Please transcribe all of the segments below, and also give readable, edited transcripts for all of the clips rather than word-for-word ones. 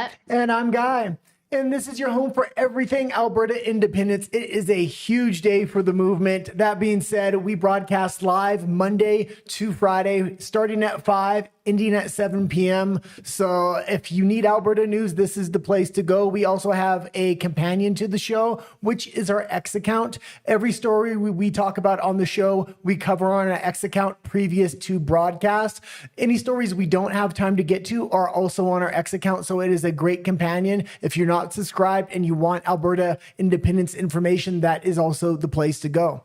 Matt. And I'm Guy. And this is your home for everything Alberta independence. It is a huge day for the movement. That being said, we broadcast live Monday to Friday, starting at 5, ending at 7 p.m. So if you need Alberta news, this is the place to go. We also have a companion to the show, which is our X account. Every story we talk about on the show, we cover on our X account previous to broadcast. Any stories we don't have time to get to are also on our X account. So it is a great companion. If you're not subscribed and you want Alberta independence information, that is also the place to go.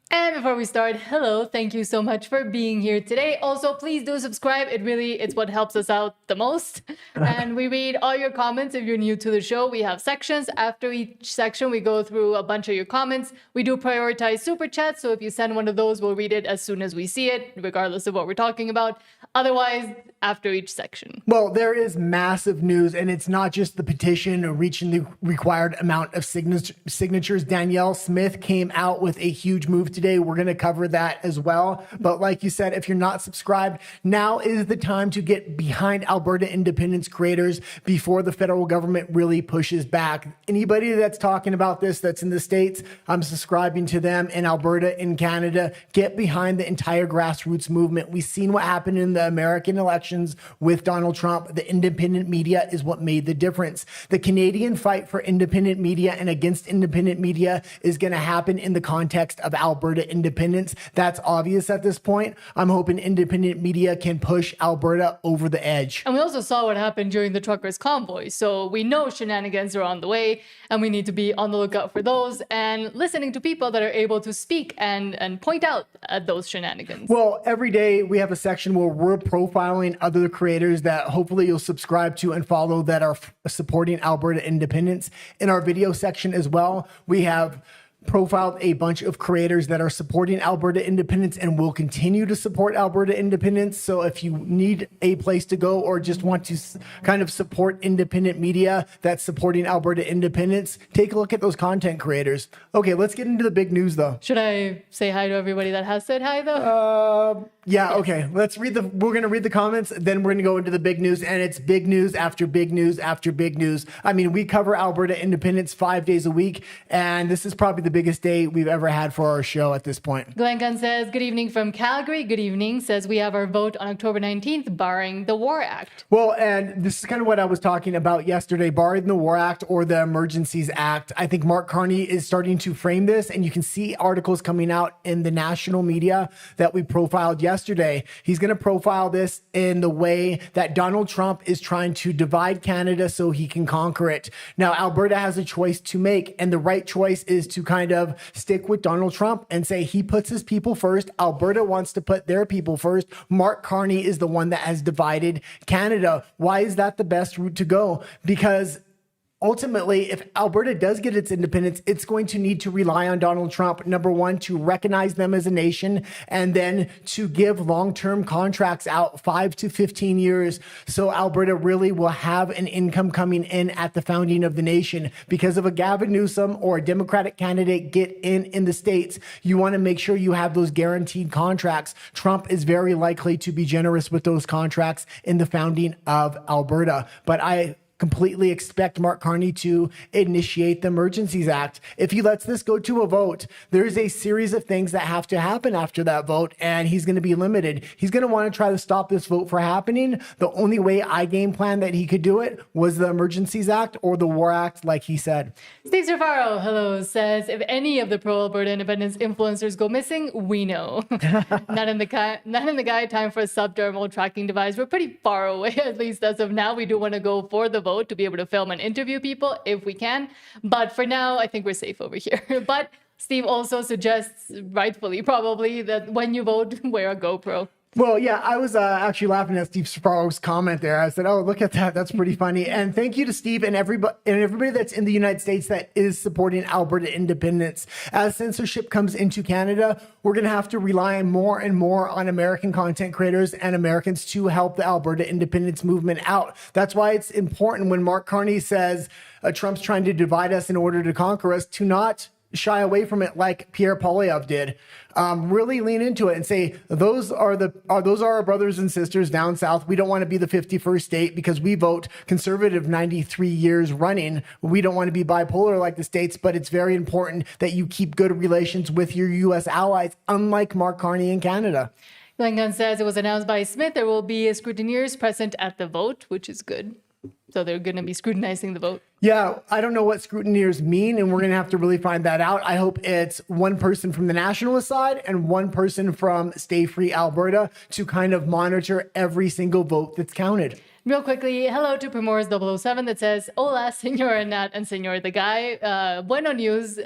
And before we start, hello, thank you so much for being here today. Also, please do subscribe. It's what helps us out the most. And we read all your comments if you're new to the show. We have sections. After each section, we go through a bunch of your comments. We do prioritize super chats. So if you send one of those, we'll read it as soon as we see it, regardless of what we're talking about. Otherwise, after each section. Well, there is massive news, and it's not just the petition reaching the required amount of signatures. Danielle Smith came out with a huge move today. We're going to cover that as well. But like you said, if you're not subscribed, now is the time to get behind Alberta independence creators before the federal government really pushes back. Anybody that's talking about this that's in the States, I'm subscribing to them. In Alberta, in Canada, get behind the entire grassroots movement. We've seen what happened in the American elections with Donald Trump. The independent media is what made the difference. The Canadian fight for independent media and against independent media is going to happen in the context of Alberta independence. That's obvious at this point. I'm hoping independent media can push Alberta over the edge. And we also saw what happened during the truckers' convoy. So we know shenanigans are on the way, and we need to be on the lookout for those and listening to people that are able to speak and point out at those shenanigans. Well, every day we have a section where we're profiling other creators that hopefully you'll subscribe to and follow that are supporting Alberta independence. In our video section as well, we have profiled a bunch of creators that are supporting Alberta independence and will continue to support Alberta independence. So if you need a place to go or just want to kind of support independent media that's supporting Alberta independence, take a look at those content creators. Okay, let's get into the big news though. Should I say hi to everybody that has said hi though? Yeah, okay. We're going to read the comments, then we're going to go into the big news, and it's big news after big news after big news. I mean, we cover Alberta independence 5 days a week, and this is probably the biggest day we've ever had for our show at this point. Glenn Gunn says, good evening from Calgary. Good evening. Says we have our vote on October 19th, barring the War Act. Well, and this is kind of what I was talking about yesterday, barring the War Act or the Emergencies Act. I think Mark Carney is starting to frame this, and you can see articles coming out in the national media that we profiled yesterday. He's going to profile this in the way that Donald Trump is trying to divide Canada so he can conquer it. Now, Alberta has a choice to make, and the right choice is to kind of stick with Donald Trump and say he puts his people first. Alberta wants to put their people first. Mark Carney is the one that has divided Canada. Why is that the best route to go? Because ultimately, if Alberta does get its independence, it's going to need to rely on Donald Trump, number one, to recognize them as a nation, and then to give long-term contracts out 5 to 15 years. So Alberta really will have an income coming in at the founding of the nation. Because if a Gavin Newsom or a Democratic candidate get in the States, you want to make sure you have those guaranteed contracts. Trump is very likely to be generous with those contracts in the founding of Alberta. But I completely expect Mark Carney to initiate the Emergencies Act. If he lets this go to a vote, there's a series of things that have to happen after that vote, and he's going to be limited. He's going to want to try to stop this vote from happening. The only way I game plan that he could do it was the Emergencies Act or the War Act, like he said. Steve Cervaro, hello, says, if any of the pro-Alberta independence influencers go missing, we know. Not in the guide time for a subdermal tracking device. We're pretty far away, at least as of now. We do want to go for the vote to be able to film and interview people if we can. But for now, I think we're safe over here. But Steve also suggests, rightfully probably, that when you vote, wear a GoPro. Well, yeah, I was actually laughing at Steve Sparrow's comment there. I said, oh, look at that. That's pretty funny. And thank you to Steve and everybody that's in the United States that is supporting Alberta independence. As censorship comes into Canada, we're going to have to rely more and more on American content creators and Americans to help the Alberta independence movement out. That's why it's important when Mark Carney says Trump's trying to divide us in order to conquer us, to not shy away from it like Pierre Poilievre did. Really lean into it and say, those are our brothers and sisters down south. We don't want to be the 51st state because we vote conservative 93 years running. We don't want to be bipolar like the states, but it's very important that you keep good relations with your U.S. allies, unlike Mark Carney in Canada. Glenn Gunn says it was announced by Smith there will be scrutineers present at the vote, which is good. So they're going to be scrutinizing the vote. Yeah, I don't know what scrutineers mean, and we're going to have to really find that out. I hope it's one person from the nationalist side and one person from Stay Free Alberta to kind of monitor every single vote that's counted. Real quickly, hello to Primores 007 that says, hola, Senor Nat and Senor the Guy. Bueno news,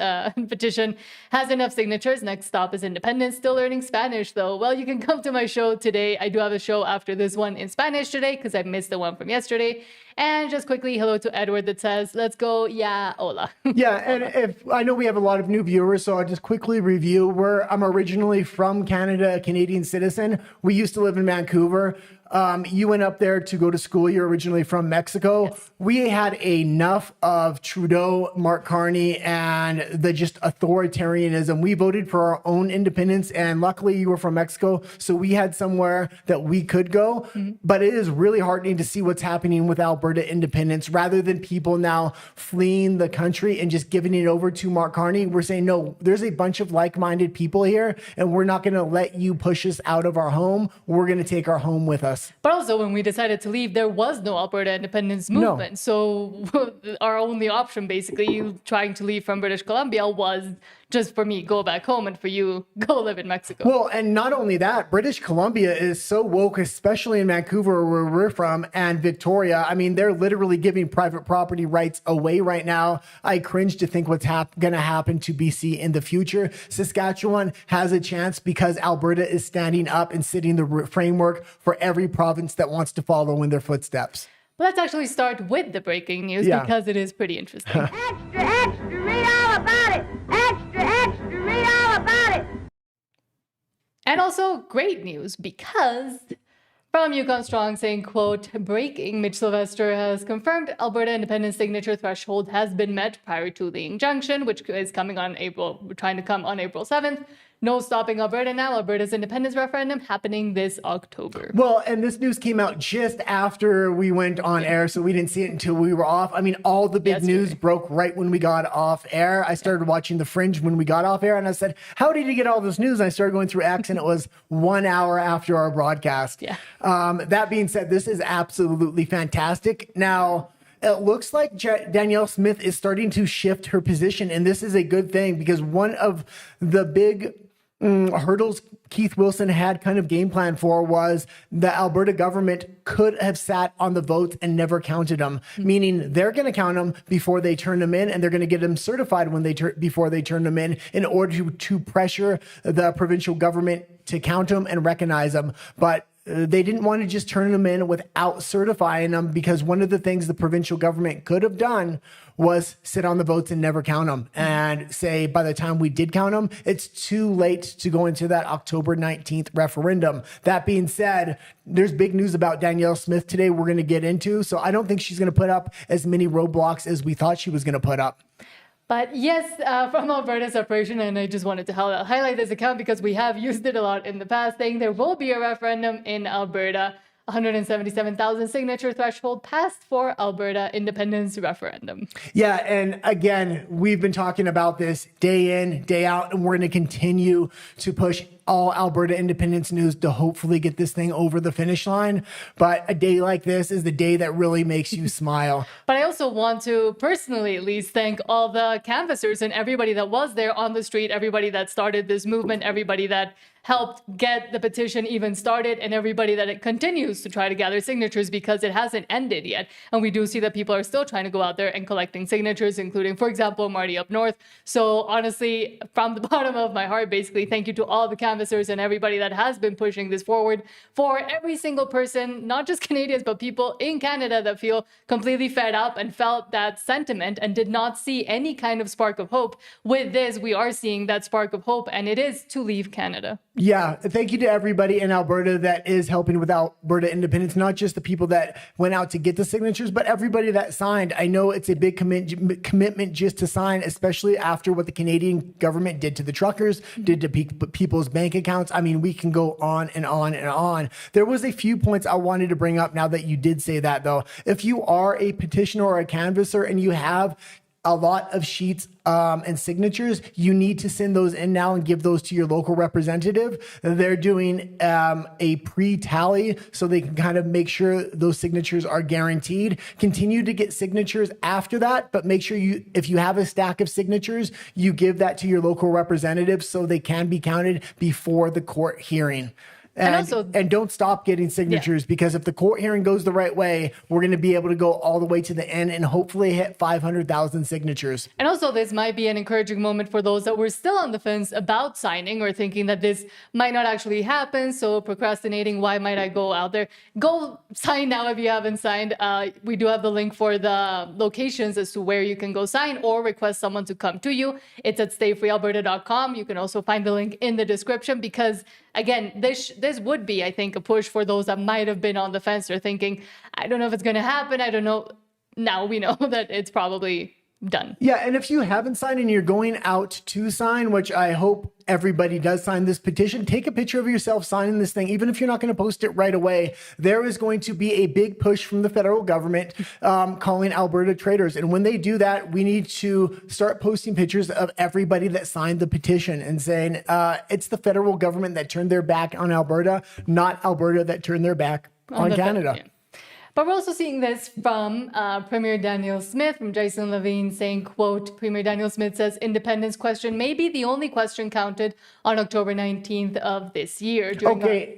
petition has enough signatures. Next stop is Independence. Still learning Spanish, though. Well, you can come to my show today. I do have a show after this one in Spanish today because I missed the one from yesterday. And just quickly, hello to Edward that says, let's go, yeah, hola. Yeah, and if I know we have a lot of new viewers, so I'll just quickly review. I'm originally from Canada, a Canadian citizen. We used to live in Vancouver. You went up there to go to school. You're originally from Mexico. Yes. We had enough of Trudeau, Mark Carney, and the just authoritarianism. We voted for our own independence, and luckily you were from Mexico, so we had somewhere that we could go. Mm-hmm. But it is really heartening to see what's happening with Alberta independence. Rather than people now fleeing the country and just giving it over to Mark Carney, we're saying, no, there's a bunch of like-minded people here, and we're not going to let you push us out of our home. We're going to take our home with us. But also, when we decided to leave, there was no Alberta independence movement. No. So our only option, basically, trying to leave from British Columbia was just for me, go back home, and for you, go live in Mexico. Well, and not only that, British Columbia is so woke, especially in Vancouver, where we're from, and Victoria. I mean, they're literally giving private property rights away right now. I cringe to think what's going to happen to BC in the future. Saskatchewan has a chance because Alberta is standing up and setting the framework for every province that wants to follow in their footsteps. Let's actually start with the breaking news because it is pretty interesting. Extra, extra, read all about it. Extra, extra, read all about it. And also great news because from Yukon Strong saying, quote, breaking, Mitch Sylvester has confirmed Alberta independence signature threshold has been met prior to the injunction, which is trying to come on April 7th. No stopping Alberta now. Alberta's independence referendum happening this October. Well, and this news came out just after we went on air, so we didn't see it until we were off. I mean, all the big news broke right when we got off air. I started watching The Fringe when we got off air, and I said, how did you get all this news? And I started going through X, and it was 1 hour after our broadcast. Yeah. That being said, this is absolutely fantastic. Now, it looks like Danielle Smith is starting to shift her position, and this is a good thing because one of the big hurdles Keith Wilson had kind of game plan for was the Alberta government could have sat on the votes and never counted them, meaning they're going to count them before they turn them in, and they're going to get them certified when before they turn them in order to pressure the provincial government to count them and recognize them. But they didn't want to just turn them in without certifying them, because one of the things the provincial government could have done was sit on the votes and never count them and say, by the time we did count them, it's too late to go into that October 19th referendum. That being said, there's big news about Danielle Smith today we're going to get into. So I don't think she's going to put up as many roadblocks as we thought she was going to put up. But yes, from Alberta Separation, and I just wanted to highlight this account because we have used it a lot in the past, saying there will be a referendum in Alberta. 177,000 signature threshold passed for Alberta independence referendum. Yeah, and again, we've been talking about this day in, day out, and we're going to continue to push all Alberta independence news to hopefully get this thing over the finish line. But a day like this is the day that really makes you smile. But I also want to personally at least thank all the canvassers and everybody that was there on the street, everybody that started this movement, everybody that helped get the petition even started, and everybody that it continues to try to gather signatures, because it hasn't ended yet. And we do see that people are still trying to go out there and collecting signatures, including, for example, Marty up north. So honestly, from the bottom of my heart, basically, thank you to all the canvassers canvassers and everybody that has been pushing this forward, for every single person, not just Canadians, but people in Canada that feel completely fed up and felt that sentiment and did not see any kind of spark of hope. With this, we are seeing that spark of hope, and it is to leave Canada. Yeah, thank you to everybody in Alberta that is helping with Alberta independence, not just the people that went out to get the signatures, but everybody that signed. I know it's a big commitment just to sign, especially after what the Canadian government did to the truckers, did to people's bank accounts. I mean, we can go on and on and on. There was a few points I wanted to bring up now that you did say that, though. If you are a petitioner or a canvasser and you have a lot of sheets and signatures, you need to send those in now and give those to your local representative. They're doing a pre-tally so they can kind of make sure those signatures are guaranteed. Continue to get signatures after that, but make sure if you have a stack of signatures, you give that to your local representative so they can be counted before the court hearing. And don't stop getting signatures, because if the court hearing goes the right way, we're going to be able to go all the way to the end and hopefully hit 500,000 signatures. And also, this might be an encouraging moment for those that were still on the fence about signing or thinking that this might not actually happen. So procrastinating, why might I go out there? Go sign now if you haven't signed. We do have the link for the locations as to where you can go sign or request someone to come to you. It's at stayfreealberta.com. You can also find the link in the description, because again, this would be, I think, a push for those that might have been on the fence or thinking, I don't know if it's going to happen. I don't know. Now we know that it's probably done. Yeah, and if you haven't signed and you're going out to sign, which I hope everybody does sign this petition, take a picture of yourself signing this thing. Even if you're not going to post it right away, there is going to be a big push from the federal government calling Alberta traitors. And when they do that, we need to start posting pictures of everybody that signed the petition and saying it's the federal government that turned their back on Alberta, not Alberta that turned their back on Canada. But we're also seeing this from Premier Danielle Smith, from Jason Levine, saying, quote, Premier Danielle Smith says independence question may be the only question counted on October 19th of this year.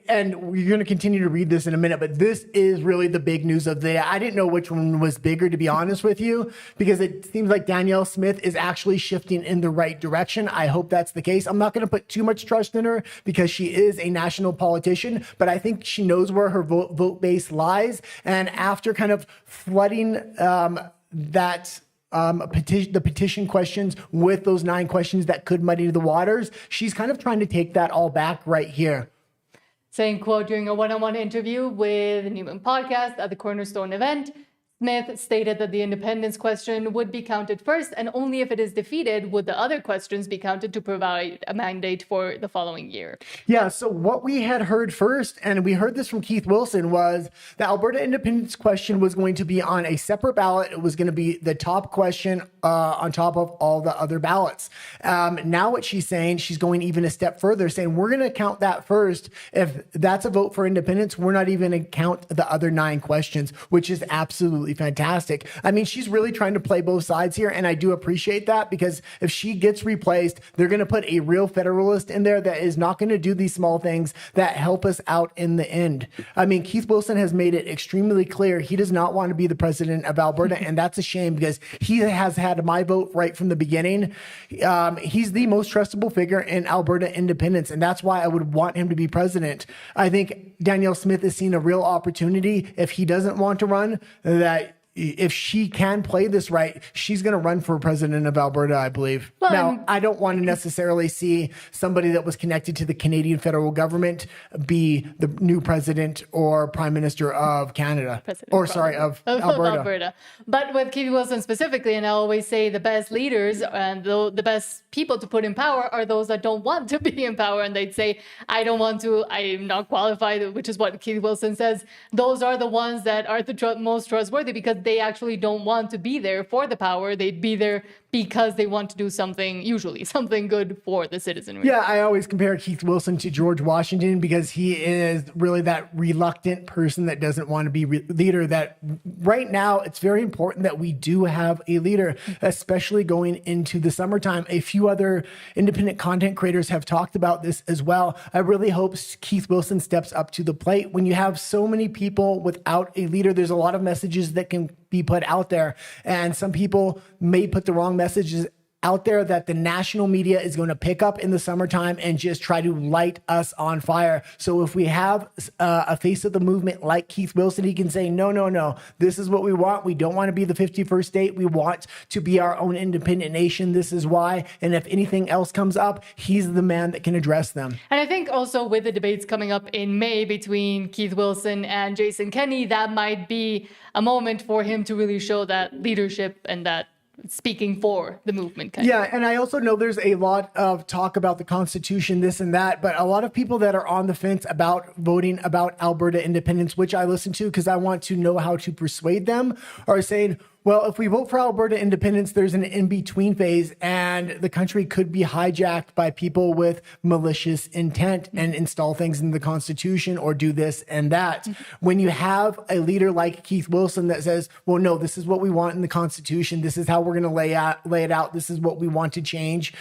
And we're going to continue to read this in a minute, but this is really the big news of the day. I didn't know which one was bigger, to be honest with you, because it seems like Danielle Smith is actually shifting in the right direction. I hope that's the case. I'm not going to put too much trust in her because she is a national politician, but I think she knows where her vote base lies. And after kind of flooding the petition questions with those 9 questions that could muddy the waters, she's kind of trying to take that all back right here. Saying, quote, during a one-on-one interview with the Newman podcast at the Cornerstone event, Smith stated that the independence question would be counted first, and only if it is defeated would the other questions be counted to provide a mandate for the following year. Yeah, so what we had heard first, and we heard this from Keith Wilson, was the Alberta independence question was going to be on a separate ballot. It was going to be the top question on top of all the other ballots. Now what she's saying, she's going even a step further, saying we're going to count that first. If that's a vote for independence, we're not even going to count the other 9 questions, which is absolutely fantastic. I mean, she's really trying to play both sides here, and I do appreciate that, because if she gets replaced, they're going to put a real federalist in there that is not going to do these small things that help us out in the end. I mean, Keith Wilson has made it extremely clear he does not want to be the president of Alberta, and that's a shame, because he has had my vote right from the beginning. He's the most trustable figure in Alberta independence, and that's why I would want him to be president. I think Danielle Smith has seen a real opportunity, if he doesn't want to run, that if she can play this right, she's going to run for president of Alberta, I believe. Well, now, I don't want to necessarily see somebody that was connected to the Canadian federal government be the new president or prime minister of Canada. Of Alberta. But with Keith Wilson specifically, and I always say the best leaders and the best people to put in power are those that don't want to be in power. And they'd say, I don't want to, I'm not qualified, which is what Keith Wilson says. Those are the ones that are the most trustworthy, because they actually don't want to be there for the power. They'd be there because they want to do something good for the citizenry. Yeah, I always compare Keith Wilson to George Washington, because he is really that reluctant person that doesn't want to be leader. That right now, it's very important that we do have a leader, especially going into the summertime. A few other independent content creators have talked about this as well. I really hope Keith Wilson steps up to the plate. When you have so many people without a leader, there's a lot of messages that can be put out there, and some people may put the wrong messages out there that the national media is going to pick up in the summertime and just try to light us on fire. So if we have a face of the movement like Keith Wilson, he can say, no, this is what we want. We don't want to be the 51st state. We want to be our own independent nation. This is why. And if anything else comes up, he's the man that can address them. And I think also with the debates coming up in May between Keith Wilson and Jason Kenney, that might be a moment for him to really show that leadership and that speaking for the movement. Yeah, and I also know there's a lot of talk about the Constitution, this and that, but a lot of people that are on the fence about voting about Alberta independence, which I listen to because I want to know how to persuade them, are saying, well, if we vote for Alberta independence, there's an in-between phase and the country could be hijacked by people with malicious intent and install things in the Constitution or do this and that. When you have a leader like Keith Wilson that says, well, no, this is what we want in the Constitution. This is how we're going to lay it out. This is what we want to change.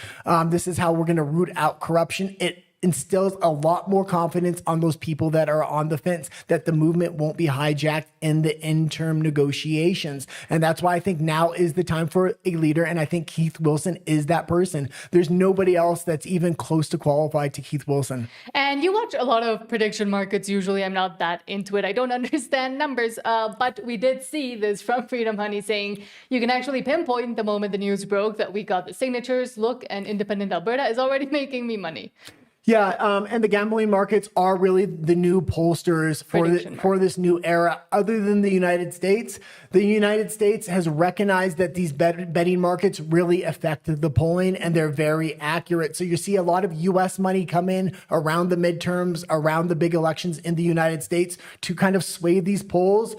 This is how we're going to root out corruption. It instills a lot more confidence on those people that are on the fence that the movement won't be hijacked in the interim negotiations. And that's why I think now is the time for a leader. And I think Keith Wilson is that person. There's nobody else that's even close to qualified to Keith Wilson. And you watch a lot of prediction markets. Usually I'm not that into it. I don't understand numbers. But we did see this from Freedom Honey saying you can actually pinpoint the moment the news broke that we got the signatures. Look, and independent Alberta is already making me money. Yeah, and the gambling markets are really the new pollsters for this new era. Other than the United States has recognized that these betting markets really affect the polling, and they're very accurate. So you see a lot of U.S. money come in around the midterms, around the big elections in the United States to kind of sway these polls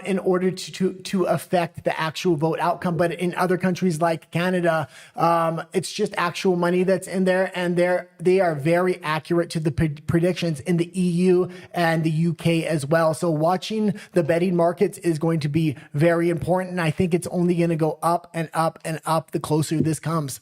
in order to affect the actual vote outcome. But in other countries like Canada, it's just actual money that's in there, and they are very accurate to the predictions in the EU and the UK as well. So watching the betting markets is going to be very important. And I think it's only going to go up and up and up the closer this comes.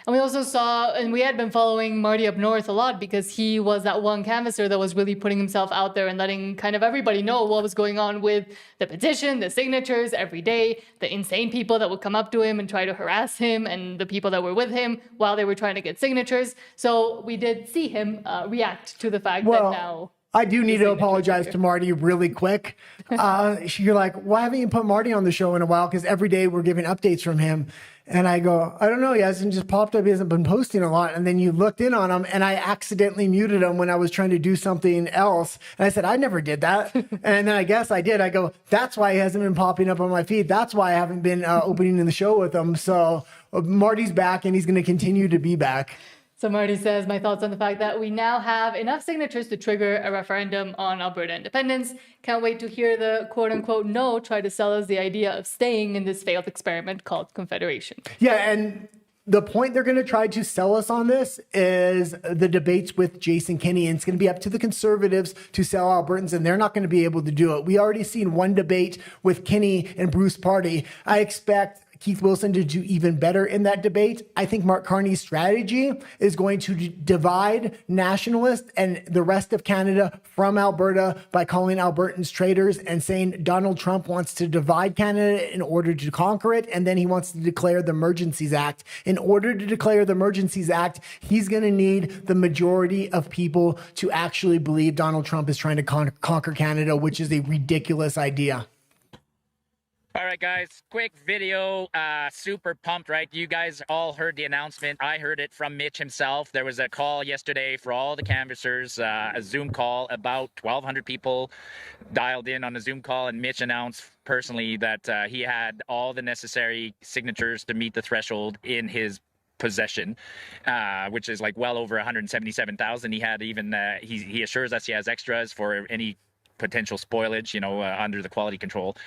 And we also saw, and we had been following Marty up north a lot because he was that one canvasser that was really putting himself out there and letting kind of everybody know what was going on with the petition, the signatures every day, the insane people that would come up to him and try to harass him, and the people that were with him while they were trying to get signatures. So we did see him react to the fact that now... I do need to apologize to Marty really quick. You're like, why haven't you put Marty on the show in a while? Because every day we're giving updates from him. And I go, I don't know. He hasn't just popped up. He hasn't been posting a lot. And then you looked in on him and I accidentally muted him when I was trying to do something else. And I said, I never did that. And then I guess I did. I go, that's why he hasn't been popping up on my feed. That's why I haven't been opening in the show with him. So Marty's back and he's going to continue to be back. So Marty says, my thoughts on the fact that we now have enough signatures to trigger a referendum on Alberta independence. Can't wait to hear the quote unquote no try to sell us the idea of staying in this failed experiment called Confederation. Yeah, and the point they're going to try to sell us on this is the debates with Jason Kenney. And it's going to be up to the Conservatives to sell Albertans, and they're not going to be able to do it. We already seen one debate with Kenney and Bruce Party. I expect Keith Wilson to do even better in that debate. I think Mark Carney's strategy is going to divide nationalists and the rest of Canada from Alberta by calling Albertans traitors and saying Donald Trump wants to divide Canada in order to conquer it, and then he wants to declare the Emergencies Act. In order to declare the Emergencies Act, he's going to need the majority of people to actually believe Donald Trump is trying to conquer Canada, which is a ridiculous idea. All right, guys, quick video. Super pumped, right? You guys all heard the announcement. I heard it from Mitch himself. There was a call yesterday for all the canvassers, a Zoom call. About 1,200 people dialed in on a Zoom call, and Mitch announced personally that he had all the necessary signatures to meet the threshold in his possession, which is like well over 177,000. He had even, he assures us he has extras for any potential spoilage, under the quality control.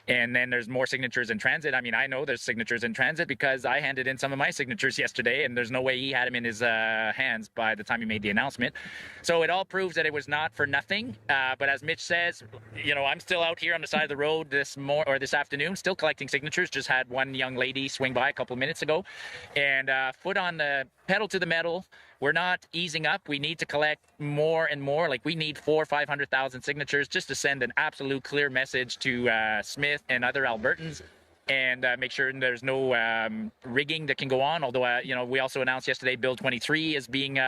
And then there's more signatures in transit. I mean, I know there's signatures in transit because I handed in some of my signatures yesterday, and there's no way he had them in his hands by the time he made the announcement. So it all proves that it was not for nothing. But as Mitch says, I'm still out here on the side of the road this afternoon, still collecting signatures. Just had one young lady swing by a couple of minutes ago, and foot on the pedal to the metal. We're not easing up. We need to collect more and more. Like, we need 400,000 or 500,000 signatures just to send an absolute clear message to Smith and other Albertans and make sure there's no rigging that can go on. Although, we also announced yesterday Bill 23 as being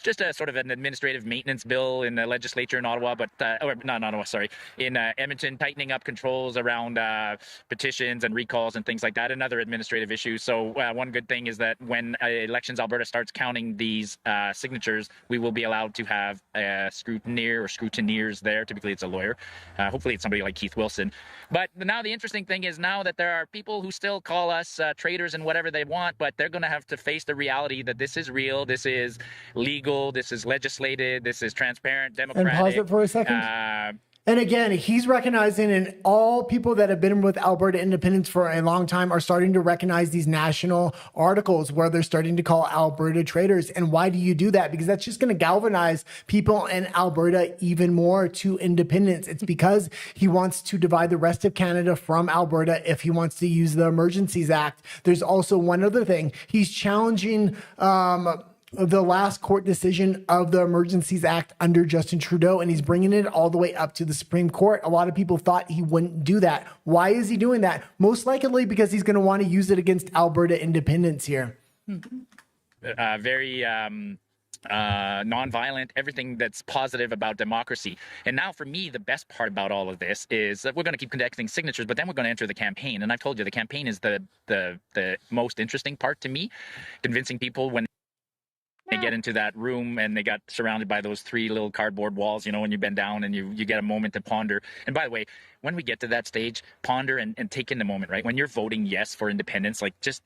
just a sort of an administrative maintenance bill in the legislature in Ottawa, or not Ottawa, sorry, in Edmonton, tightening up controls around petitions and recalls and things like that, and other administrative issues. So one good thing is that when Elections Alberta starts counting these signatures, we will be allowed to have a scrutineer or scrutineers there. Typically, it's a lawyer. Hopefully, it's somebody like Keith Wilson. But now the interesting thing is now that there are people who still call us traitors and whatever they want, but they're going to have to face the reality that this is real, this is legal, this is legislated, this is transparent, democratic. And pause it for a second. And again, he's recognizing, and all people that have been with Alberta independence for a long time are starting to recognize these national articles where they're starting to call Alberta traitors. And why do you do that? Because that's just going to galvanize people in Alberta even more to independence. It's because he wants to divide the rest of Canada from Alberta if he wants to use the Emergencies Act. There's also one other thing. He's challenging the last court decision of the Emergencies Act under Justin Trudeau, and he's bringing it all the way up to the Supreme Court. A lot of people thought he wouldn't do that. Why is he doing that? Most likely because he's going to want to use it against Alberta independence here. Very nonviolent, everything that's positive about democracy. And now for me, the best part about all of this is that we're going to keep collecting signatures, but then we're going to enter the campaign. And I've told you, the campaign is the most interesting part to me, convincing people when they get into that room and they got surrounded by those 3 little cardboard walls, when you bend down and you get a moment to ponder. And by the way, when we get to that stage, ponder and take in the moment, right? When you're voting yes for independence, like just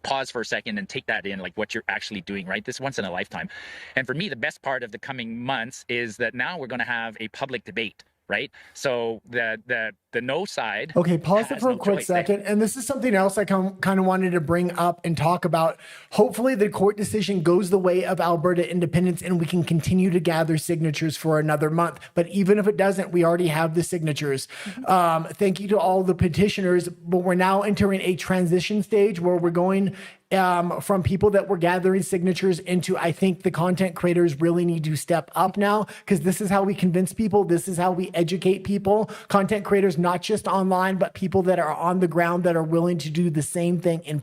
pause for a second and take that in, like what you're actually doing, right? This once in a lifetime. And for me, the best part of the coming months is that now we're going to have a public debate, right? So the no side. Okay, pause it for a quick second. And this is something else I kind of wanted to bring up and talk about. Hopefully the court decision goes the way of Alberta independence and we can continue to gather signatures for another month. But even if it doesn't, we already have the signatures. Thank you to all the petitioners, but we're now entering a transition stage where we're going from people that were gathering signatures into, I think the content creators really need to step up now, because this is how we convince people. This is how we educate people. Content creators, not just online, but people that are on the ground that are willing to do the same thing in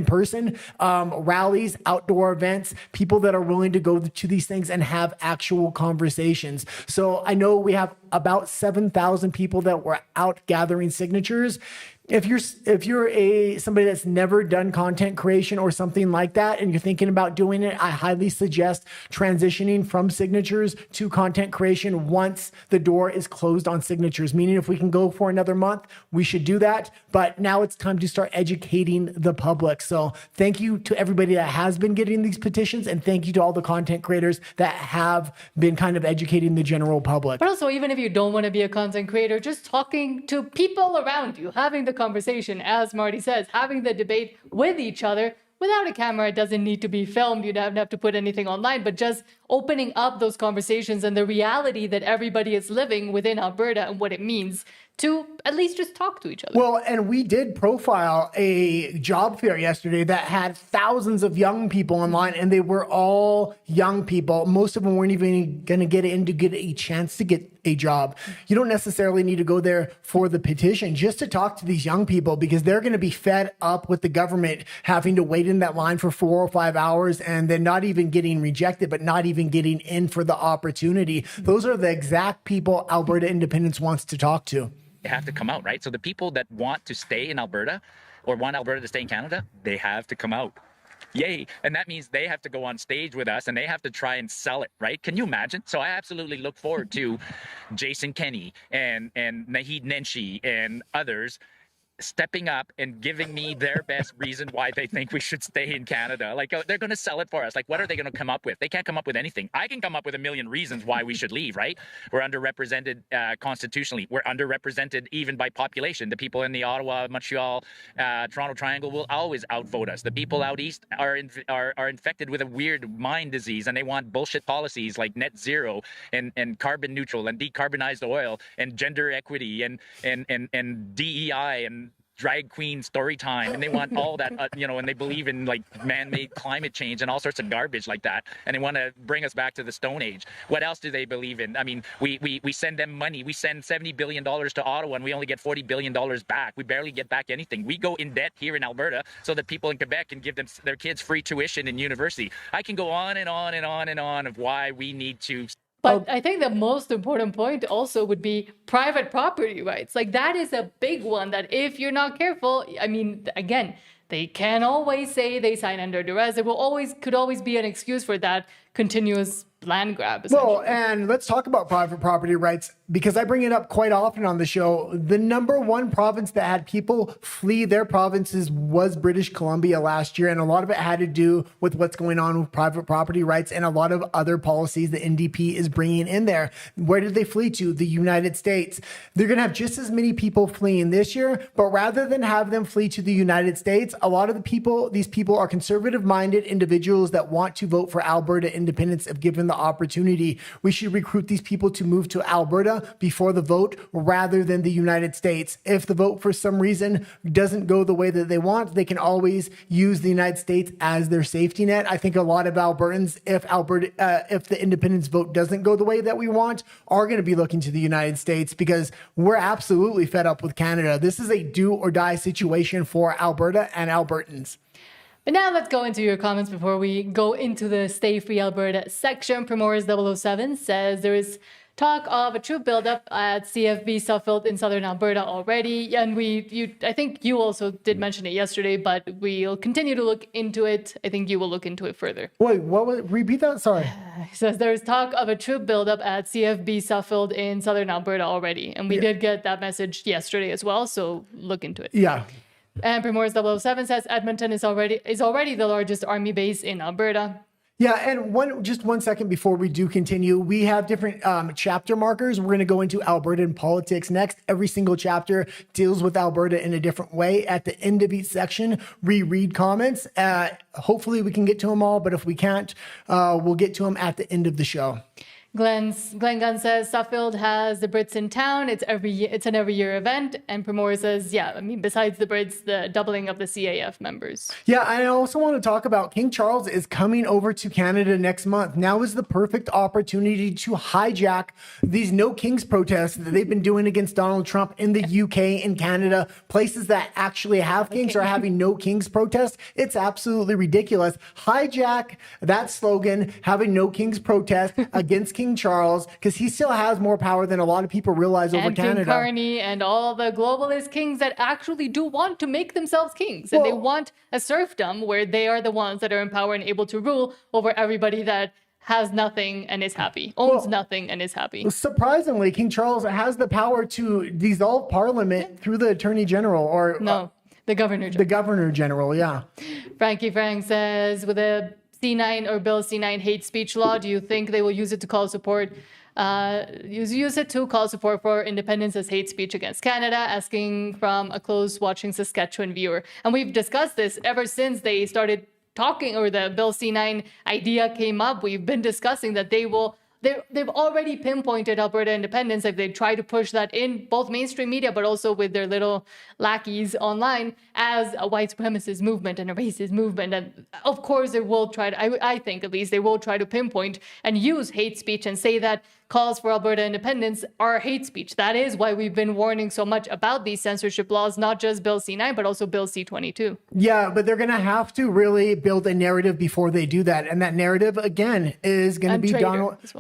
person, rallies, outdoor events, people that are willing to go to these things and have actual conversations. So I know we have about 7,000 people that were out gathering signatures. If you're somebody that's never done content creation or something like that, and you're thinking about doing it, I highly suggest transitioning from signatures to content creation once the door is closed on signatures. Meaning, if we can go for another month, we should do that. But now it's time to start educating the public. So thank you to everybody that has been getting these petitions, and thank you to all the content creators that have been kind of educating the general public. But also, even if you don't want to be a content creator, just talking to people around you, having the conversation, as Marty says, having the debate with each other without a camera. It doesn't need to be filmed. You don't have to put anything online, but just opening up those conversations and the reality that everybody is living within Alberta and what it means to at least just talk to each other. Well, and we did profile a job fair yesterday that had thousands of young people online, and they were all young people. Most of them weren't even going to get a chance to get a job. You don't necessarily need to go there for the petition, just to talk to these young people, because they're going to be fed up with the government having to wait in that line for 4 or 5 hours and then not even getting rejected, but not even getting in for the opportunity. Those are the exact people Alberta Independence wants to talk to. They have to come out, right? So the people that want to stay in Alberta or want Alberta to stay in Canada, they have to come out. Yay. And that means they have to go on stage with us and they have to try and sell it, right? Can you imagine? So I absolutely look forward to Jason Kenney and Naheed Nenshi and others stepping up and giving me their best reason why they think we should stay in Canada. Like, they're going to sell it for us. Like, what are they going to come up with? They can't come up with anything. I can come up with a million reasons why we should leave, right? We're underrepresented constitutionally. We're underrepresented even by population. The people in the Ottawa, Montreal, Toronto Triangle will always outvote us. The people out east are infected with a weird mind disease, and they want bullshit policies like net zero and carbon neutral and decarbonized oil and gender equity and DEI and drag queen story time, and they want all that, and they believe in like man-made climate change and all sorts of garbage like that, and they want to bring us back to the Stone Age. What else do they believe in? I mean, we send them money. We send $70 billion to Ottawa, and we only get $40 billion back. We barely get back anything. We go in debt here in Alberta so that people in Quebec can give their kids free tuition in university. I can go on and on and on and on of why we need to. But I think the most important point also would be private property rights. Like that is a big one that if you're not careful, I mean, again, they can always say they sign under duress. There could always be an excuse for that continuous land grab. Well, and let's talk about private property rights because I bring it up quite often on the show. The number one province that had people flee their provinces was British Columbia last year. And a lot of it had to do with what's going on with private property rights and a lot of other policies the NDP is bringing in there. Where did they flee to? The United States. They're going to have just as many people fleeing this year, but rather than have them flee to the United States, a lot of these people are conservative minded individuals that want to vote for Alberta independence if given the opportunity. We should recruit these people to move to Alberta before the vote rather than the United States. If the vote for some reason doesn't go the way that they want, they can always use the United States as their safety net. I think a lot of Albertans, if the independence vote doesn't go the way that we want, are going to be looking to the United States because we're absolutely fed up with Canada. This is a do or die situation for Alberta and Albertans. But now let's go into your comments before we go into the Stay Free Alberta section. Primoris007 says there is talk of a troop buildup at CFB Suffield in southern Alberta already. And I think you also did mention it yesterday, but we'll continue to look into it. I think you will look into it further. Wait, repeat that? Sorry. He says there's talk of a troop buildup at CFB Suffield in southern Alberta already. And we did get that message yesterday as well. So look into it. Yeah. And Primoris007 says Edmonton is already the largest army base in Alberta. Yeah, and just 1 second before we do continue, we have different chapter markers. We're going to go into Alberta and politics next. Every single chapter deals with Alberta in a different way. At the end of each section, we read comments. Hopefully we can get to them all, but if we can't, we'll get to them at the end of the show. Glenn Gunn says Suffield has the Brits in town. It's an every year event. And Primor says, yeah, I mean, besides the Brits, the doubling of the CAF members. Yeah, I also want to talk about King Charles is coming over to Canada next month. Now is the perfect opportunity to hijack these No Kings protests that they've been doing against Donald Trump in the UK and Canada. Places that actually have kings are having No Kings protests. It's absolutely ridiculous. Hijack that slogan, having No Kings protest against King Charles, because he still has more power than a lot of people realize over Canada. King Carney and all the globalist kings that actually do want to make themselves kings. And they want a serfdom where they are the ones that are in power and able to rule over everybody that has nothing and is happy, owns nothing and is happy. Surprisingly, King Charles has the power to dissolve Parliament through the Attorney General or... the Governor General. The Governor General, yeah. Frankie Frank says, with a C9 or Bill C9 hate speech law, do you think they will use it to call support for independence as hate speech against Canada? Asking from a close watching Saskatchewan viewer. And we've discussed this ever since they started talking, or the Bill C9 idea came up. We've been discussing that they've already pinpointed Alberta independence if they try to push that in both mainstream media, but also with their little lackeys online as a white supremacist movement and a racist movement. And of course, they will try to, I think at least, they will try to pinpoint and use hate speech and say that calls for Alberta independence are hate speech. That is why we've been warning so much about these censorship laws, not just Bill C9, but also Bill C22. Yeah, but they're going to have to really build a narrative before they do that. And that narrative, again, is going to be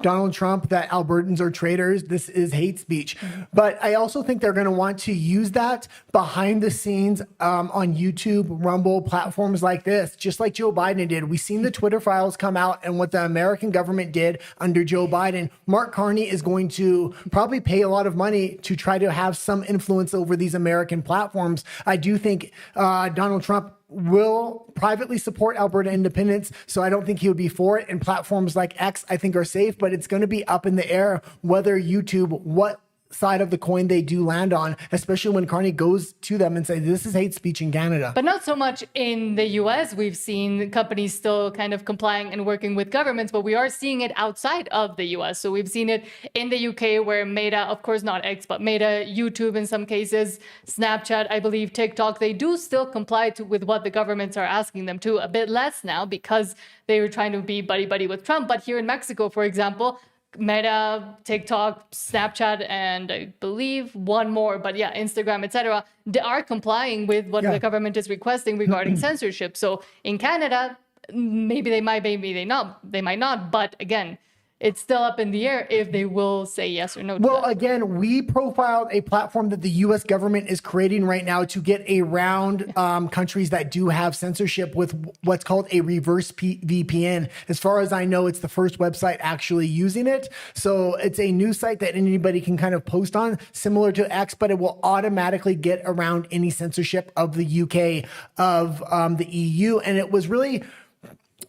Donald Trump, that Albertans are traitors. This is hate speech. Mm-hmm. But I also think they're going to want to use that behind the scenes on YouTube, Rumble, platforms like this, just like Joe Biden did. We've seen the Twitter files come out and what the American government did under Joe Biden. Mark Carney is going to probably pay a lot of money to try to have some influence over these American platforms. I do think Donald Trump will privately support Alberta independence, so I don't think he would be for it. And platforms like X, I think, are safe, but it's going to be up in the air whether YouTube, what side of the coin they do land on, especially when Carney goes to them and says, this is hate speech in Canada. But not so much in the US. We've seen companies still kind of complying and working with governments, but we are seeing it outside of the US. So we've seen it in the UK where Meta, of course not X, but Meta, YouTube in some cases, Snapchat, I believe, TikTok, they do still comply with what the governments are asking them to. A bit less now because they were trying to be buddy-buddy with Trump. But here in Mexico, for example, Meta, TikTok, Snapchat, and I believe one more, but yeah, Instagram, etc., they are complying with what the government is requesting regarding censorship. So in Canada, maybe they might, maybe they might not. But again, it's still up in the air if they will say yes or no to that. Again, we profiled a platform that the U.S. government is creating right now to get around countries that do have censorship with what's called a reverse VPN. As far as I know, it's the first website actually using it. So it's a new site that anybody can kind of post on, similar to X, but it will automatically get around any censorship of the UK, of the EU. And it was really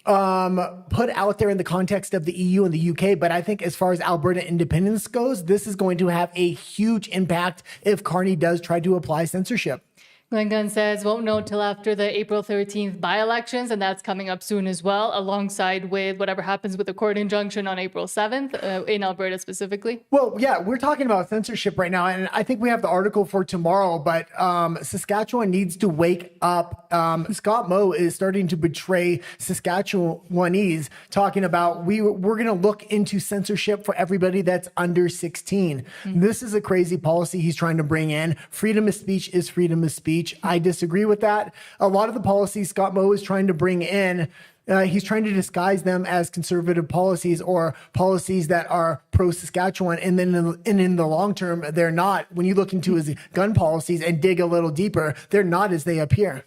put out there in the context of the EU and the UK. But I think as far as Alberta independence goes, this is going to have a huge impact if Carney does try to apply censorship. Glenn Gunn says, won't know till after the April 13th by-elections, and that's coming up soon as well, alongside with whatever happens with the court injunction on April 7th, in Alberta specifically. Well, yeah, we're talking about censorship right now, and I think we have the article for tomorrow, but Saskatchewan needs to wake up. Scott Moe is starting to betray Saskatchewanese, talking about we're going to look into censorship for everybody that's under 16. This is a crazy policy he's trying to bring in. Freedom of speech is freedom of speech. I disagree with that. A lot of the policies Scott Moe is trying to bring in, he's trying to disguise them as conservative policies or policies that are pro-Saskatchewan. And then in the long term, they're not. When you look into his gun policies and dig a little deeper, they're not as they appear.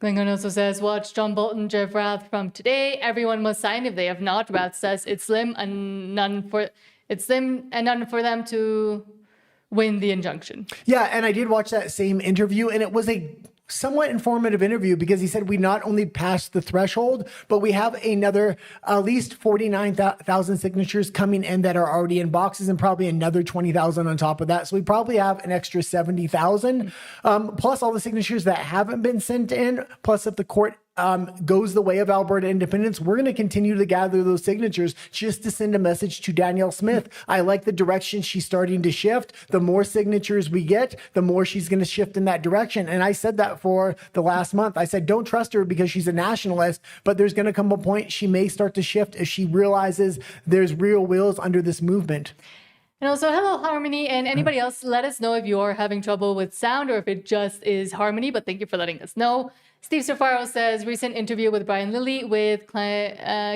Glengon also says, watch John Bolton, Jeff Rath from today. Everyone must sign if they have not. Rath says it's slim and none for them to win the injunction. Yeah, and I did watch that same interview, and it was a somewhat informative interview because he said we not only passed the threshold, but we have another at least 49,000 signatures coming in that are already in boxes and probably another 20,000 on top of that. So we probably have an extra 70,000 plus all the signatures that haven't been sent in. Plus if the court goes the way of Alberta independence, we're going to continue to gather those signatures just to send a message to Danielle Smith. I like the direction she's starting to shift. The more signatures we get, the more she's going to shift in that direction. And I said that for the last month. I said, don't trust her because she's a nationalist, but there's going to come a point she may start to shift if she realizes there's real wheels under this movement. And also, hello, Harmony, and anybody else, let us know if you're having trouble with sound or if it just is Harmony, but thank you for letting us know. Steve Safaro says, recent interview with Brian Lilly with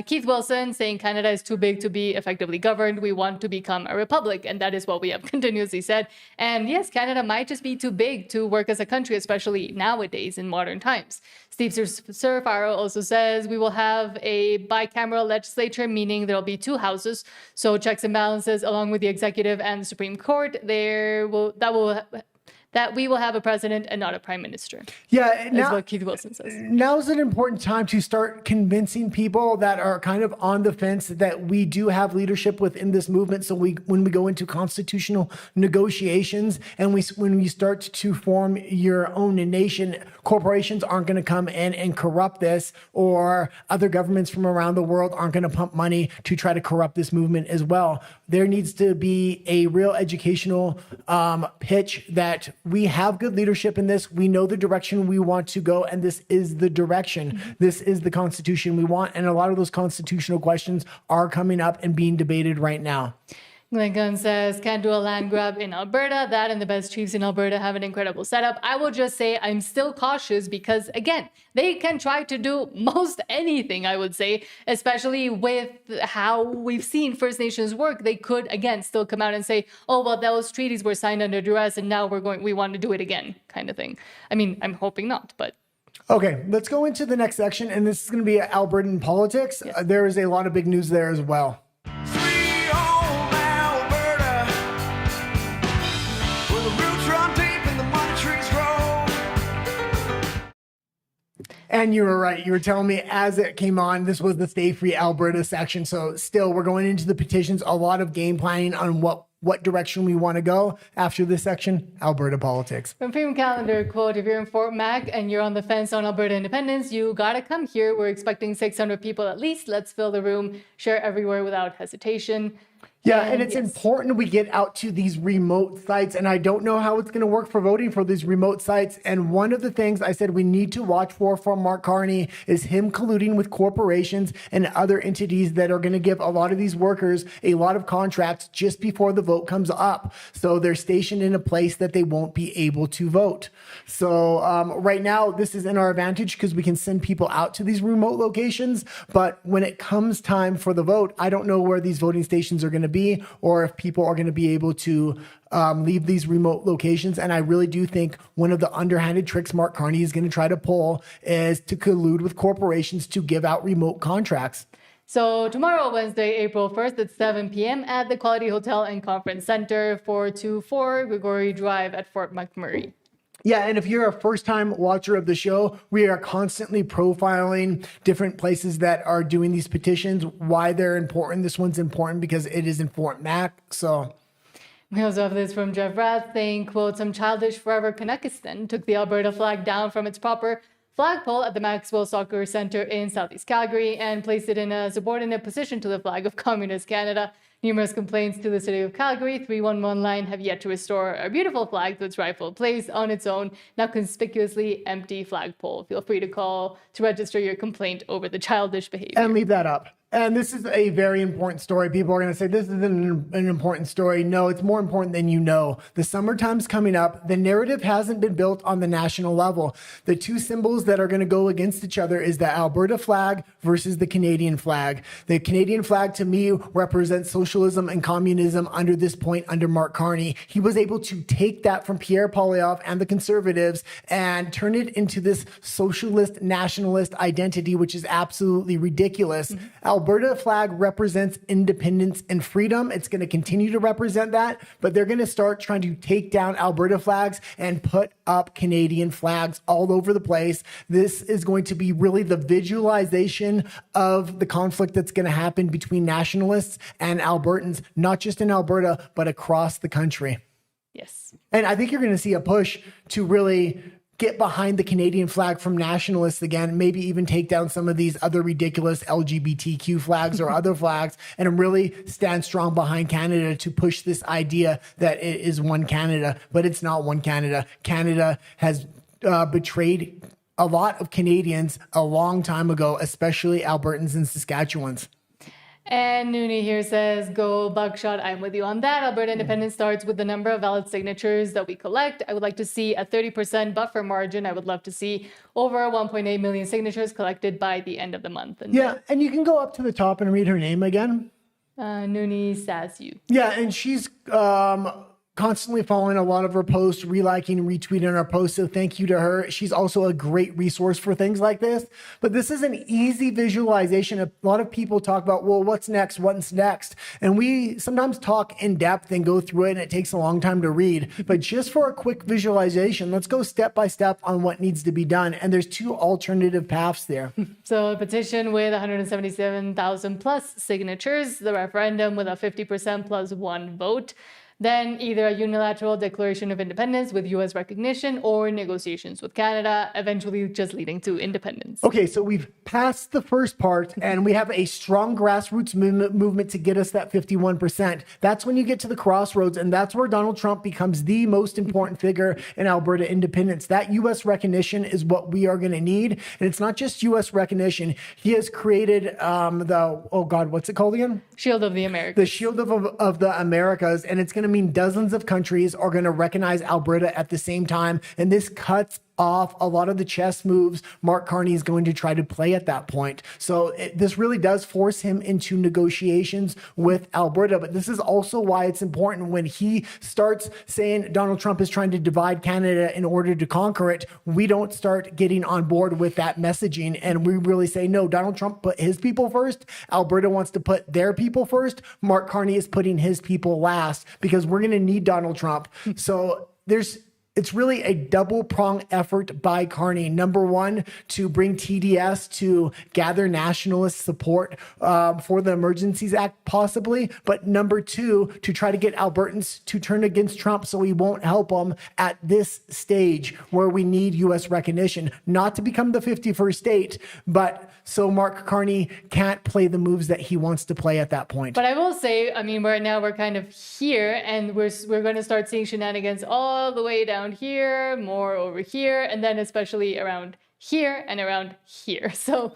Keith Wilson saying Canada is too big to be effectively governed. We want to become a republic, and that is what we have continuously said. And yes, Canada might just be too big to work as a country, especially nowadays in modern times. Steve Safaro also says we will have a bicameral legislature, meaning there'll be two houses. So checks and balances along with the executive and the Supreme Court. That we will have a president and not a prime minister. Yeah, now, is what Keith Wilson says. Now is an important time to start convincing people that are kind of on the fence that we do have leadership within this movement. So when we go into constitutional negotiations and when we start to form your own nation, corporations aren't going to come in and corrupt this, or other governments from around the world aren't going to pump money to try to corrupt this movement as well. There needs to be a real educational pitch that we have good leadership in this. We know the direction we want to go, and this is the direction. This is the Constitution we want, and a lot of those constitutional questions are coming up and being debated right now. Glenn Gunn says, can't do a land grab in Alberta. That and the best chiefs in Alberta have an incredible setup. I will just say I'm still cautious because, again, they can try to do most anything, I would say, especially with how we've seen First Nations work. They could, again, still come out and say, oh, well, those treaties were signed under duress and now we want to do it again, kind of thing. I mean, I'm hoping not, but... Okay, let's go into the next section, and this is going to be Albertan politics. Yes. There is a lot of big news there as well. And you were right. You were telling me as it came on, this was the Stay Free Alberta section. So still, we're going into the petitions, a lot of game planning on what what direction we want to go. After this section, Alberta Politics. From Freedom Calendar, quote, if you're in Fort Mac and you're on the fence on Alberta independence, you gotta come here. We're expecting 600 people at least. Let's fill the room. Share everywhere without hesitation. Yeah, and it's important we get out to these remote sites, and I don't know how it's going to work for voting for these remote sites. And one of the things I said we need to watch for from Mark Carney is him colluding with corporations and other entities that are going to give a lot of these workers a lot of contracts just before the vote comes up. So they're stationed in a place that they won't be able to vote. So right now, this is in our advantage because we can send people out to these remote locations. But when it comes time for the vote, I don't know where these voting stations are going to be, or if people are going to be able to leave these remote locations. And I really do think one of the underhanded tricks Mark Carney is going to try to pull is to collude with corporations to give out remote contracts. So tomorrow, Wednesday, April 1st at 7 p.m. at the Quality Hotel and Conference Center, 424 Gregory Drive at Fort McMurray. Yeah, and if you're a first-time watcher of the show, we are constantly profiling different places that are doing these petitions, why they're important. This one's important because it is in Fort Mac, so... We also have this from Jeff Rath saying, quote, some childish forever Canuckistan took the Alberta flag down from its proper flagpole at the Maxwell Soccer Centre in Southeast Calgary and placed it in a subordinate position to the flag of Communist Canada. Numerous complaints to the City of Calgary 311 line have yet to restore a beautiful flag to its rightful place on its own, now conspicuously empty flagpole. Feel free to call to register your complaint over the childish behavior. And leave that up. And this is a very important story. People are going to say, this isn't an important story. No, it's more important than you know. The summertime's coming up. The narrative hasn't been built on the national level. The two symbols that are going to go against each other is the Alberta flag versus the Canadian flag. The Canadian flag, to me, represents socialism and communism under this point under Mark Carney. He was able to take that from Pierre Poilievre and the Conservatives and turn it into this socialist nationalist identity, which is absolutely ridiculous. Alberta flag represents independence and freedom. It's going to continue to represent that, but they're going to start trying to take down Alberta flags and put up Canadian flags all over the place. This is going to be really the visualization of the conflict that's going to happen between nationalists and Albertans, not just in Alberta, but across the country. Yes. And I think you're going to see a push to really get behind the Canadian flag from nationalists again, maybe even take down some of these other ridiculous LGBTQ flags or other flags, and really stand strong behind Canada to push this idea that it is one Canada, but it's not one Canada. Canada has betrayed a lot of Canadians a long time ago, especially Albertans and Saskatchewans. And Noonie here says, go Buckshot. I'm with you on that. Alberta independence starts with the number of valid signatures that we collect. I would like to see a 30% buffer margin. I would love to see over 1.8 million signatures collected by the end of the month. And and you can go up to the top and read her name again. Noonie Sasu. Yeah, and she's constantly following a lot of her posts, reliking and retweeting our posts. So thank you to her. She's also a great resource for things like this. But this is an easy visualization. A lot of people talk about, well, what's next? What's next? And we sometimes talk in depth and go through it, and it takes a long time to read. But just for a quick visualization, let's go step by step on what needs to be done. And there's two alternative paths there. So a petition with 177,000 plus signatures, the referendum with a 50% plus one vote. Then either a unilateral declaration of independence with U.S. recognition or negotiations with Canada, eventually just leading to independence. Okay, so we've passed the first part, and we have a strong grassroots movement to get us that 51%. That's when you get to the crossroads, and that's where Donald Trump becomes the most important figure in Alberta independence. That U.S. recognition is what we are going to need, and it's not just U.S. recognition. He has created what's it called again? Shield of the Americas. The Shield of the Americas, and it's going to mean dozens of countries are going to recognize Alberta at the same time, and this cuts off a lot of the chess moves Mark Carney is going to try to play at that point. So this really does force him into negotiations with Alberta. But this is also why it's important when he starts saying Donald Trump is trying to divide Canada in order to conquer it, we don't start getting on board with that messaging. And we really say, no, Donald Trump put his people first. Alberta wants to put their people first. Mark Carney is putting his people last because we're going to need Donald Trump. So it's really a double-pronged effort by Carney. Number one, to bring TDS to gather nationalist support for the Emergencies Act, possibly. But number two, to try to get Albertans to turn against Trump so he won't help them at this stage where we need U.S. recognition, not to become the 51st state, but so Mark Carney can't play the moves that he wants to play at that point. But I will say, I mean, right now we're kind of here, and we're going to start seeing shenanigans all the way down here, more over here, and then especially around here and around here. So,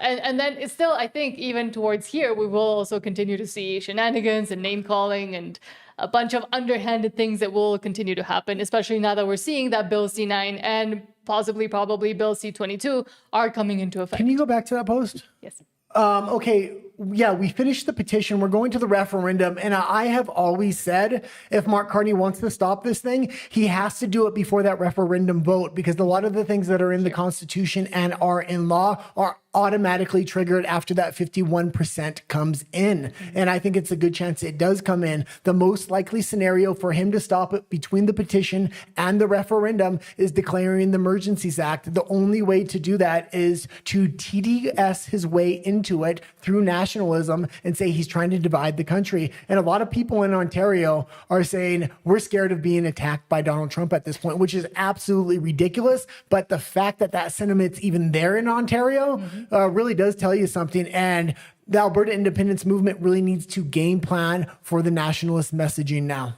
and then it's still, I think, even towards here, we will also continue to see shenanigans and name calling and a bunch of underhanded things that will continue to happen, especially now that we're seeing that Bill C-9 and probably Bill C-22 are coming into effect. Can you go back to that post? Yes. Okay, yeah, we finished the petition. We're going to the referendum. And I have always said, if Mark Carney wants to stop this thing, he has to do it before that referendum vote, because a lot of the things that are in the Constitution and are in law are automatically triggered after that 51% comes in. And I think it's a good chance it does come in. The most likely scenario for him to stop it between the petition and the referendum is declaring the Emergencies Act. The only way to do that is to TDS his way into it through nationalism and say he's trying to divide the country. And a lot of people in Ontario are saying we're scared of being attacked by Donald Trump at this point, which is absolutely ridiculous. But the fact that that sentiment's even there in Ontario really does tell you something. And the Alberta independence movement really needs to game plan for the nationalist messaging now.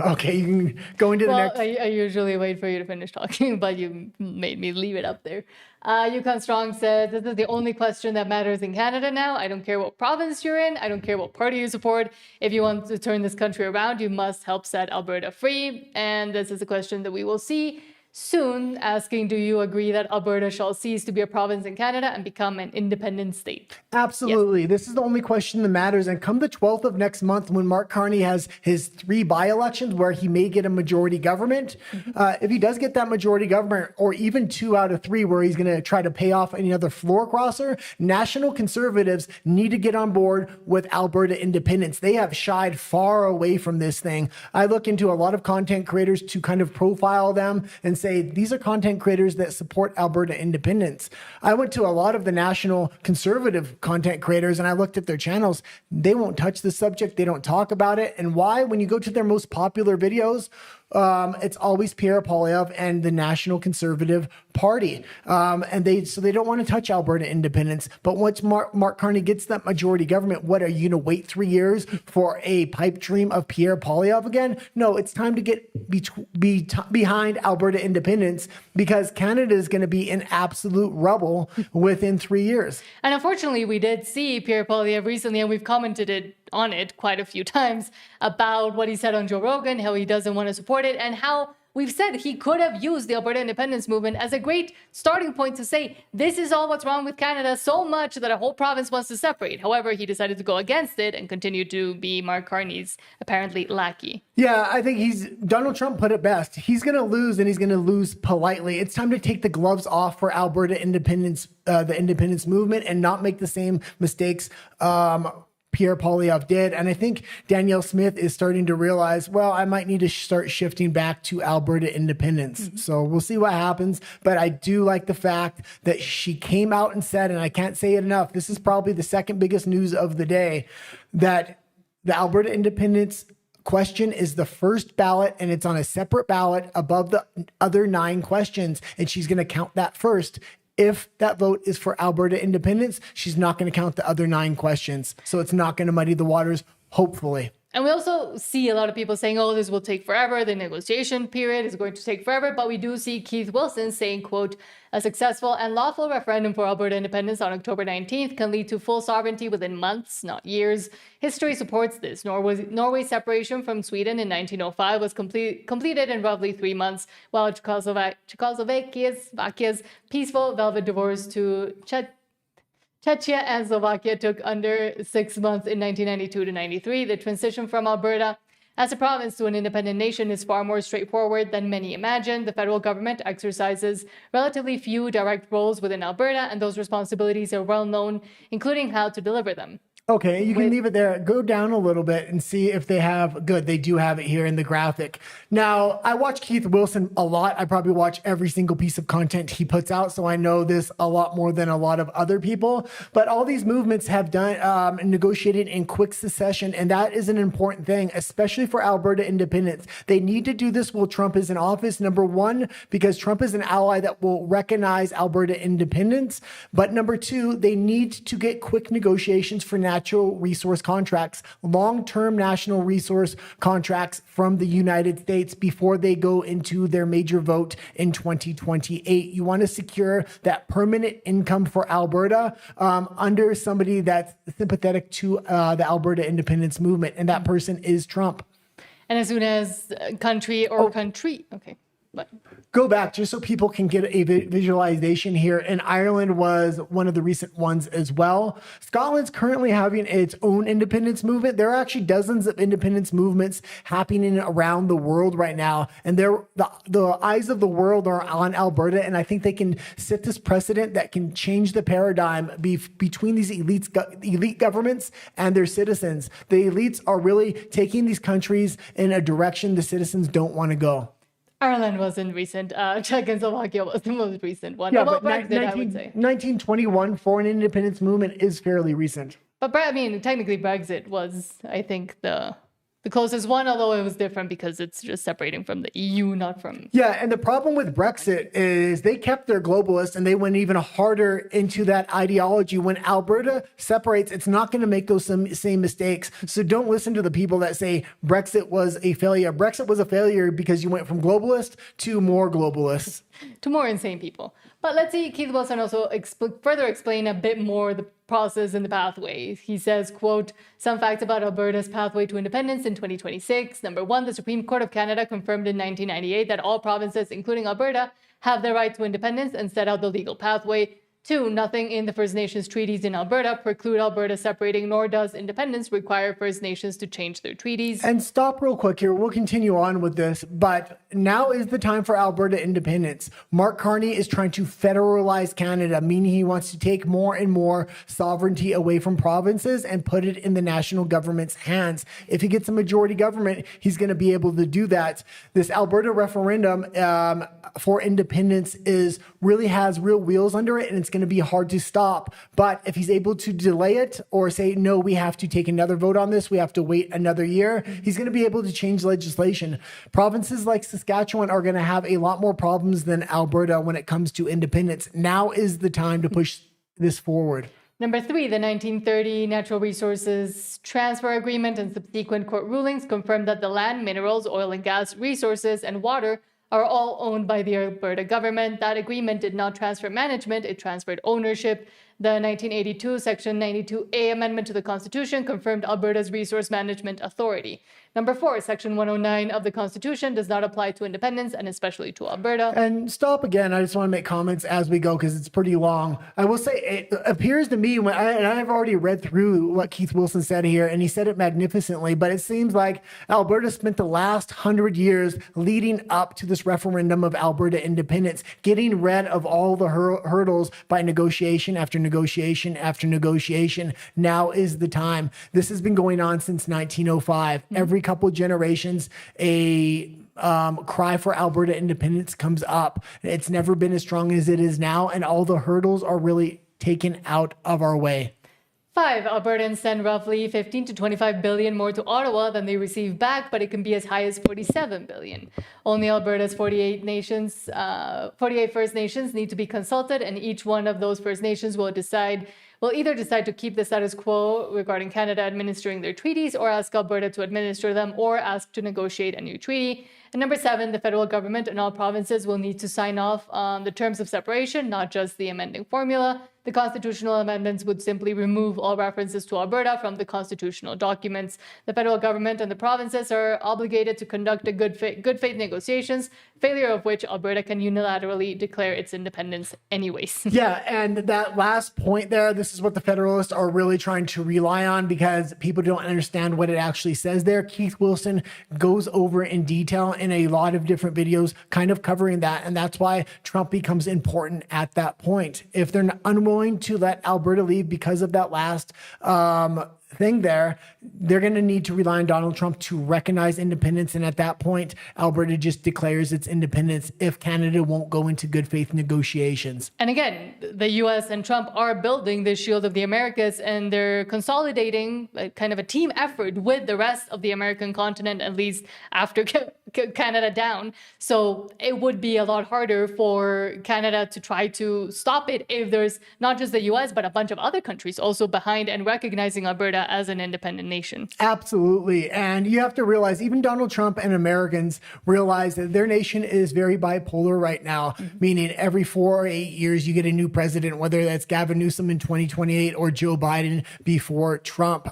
Okay, you can go into the next. I usually wait for you to finish talking, but you made me leave it up there. Yukon Strong says, this is the only question that matters in Canada now. I don't care what province you're in. I don't care what party you support. If you want to turn this country around, you must help set Alberta free. And this is a question that we will see soon, asking, do you agree that Alberta shall cease to be a province in Canada and become an independent state? Absolutely. Yes. This is the only question that matters. And come the 12th of next month, when Mark Carney has his 3 by-elections where he may get a majority government, if he does get that majority government, or even 2 out of 3 where he's going to try to pay off any other floor crosser, National Conservatives need to get on board with Alberta independence. They have shied far away from this thing. I look into a lot of content creators to kind of profile them and say, these are content creators that support Alberta independence. I went to a lot of the National Conservative content creators and I looked at their channels. They won't touch the subject. They don't talk about it. And why? When you go to their most popular videos, it's always Pierre Poilievre and the National Conservative Party. And they don't want to touch Alberta independence. But once Mark Carney gets that majority government, what, are you going to wait 3 years for a pipe dream of Pierre Poilievre again? No, it's time to get behind Alberta independence, because Canada is going to be in absolute rubble within 3 years. And unfortunately, we did see Pierre Poilievre recently, and we've commented on it quite a few times about what he said on Joe Rogan, how he doesn't want to support it, and how we've said he could have used the Alberta independence movement as a great starting point to say, this is all what's wrong with Canada, so much that a whole province wants to separate. However, he decided to go against it and continue to be Mark Carney's apparently lackey. Yeah, I think Donald Trump put it best. He's going to lose, and he's going to lose politely. It's time to take the gloves off for Alberta independence, the independence movement, and not make the same mistakes Pierre Poilievre did. And I think Danielle Smith is starting to realize, well, I might need to start shifting back to Alberta independence. So we'll see what happens. But I do like the fact that she came out and said, and I can't say it enough, this is probably the second biggest news of the day, that the Alberta independence question is the first ballot, and it's on a separate ballot above the other 9 questions. And she's going to count that first. If that vote is for Alberta independence, she's not going to count the other 9 questions. So it's not going to muddy the waters, hopefully. And we also see a lot of people saying, oh, this will take forever. The negotiation period is going to take forever. But we do see Keith Wilson saying, quote, a successful and lawful referendum for Alberta independence on October 19th can lead to full sovereignty within months, not years. History supports this. Norway's separation from Sweden in 1905 was completed in roughly 3 months, while Czechoslovakia's peaceful velvet divorce to Czechia and Slovakia took under 6 months in 1992 to 93. The transition from Alberta as a province to an independent nation is far more straightforward than many imagine. The federal government exercises relatively few direct roles within Alberta, and those responsibilities are well known, including how to deliver them. Okay, you can leave it there. Go down a little bit and see if they have, good, they do have it here in the graphic. Now, I watch Keith Wilson a lot. I probably watch every single piece of content he puts out, so I know this a lot more than a lot of other people. But all these movements have done negotiated in quick succession, and that is an important thing, especially for Alberta independence. They need to do this while Trump is in office. Number one, because Trump is an ally that will recognize Alberta independence. But number two, they need to get quick negotiations for natural resource contracts, long-term national resource contracts from the United States before they go into their major vote in 2028. You want to secure that permanent income for Alberta under somebody that's sympathetic to the Alberta independence movement, and that person is Trump. And as soon as country. Okay. But go back just so people can get a visualization here. And Ireland was one of the recent ones as well. Scotland's currently having its own independence movement. There are actually dozens of independence movements happening around the world right now. And the eyes of the world are on Alberta. And I think they can set this precedent that can change the paradigm between these elite governments and their citizens. The elites are really taking these countries in a direction the citizens don't want to go. Ireland wasn't recent. Czechoslovakia was the most recent one. Yeah, well, but Brexit, I would say. 1921 foreign independence movement is fairly recent. But I mean, technically Brexit was, I think, the closest one, although it was different because it's just separating from the EU, not from... Yeah, and the problem with Brexit is they kept their globalists and they went even harder into that ideology. When Alberta separates, it's not going to make those same mistakes. So don't listen to the people that say Brexit was a failure. Brexit was a failure because you went from globalist to more globalists. To more insane people. But let's see Keith Wilson also further explain a bit more the process and the pathway. He says, quote, some facts about Alberta's pathway to independence in 2026. Number one, the Supreme Court of Canada confirmed in 1998 that all provinces, including Alberta, have the right to independence and set out the legal pathway. Two, nothing in the First Nations treaties in Alberta preclude Alberta separating, nor does independence require First Nations to change their treaties. And stop real quick here. We'll continue on with this, but now is the time for Alberta independence. Mark Carney is trying to federalize Canada, meaning he wants to take more and more sovereignty away from provinces and put it in the national government's hands. If he gets a majority government, he's going to be able to do that. This Alberta referendum for independence really has real wheels under it, and it's going to be hard to stop. But if he's able to delay it or say, no, we have to take another vote on this, we have to wait another year, he's going to be able to change legislation. Provinces like Saskatchewan are going to have a lot more problems than Alberta when it comes to independence. Now is the time to push this forward. Number three, the 1930 Natural Resources Transfer Agreement and subsequent court rulings confirmed that the land, minerals, oil and gas, resources, and water are all owned by the Alberta government. That agreement did not transfer management, it transferred ownership. The 1982 Section 92A amendment to the Constitution confirmed Alberta's Resource Management Authority. Number four, Section 109 of the Constitution does not apply to independence and especially to Alberta. And stop again. I just want to make comments as we go because it's pretty long. I will say it appears to me, and I've already read through what Keith Wilson said here, and he said it magnificently, but it seems like Alberta spent the last 100 years leading up to this referendum of Alberta independence, getting rid of all the hurdles by negotiation after negotiation after negotiation. Now is the time. This has been going on since 1905. Every couple of generations, a cry for Alberta independence comes up. It's never been as strong as it is now, and all the hurdles are really taken out of our way. 5, Albertans send roughly 15 to 25 billion more to Ottawa than they receive back, but it can be as high as 47 billion. Only Alberta's 48 First Nations need to be consulted, and each one of those First Nations will either decide to keep the status quo regarding Canada administering their treaties, or ask Alberta to administer them, or ask to negotiate a new treaty. And number 7, the federal government and all provinces will need to sign off on the terms of separation, not just the amending formula. The constitutional amendments would simply remove all references to Alberta from the constitutional documents. The federal government and the provinces are obligated to conduct a good faith negotiations, failure of which Alberta can unilaterally declare its independence anyways. Yeah, and that last point there, this is what the Federalists are really trying to rely on because people don't understand what it actually says there. Keith Wilson goes over in detail in a lot of different videos kind of covering that, and that's why Trump becomes important at that point. If they're unwilling to let Alberta leave because of that last thing there, they're going to need to rely on Donald Trump to recognize independence. And at that point, Alberta just declares its independence if Canada won't go into good faith negotiations. And again, the U.S. and Trump are building the shield of the Americas, and they're consolidating kind of a team effort with the rest of the American continent, at least after Canada down. So it would be a lot harder for Canada to try to stop it if there's not just the U.S., but a bunch of other countries also behind and recognizing Alberta as an independent nation. Absolutely. And you have to realize, even Donald Trump and Americans realize that their nation is very bipolar right now, meaning every 4 or 8 years you get a new president, whether that's Gavin Newsom in 2028 or Joe Biden before Trump.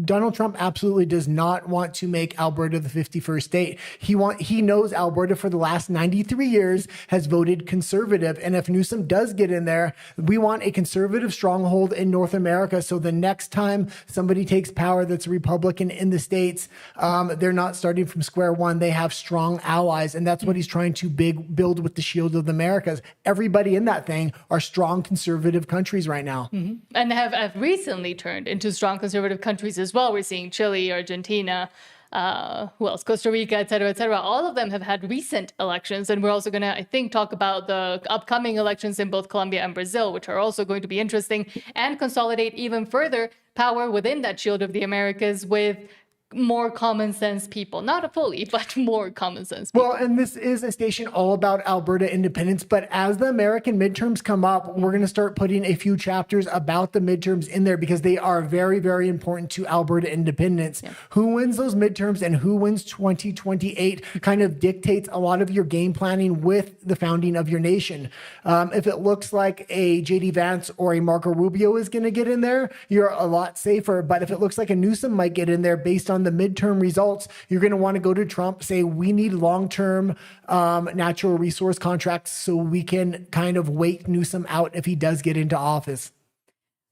Donald Trump absolutely does not want to make Alberta the 51st state. He knows Alberta for the last 93 years has voted conservative. And if Newsom does get in there, we want a conservative stronghold in North America. So the next time somebody takes power that's a Republican in the States, they're not starting from square one. They have strong allies. And that's what he's trying to build with the shield of the Americas. Everybody in that thing are strong conservative countries right now. And have recently turned into strong conservative countries as well. We're seeing Chile, Argentina, who else? Costa Rica, et cetera, et cetera. All of them have had recent elections. And we're also going to, I think, talk about the upcoming elections in both Colombia and Brazil, which are also going to be interesting and consolidate even further power within that shield of the Americas with more common sense people. Not fully, but more common sense people. Well, and this is a station all about Alberta independence, but as the American midterms come up, we're going to start putting a few chapters about the midterms in there because they are very, very important to Alberta independence. Yeah. Who wins those midterms and who wins 2028 kind of dictates a lot of your game planning with the founding of your nation. If it looks like a J.D. Vance or a Marco Rubio is going to get in there, you're a lot safer. But if it looks like a Newsom might get in there based on the midterm results, you're going to want to go to Trump, say we need long-term natural resource contracts so we can kind of wait Newsom out if he does get into office.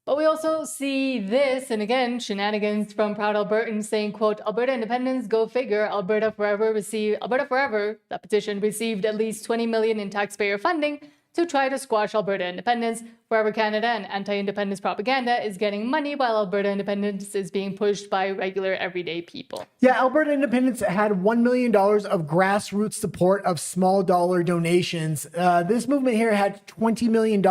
But we also see this, and again, shenanigans from proud Albertans saying, quote, Alberta independence, go figure. Alberta Forever, that petition received at least $20 million in taxpayer funding to try to squash Alberta independence. Forever Canada and anti-independence propaganda is getting money while Alberta independence is being pushed by regular everyday people. Yeah, Alberta independence had $1 million of grassroots support of small dollar donations. This movement here had $20 million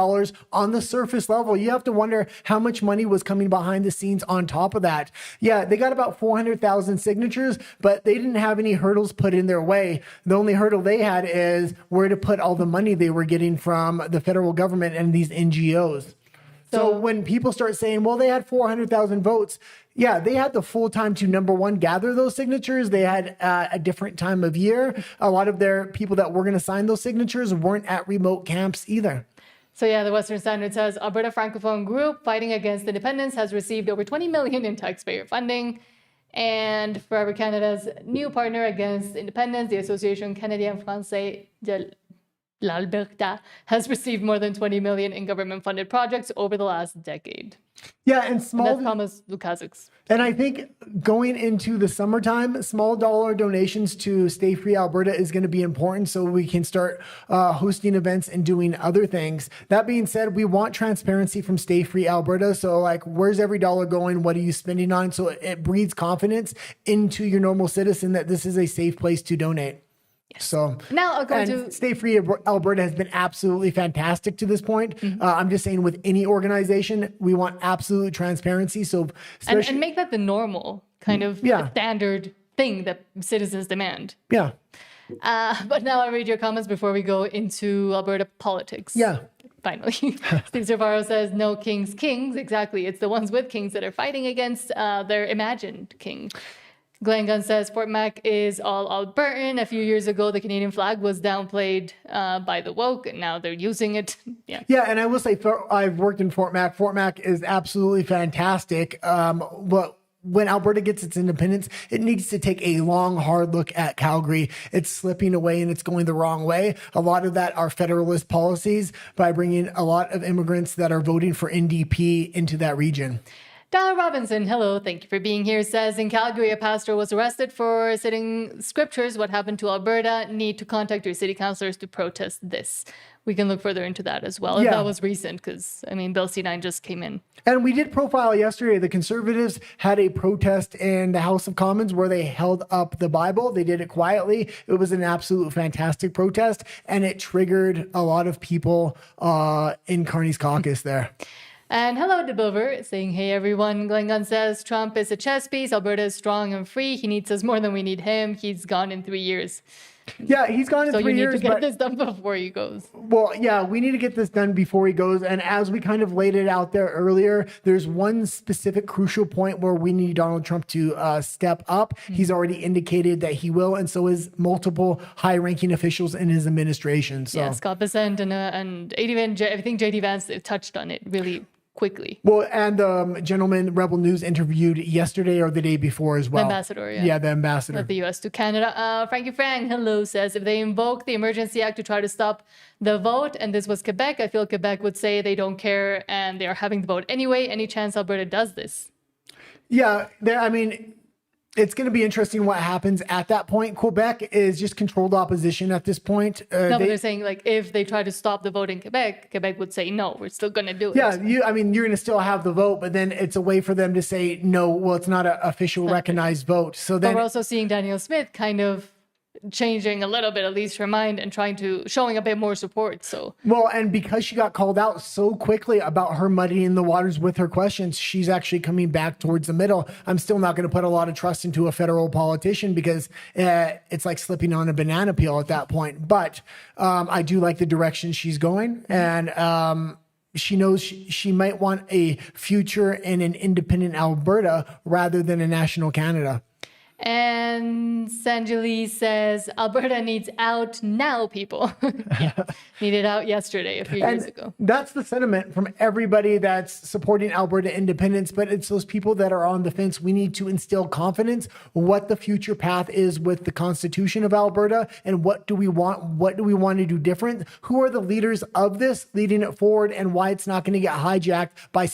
on the surface level. You have to wonder how much money was coming behind the scenes on top of that. Yeah, they got about 400,000 signatures, but they didn't have any hurdles put in their way. The only hurdle they had is where to put all the money they were getting from the federal government and these NGOs. So when people start saying, well, they had 400,000 votes, yeah, they had the full time to, number one, gather those signatures. They had a different time of year. A lot of their people that were going to sign those signatures weren't at remote camps either. So yeah, the Western Standard says Alberta Francophone Group fighting against independence has received over $20 million in taxpayer funding. And Forever Canada's new partner against independence, the Association Canadien Français de l'Alberta, has received more than $20 million in government-funded projects over the last decade. Yeah, and that's Thomas Lukaszik's. And I think going into the summertime, small dollar donations to Stay Free Alberta is going to be important so we can start hosting events and doing other things. That being said, we want transparency from Stay Free Alberta. So like, where's every dollar going? What are you spending on? So it breeds confidence into your normal citizen that this is a safe place to donate. So now I'll go to Stay Free Alberta has been absolutely fantastic to this point. I'm just saying with any organization, we want absolute transparency. So and make that the normal kind of standard thing that citizens demand. Yeah. But now I'll read your comments before we go into Alberta politics. Yeah. Finally. Steve Servaro says, no kings. Exactly. It's the ones with kings that are fighting against their imagined king. Glenn Gunn says Fort Mac is all Albertan. A few years ago, the Canadian flag was downplayed by the woke, and now they're using it. Yeah, and I will say I've worked in Fort Mac. Fort Mac is absolutely fantastic. But when Alberta gets its independence, it needs to take a long, hard look at Calgary. It's slipping away and it's going the wrong way. A lot of that are federalist policies by bringing a lot of immigrants that are voting for NDP into that region. Tyler Robinson, hello, thank you for being here, says, in Calgary, a pastor was arrested for citing scriptures. What happened to Alberta? Need to contact your city councillors to protest this. we can look further into that as well. If that was recent, because I mean, Bill C9 just came in. And we did profile yesterday. The Conservatives had a protest in the House of Commons where they held up the Bible. They did it quietly. It was an absolute fantastic protest, and it triggered a lot of people in Carney's caucus there. And hello to Bilver saying, hey everyone. Glenn Gunn says, Trump is a chess piece. Alberta is strong and free. He needs us more than we need him. He's gone in 3 years. Yeah, he's gone in 3 years. So you need to get this done before he goes. Well, yeah, we need to get this done before he goes. And as we kind of laid it out there earlier, there's one specific crucial point where we need Donald Trump to step up. He's already indicated that he will, and so is multiple high-ranking officials in his administration. So. Yeah, Scott Bessent and I think JD Vance touched on it really quickly. Well, and the gentleman Rebel News interviewed yesterday or the day before as well. The ambassador, Yeah, the ambassador. Of the U.S. to Canada. Frankie Frank, hello, says, if they invoke the Emergency Act to try to stop the vote, and this was Quebec, I feel Quebec would say they don't care and they are having the vote anyway. Any chance Alberta does this? Yeah, I mean, it's going to be interesting what happens at that point. Quebec is just controlled opposition at this point. But they're saying, like, if they try to stop the vote in Quebec, Quebec would say, no, we're still going to do it. Yeah, you're going to still have the vote, but then it's a way for them to say, no, well, it's not an official recognized vote. So then but we're also seeing Danielle Smith kind of changing a little bit, at least her mind, and showing a bit more support. So well, and because she got called out so quickly about her muddying the waters with her questions, she's actually coming back towards the middle. I'm still not going to put a lot of trust into a federal politician because it's like slipping on a banana peel at that point. But I do like the direction she's going, and she knows she might want a future in an independent Alberta rather than a national Canada. And Sanjali says, Alberta needs out now, people. Needed out yesterday, a few years ago. That's the sentiment from everybody that's supporting Alberta independence, but it's those people that are on the fence. We need to instill confidence what the future path is with the Constitution of Alberta and what do we want? What do we want to do different? Who are the leaders of this leading it forward, and why it's not going to get hijacked by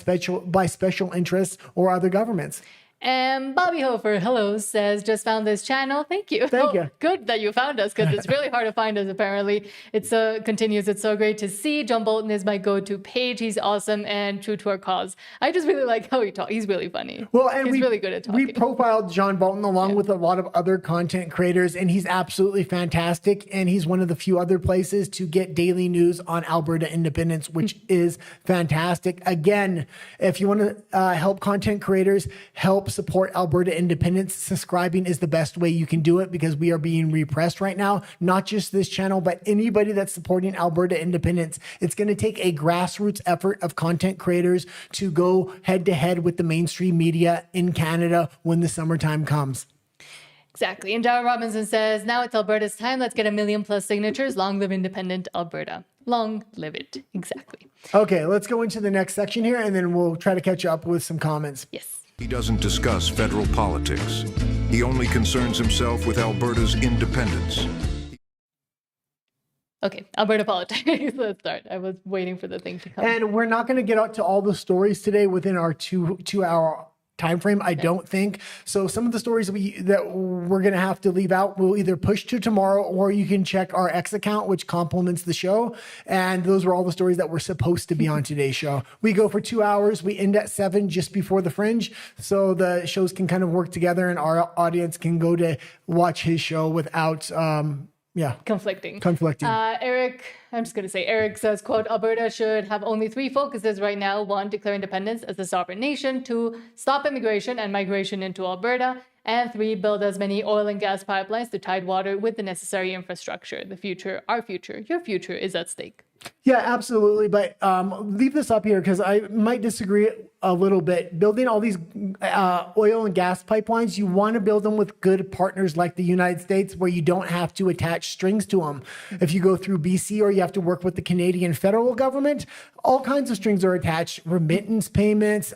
special interests or other governments? And Bobby Hofer, hello, says, just found this channel. Thank you. Thank you. Good that you found us, because it's really hard to find us, apparently. It's continues. It's so great to see. John Bolton is my go-to page. He's awesome and true to our cause. I just really like how he talks. He's really funny. Well, and he's really good at talking. We profiled John Bolton along with a lot of other content creators, and he's absolutely fantastic. And he's one of the few other places to get daily news on Alberta independence, which is fantastic. Again, if you want to help content creators, help support Alberta independence, subscribing is the best way you can do it, because we are being repressed right now. Not just this channel, but anybody that's supporting Alberta independence. It's going to take a grassroots effort of content creators to go head to head with the mainstream media in Canada when the summertime comes. Exactly. And Darren Robinson says, now it's Alberta's time. Let's get 1 million+ signatures. Long live independent Alberta. Long live it. Exactly. Okay, let's go into the next section here, and then we'll try to catch up with some comments. Yes. He doesn't discuss federal politics. He only concerns himself with Alberta's independence. Okay, Alberta Politics. Let's start. I was waiting for the thing to come. And we're not going to get out to all the stories today within our two-hour time frame, I don't think. So some of the stories that we're going to have to leave out, we'll either push to tomorrow, or you can check our X account, which complements the show. And those were all the stories that were supposed to be on today's show. We go for 2 hours. We end at 7 just before the Fringe. So the shows can kind of work together, and our audience can go to watch his show without, conflicting. Eric, I'm just going to say, Eric says, quote, Alberta should have only 3 focuses right now. 1, declare independence as a sovereign nation. 2, stop immigration and migration into Alberta. And 3, build as many oil and gas pipelines to Tidewater with the necessary infrastructure. The future, our future, your future is at stake. Yeah, absolutely. But leave this up here because I might disagree a little bit. Building all these oil and gas pipelines, you want to build them with good partners like the United States, where you don't have to attach strings to them. If you go through BC, or you have to work with the Canadian federal government, all kinds of strings are attached. Remittance payments,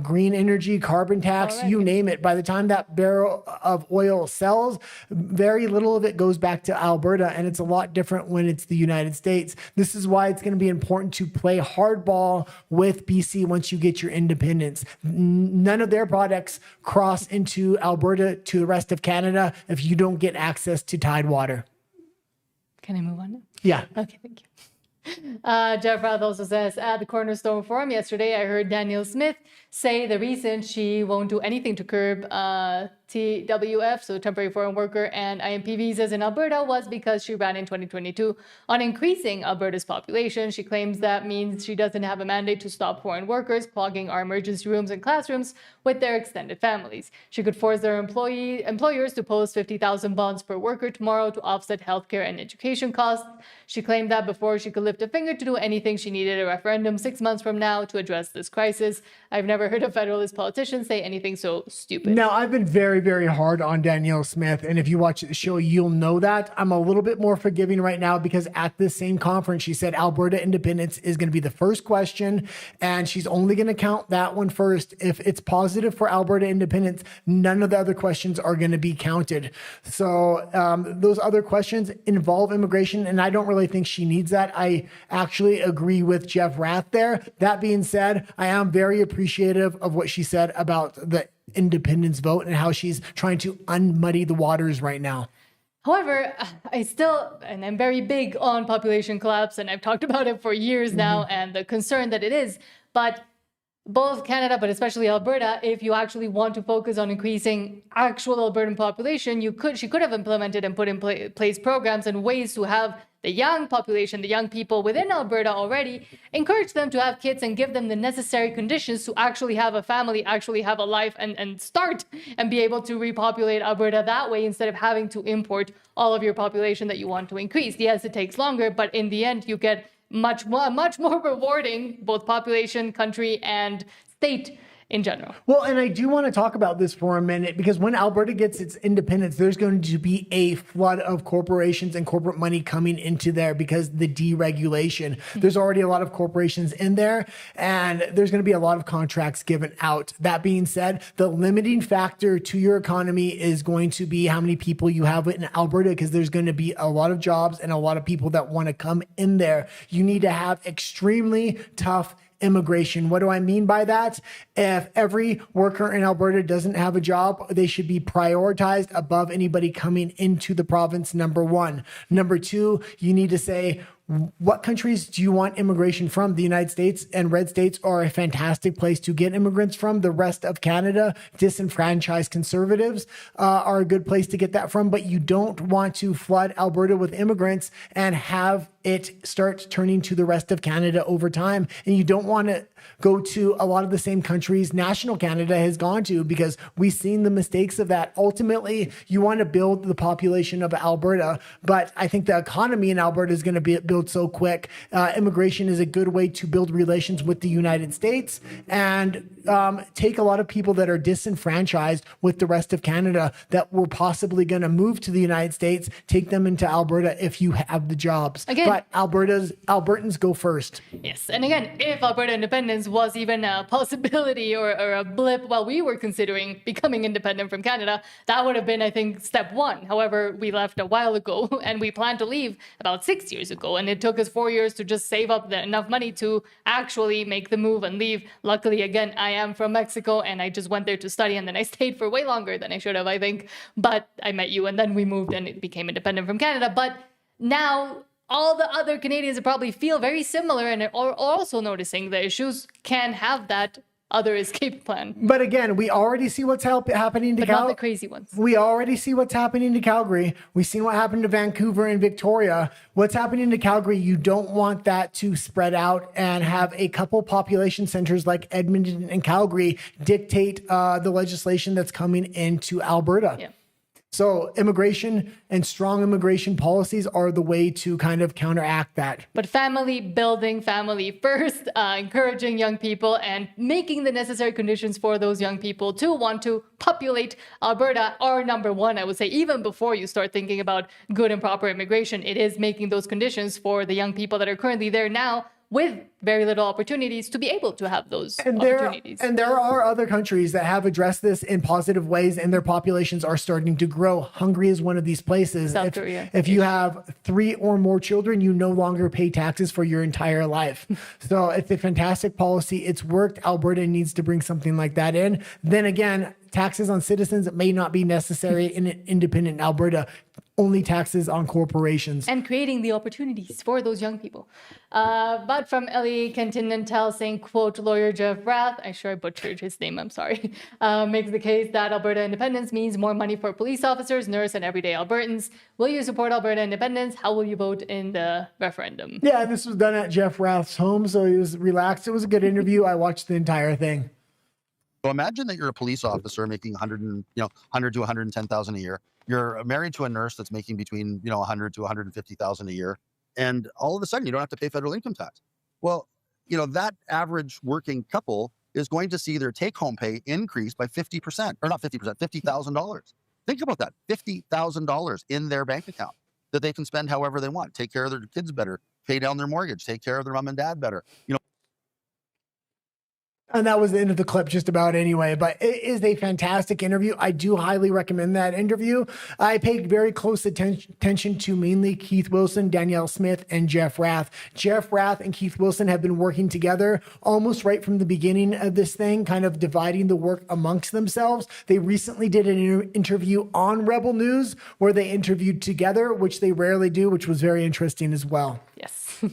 green energy, carbon tax, you name it. By the time that barrel of oil sells, very little of it goes back to Alberta, and it's a lot different when it's the United States. This is why it's going to be important to play hardball with BC once you get your independence. None of their products cross into Alberta to the rest of Canada if you don't get access to Tidewater. Can I move on now? Yeah. Okay, thank you. Jeff Rath also says, at the Cornerstone Forum yesterday, I heard Danielle Smith say the reason she won't do anything to curb TWF, so temporary foreign worker, and IMP visas in Alberta was because she ran in 2022 on increasing Alberta's population. She claims that means she doesn't have a mandate to stop foreign workers clogging our emergency rooms and classrooms with their extended families. She could force their employers to post 50,000 bonds per worker tomorrow to offset healthcare and education costs. She claimed that before she could lift a finger to do anything, she needed a referendum 6 months from now to address this crisis. I've never heard a federalist politician say anything so stupid. Now, I've been very, very hard on Danielle Smith, and if you watch the show, you'll know that. I'm a little bit more forgiving right now because at this same conference, she said Alberta independence is going to be the first question, and she's only going to count that one first. If it's positive for Alberta independence, none of the other questions are going to be counted. So those other questions involve immigration, and I don't really think she needs that. I actually agree with Jeff Rath there. That being said, I am very appreciative of what she said about the independence vote and how she's trying to unmuddy the waters right now. However, and I'm very big on population collapse, and I've talked about it for years now, and the concern that it is, but both Canada, but especially Alberta, if you actually want to focus on increasing actual Albertan population, she could have implemented and put in place programs and ways to have the young population, the young people within Alberta already, encourage them to have kids and give them the necessary conditions to actually have a family, actually have a life, and start and be able to repopulate Alberta that way instead of having to import all of your population that you want to increase. Yes, it takes longer, but in the end, you get much more rewarding, both population, country, and state in general. Well, and I do want to talk about this for a minute because when Alberta gets its independence, there's going to be a flood of corporations and corporate money coming into there because the deregulation. There's already a lot of corporations in there, and there's going to be a lot of contracts given out. That being said, the limiting factor to your economy is going to be how many people you have in Alberta, because there's going to be a lot of jobs and a lot of people that want to come in there. You need to have extremely tough immigration. What do I mean by that? If every worker in Alberta doesn't have a job, they should be prioritized above anybody coming into the province, number one. Number two, you need to say, what countries do you want immigration from? The United States and red states are a fantastic place to get immigrants from. The rest of Canada, disenfranchised conservatives are a good place to get that from. But you don't want to flood Alberta with immigrants and have it start turning to the rest of Canada over time. And you don't want to go to a lot of the same countries National Canada has gone to, because we've seen the mistakes of that. Ultimately, you want to build the population of Alberta, but I think the economy in Alberta is going to be built so quick. Immigration is a good way to build relations with the United States and take a lot of people that are disenfranchised with the rest of Canada that were possibly going to move to the United States, take them into Alberta if you have the jobs. Again, but Albertans go first. Yes, and again, if Alberta independence was even a possibility or a blip while we were considering becoming independent from Canada, that would have been, I think, step one. However, we left a while ago and we planned to leave about 6 years ago. And it took us 4 years to just save up enough money to actually make the move and leave. Luckily, again, I am from Mexico and I just went there to study, and then I stayed for way longer than I should have, I think. But I met you and then we moved and it became independent from Canada. But now all the other Canadians probably feel very similar and are also noticing the issues, can have that other escape plan. But again, we already see what's happening to But not the crazy ones. We already see what's happening to Calgary. We've seen what happened to Vancouver and Victoria. What's happening to Calgary, you don't want that to spread out and have a couple population centers like Edmonton and Calgary dictate the legislation that's coming into Alberta. Yeah. So immigration and strong immigration policies are the way to kind of counteract that. But family building, family first, encouraging young people and making the necessary conditions for those young people to want to populate Alberta are number one, I would say. Even before you start thinking about good and proper immigration, it is making those conditions for the young people that are currently there now with very little opportunities to be able to have those opportunities. And there are other countries that have addressed this in positive ways, and their populations are starting to grow. Hungary is one of these places. South Korea. If you have 3 or more children, you no longer pay taxes for your entire life. So it's a fantastic policy. It's worked. Alberta needs to bring something like that in. Then again, taxes on citizens may not be necessary in an independent Alberta. Only taxes on corporations. And creating the opportunities for those young people. But from Ellie Continental saying, quote, lawyer Jeff Rath, I'm sure I butchered his name, I'm sorry, makes the case that Alberta independence means more money for police officers, nurse, and everyday Albertans. Will you support Alberta independence? How will you vote in the referendum? Yeah, this was done at Jeff Rath's home, so he was relaxed. It was a good interview. I watched the entire thing. So imagine that you're a police officer making 100 to 110,000 a year. You're married to a nurse that's making between 100 to 150,000 a year, and all of a sudden you don't have to pay federal income tax. Well, that average working couple is going to see their take-home pay increase by 50%, or not 50%, $50,000. Think about that, $50,000 in their bank account that they can spend however they want. Take care of their kids better, pay down their mortgage, take care of their mom and dad better. And that was the end of the clip just about anyway, but it is a fantastic interview. I do highly recommend that interview. I paid very close attention to mainly Keith Wilson, Danielle Smith, and Jeff Rath. Jeff Rath and Keith Wilson have been working together almost right from the beginning of this thing, kind of dividing the work amongst themselves. They recently did an interview on Rebel News where they interviewed together, which they rarely do, which was very interesting as well. Yes.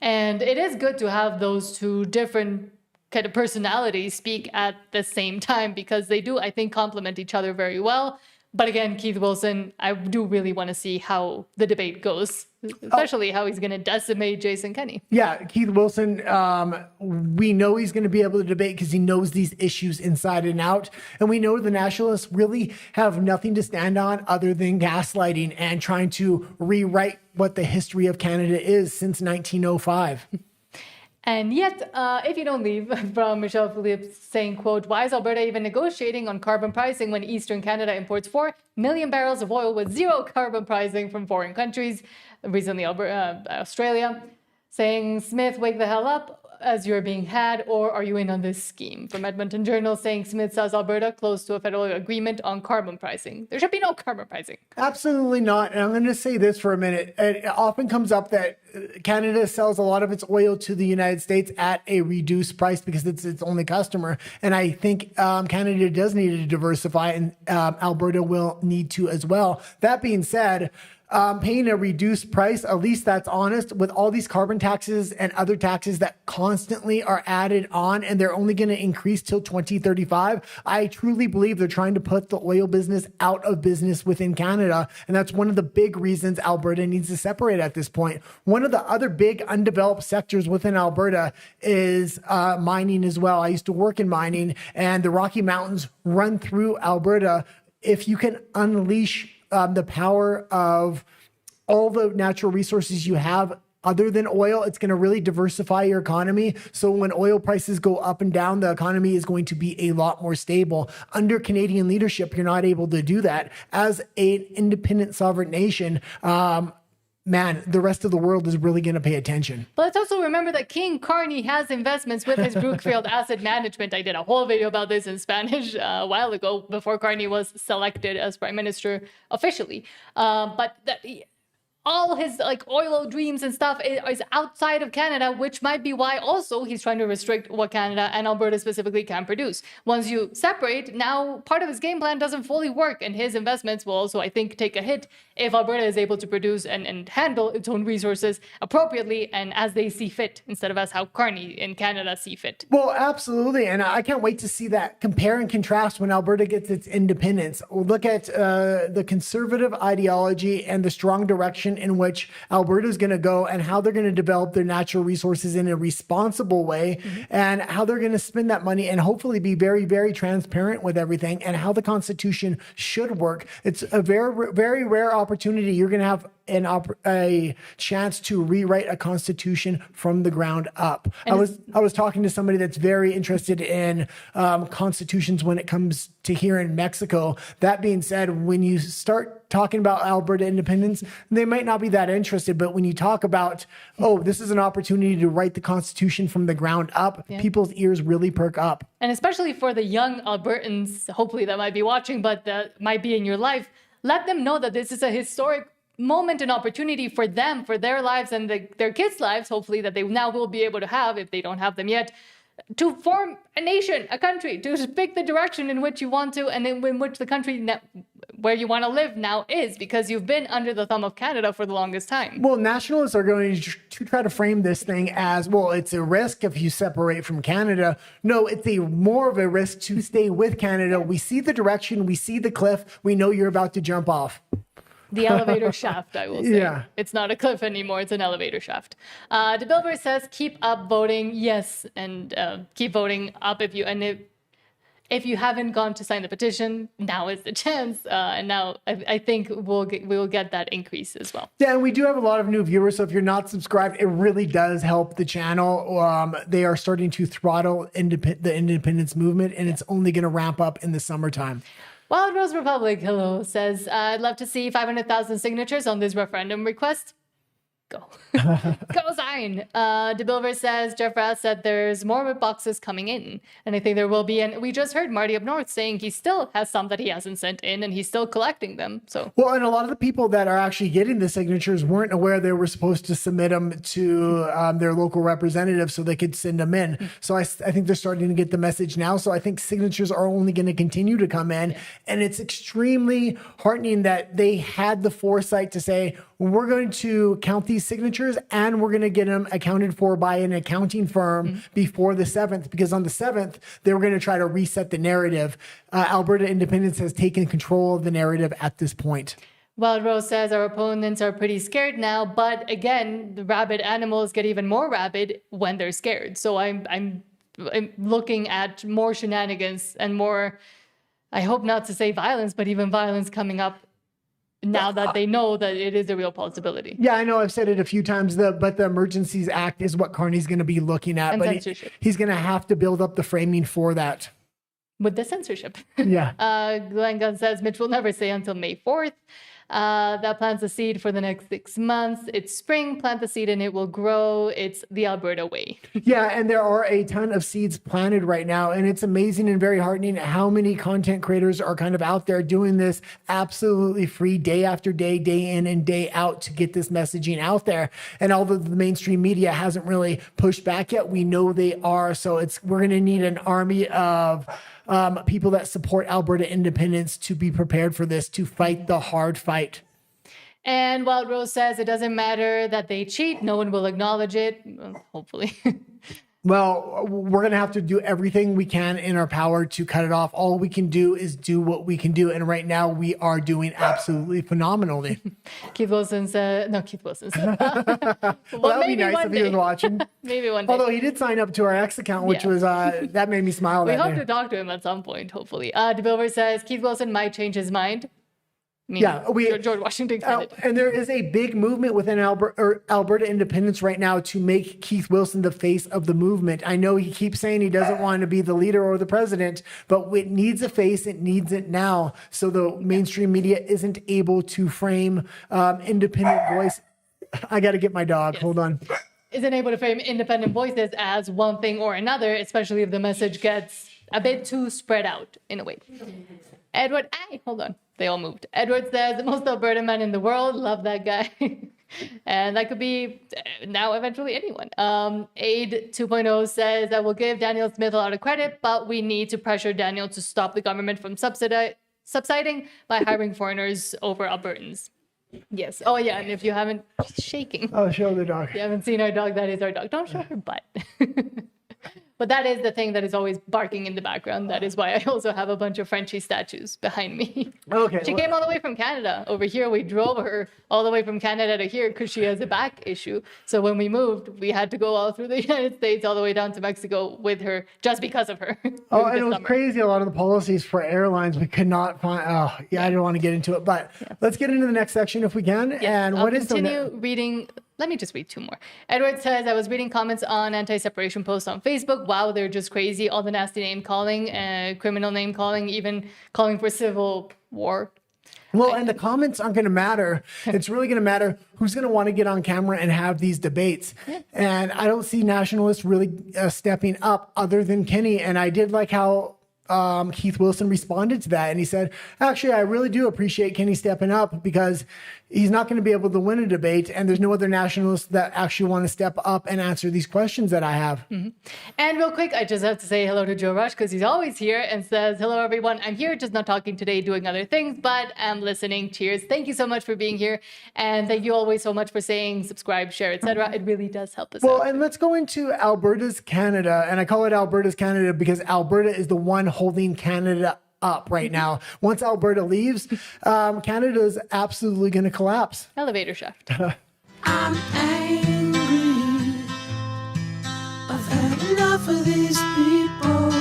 And it is good to have those two different kind of personalities speak at the same time, because they do, I think, complement each other very well. But again, Keith Wilson, I do really want to see how the debate goes, especially how he's going to decimate Jason Kenney. Yeah, Keith Wilson, we know he's going to be able to debate because he knows these issues inside and out. And we know the nationalists really have nothing to stand on other than gaslighting and trying to rewrite what the history of Canada is since 1905. And yet, if you don't leave, from Michelle Phillips saying, quote, why is Alberta even negotiating on carbon pricing when Eastern Canada imports 4 million barrels of oil with zero carbon pricing from foreign countries? Recently, Australia, saying, Smith, wake the hell up as you're being had, or are you in on this scheme? From Edmonton Journal saying, Smith says Alberta close to a federal agreement on carbon pricing. There should be no carbon pricing. Absolutely not. And I'm going to say this for a minute. It often comes up that Canada sells a lot of its oil to the United States at a reduced price because it's its only customer. And I think Canada does need to diversify, and Alberta will need to as well. That being said, paying a reduced price, at least that's honest, with all these carbon taxes and other taxes that constantly are added on, and they're only going to increase till 2035. I truly believe they're trying to put the oil business out of business within Canada. And that's one of the big reasons Alberta needs to separate at this point. One of the other big undeveloped sectors within Alberta is mining as well. I used to work in mining, and the Rocky Mountains run through Alberta. If you can unleash the power of all the natural resources you have other than oil, it's going to really diversify your economy. So when oil prices go up and down, the economy is going to be a lot more stable. Under Canadian leadership, you're not able to do that. As an independent sovereign nation, man, the rest of the world is really going to pay attention. But let's also remember that King Carney has investments with his Brookfield Asset Management. I did a whole video about this in Spanish a while ago, before Carney was selected as Prime Minister officially. But that all his oil dreams and stuff is outside of Canada, which might be why also he's trying to restrict what Canada and Alberta specifically can produce. Once you separate, now part of his game plan doesn't fully work, and his investments will also, I think, take a hit if Alberta is able to produce and handle its own resources appropriately and as they see fit, instead of as how Carney in Canada see fit. Well, absolutely. And I can't wait to see that compare and contrast when Alberta gets its independence. We'll look at the conservative ideology and the strong direction in which Alberta is going to go, and how they're going to develop their natural resources in a responsible way, and how they're going to spend that money, and hopefully be very, very transparent with everything, and how the Constitution should work. It's a very, very rare opportunity. You're going to have a chance to rewrite a constitution from the ground up. I was talking to somebody that's very interested in constitutions when it comes to here in Mexico. That being said, when you start talking about Alberta independence, they might not be that interested. But when you talk about, oh, this is an opportunity to write the Constitution from the ground up, people's ears really perk up. And especially for the young Albertans, hopefully that might be watching, but that might be in your life, let them know that this is a historic moment and opportunity for them, for their lives and their kids' lives, hopefully, that they now will be able to have, if they don't have them yet, to form a nation, a country, to pick the direction in which you want to and in which the country where you want to live now is, because you've been under the thumb of Canada for the longest time. Well, nationalists are going to try to frame this thing as, well, it's a risk if you separate from Canada. No, it's more of a risk to stay with Canada. We see the direction, we see the cliff, we know you're about to jump off. The elevator shaft, I will say. Yeah. It's not a cliff anymore. It's an elevator shaft. DeBilber says, keep up voting. Yes. And keep voting up if you haven't gone to sign the petition, now is the chance. And now I think we will get that increase as well. Yeah, and we do have a lot of new viewers. So if you're not subscribed, it really does help the channel. They are starting to throttle the independence movement, and it's only going to ramp up in the summertime. Wild Rose Republic, hello, says, I'd love to see 500,000 signatures on this referendum request. Go. Go sign. DeBilver says, Jeff Rouse said there's more boxes coming in. And I think there will be. And we just heard Marty up north saying he still has some that he hasn't sent in and he's still collecting them. So, well, and a lot of the people that are actually getting the signatures weren't aware they were supposed to submit them to their local representative so they could send them in. So I think they're starting to get the message now. So I think signatures are only going to continue to come in. Yeah. And it's extremely heartening that they had the foresight to say, we're going to count these signatures and we're going to get them accounted for by an accounting firm before the 7th, because on the 7th, they were going to try to reset the narrative. Alberta Independence has taken control of the narrative at this point. Wild Rose says our opponents are pretty scared now, but again, the rabid animals get even more rabid when they're scared. So I'm looking at more shenanigans and more, I hope not to say violence, but even violence coming up now that they know that it is a real possibility. Yeah, I know I've said it a few times, but the Emergencies Act is what Carney's going to be looking at. And but censorship. He's going to have to build up the framing for that. With the censorship. Yeah. Glenn Gunn says, Mitch will never say until May 4th. That plants a seed for the next 6 months. It's spring, plant the seed and it will grow. It's the Alberta way. Yeah, and there are a ton of seeds planted right now, and it's amazing and very heartening how many content creators are kind of out there doing this absolutely free day after day, day in and day out to get this messaging out there. And although the mainstream media hasn't really pushed back yet, we know they are. So we're going to need an army of people that support Alberta independence to be prepared for this, to fight the hard fight. And Wild Rose says it doesn't matter that they cheat. No one will acknowledge it. Well, hopefully. Well, we're going to have to do everything we can in our power to cut it off. All we can do is do what we can do. And right now we are doing absolutely phenomenally. Keith Wilson said, no, Keith Wilson said. Well, that would be nice if he was watching. Maybe one day. Although he did sign up to our X account, which was, that made me smile. We hope to talk to him at some point, hopefully. DeBilver says Keith Wilson might change his mind. George Washington. And there is a big movement within Alberta independence right now to make Keith Wilson the face of the movement. I know he keeps saying he doesn't want to be the leader or the president, but it needs a face. It needs it now. So the mainstream media isn't able to frame independent voice. I got to get my dog. Yes. Hold on. Isn't able to frame independent voices as one thing or another, especially if the message gets a bit too spread out in a way. Edward, hold on. They all moved. Edward says, the most Alberta man in the world. Love that guy. And that could be now eventually anyone. Aid 2.0 says, I will give Danielle Smith a lot of credit, but we need to pressure Danielle to stop the government from subsiding by hiring foreigners over Albertans. Yes. Oh, yeah. And if you haven't, she's shaking. Oh, show the dog. If you haven't seen our dog, that is our dog. Don't show her butt. But that is the thing that is always barking in the background. That is why I also have a bunch of Frenchie statues behind me. Okay. She came all the way from Canada over here. We drove her all the way from Canada to here because she has a back issue. So when we moved, we had to go all through the United States, all the way down to Mexico with her just because of her. Oh, and it was crazy. A lot of the policies for airlines we could not find. Oh, yeah, I didn't want to get into it. But let's get into the next section if we can. Yes, and what is the continue reading. Let me just read two more. Edward says, I was reading comments on anti-separation posts on Facebook. Wow, they're just crazy. All the nasty name calling, criminal name calling, even calling for civil war. Well, and the comments aren't going to matter. It's really going to matter who's going to want to get on camera and have these debates. Yeah. And I don't see nationalists really stepping up other than Kenny. And I did like how Keith Wilson responded to that. And he said, actually, I really do appreciate Kenny stepping up because he's not going to be able to win a debate. And there's no other nationalists that actually want to step up and answer these questions that I have. And real quick, I just have to say hello to Joe Rush because he's always here and says, hello, everyone. I'm here, just not talking today, doing other things, but I'm listening. Cheers. Thank you so much for being here. And thank you always so much for saying subscribe, share, etc. It really does help us Well, out. and let's go into Alberta's Canada. And I call it Alberta's Canada because Alberta is the one holding Canada up right now. Once Alberta leaves, Canada is absolutely going to collapse. Elevator shaft. I'm angry. I've had enough of these people.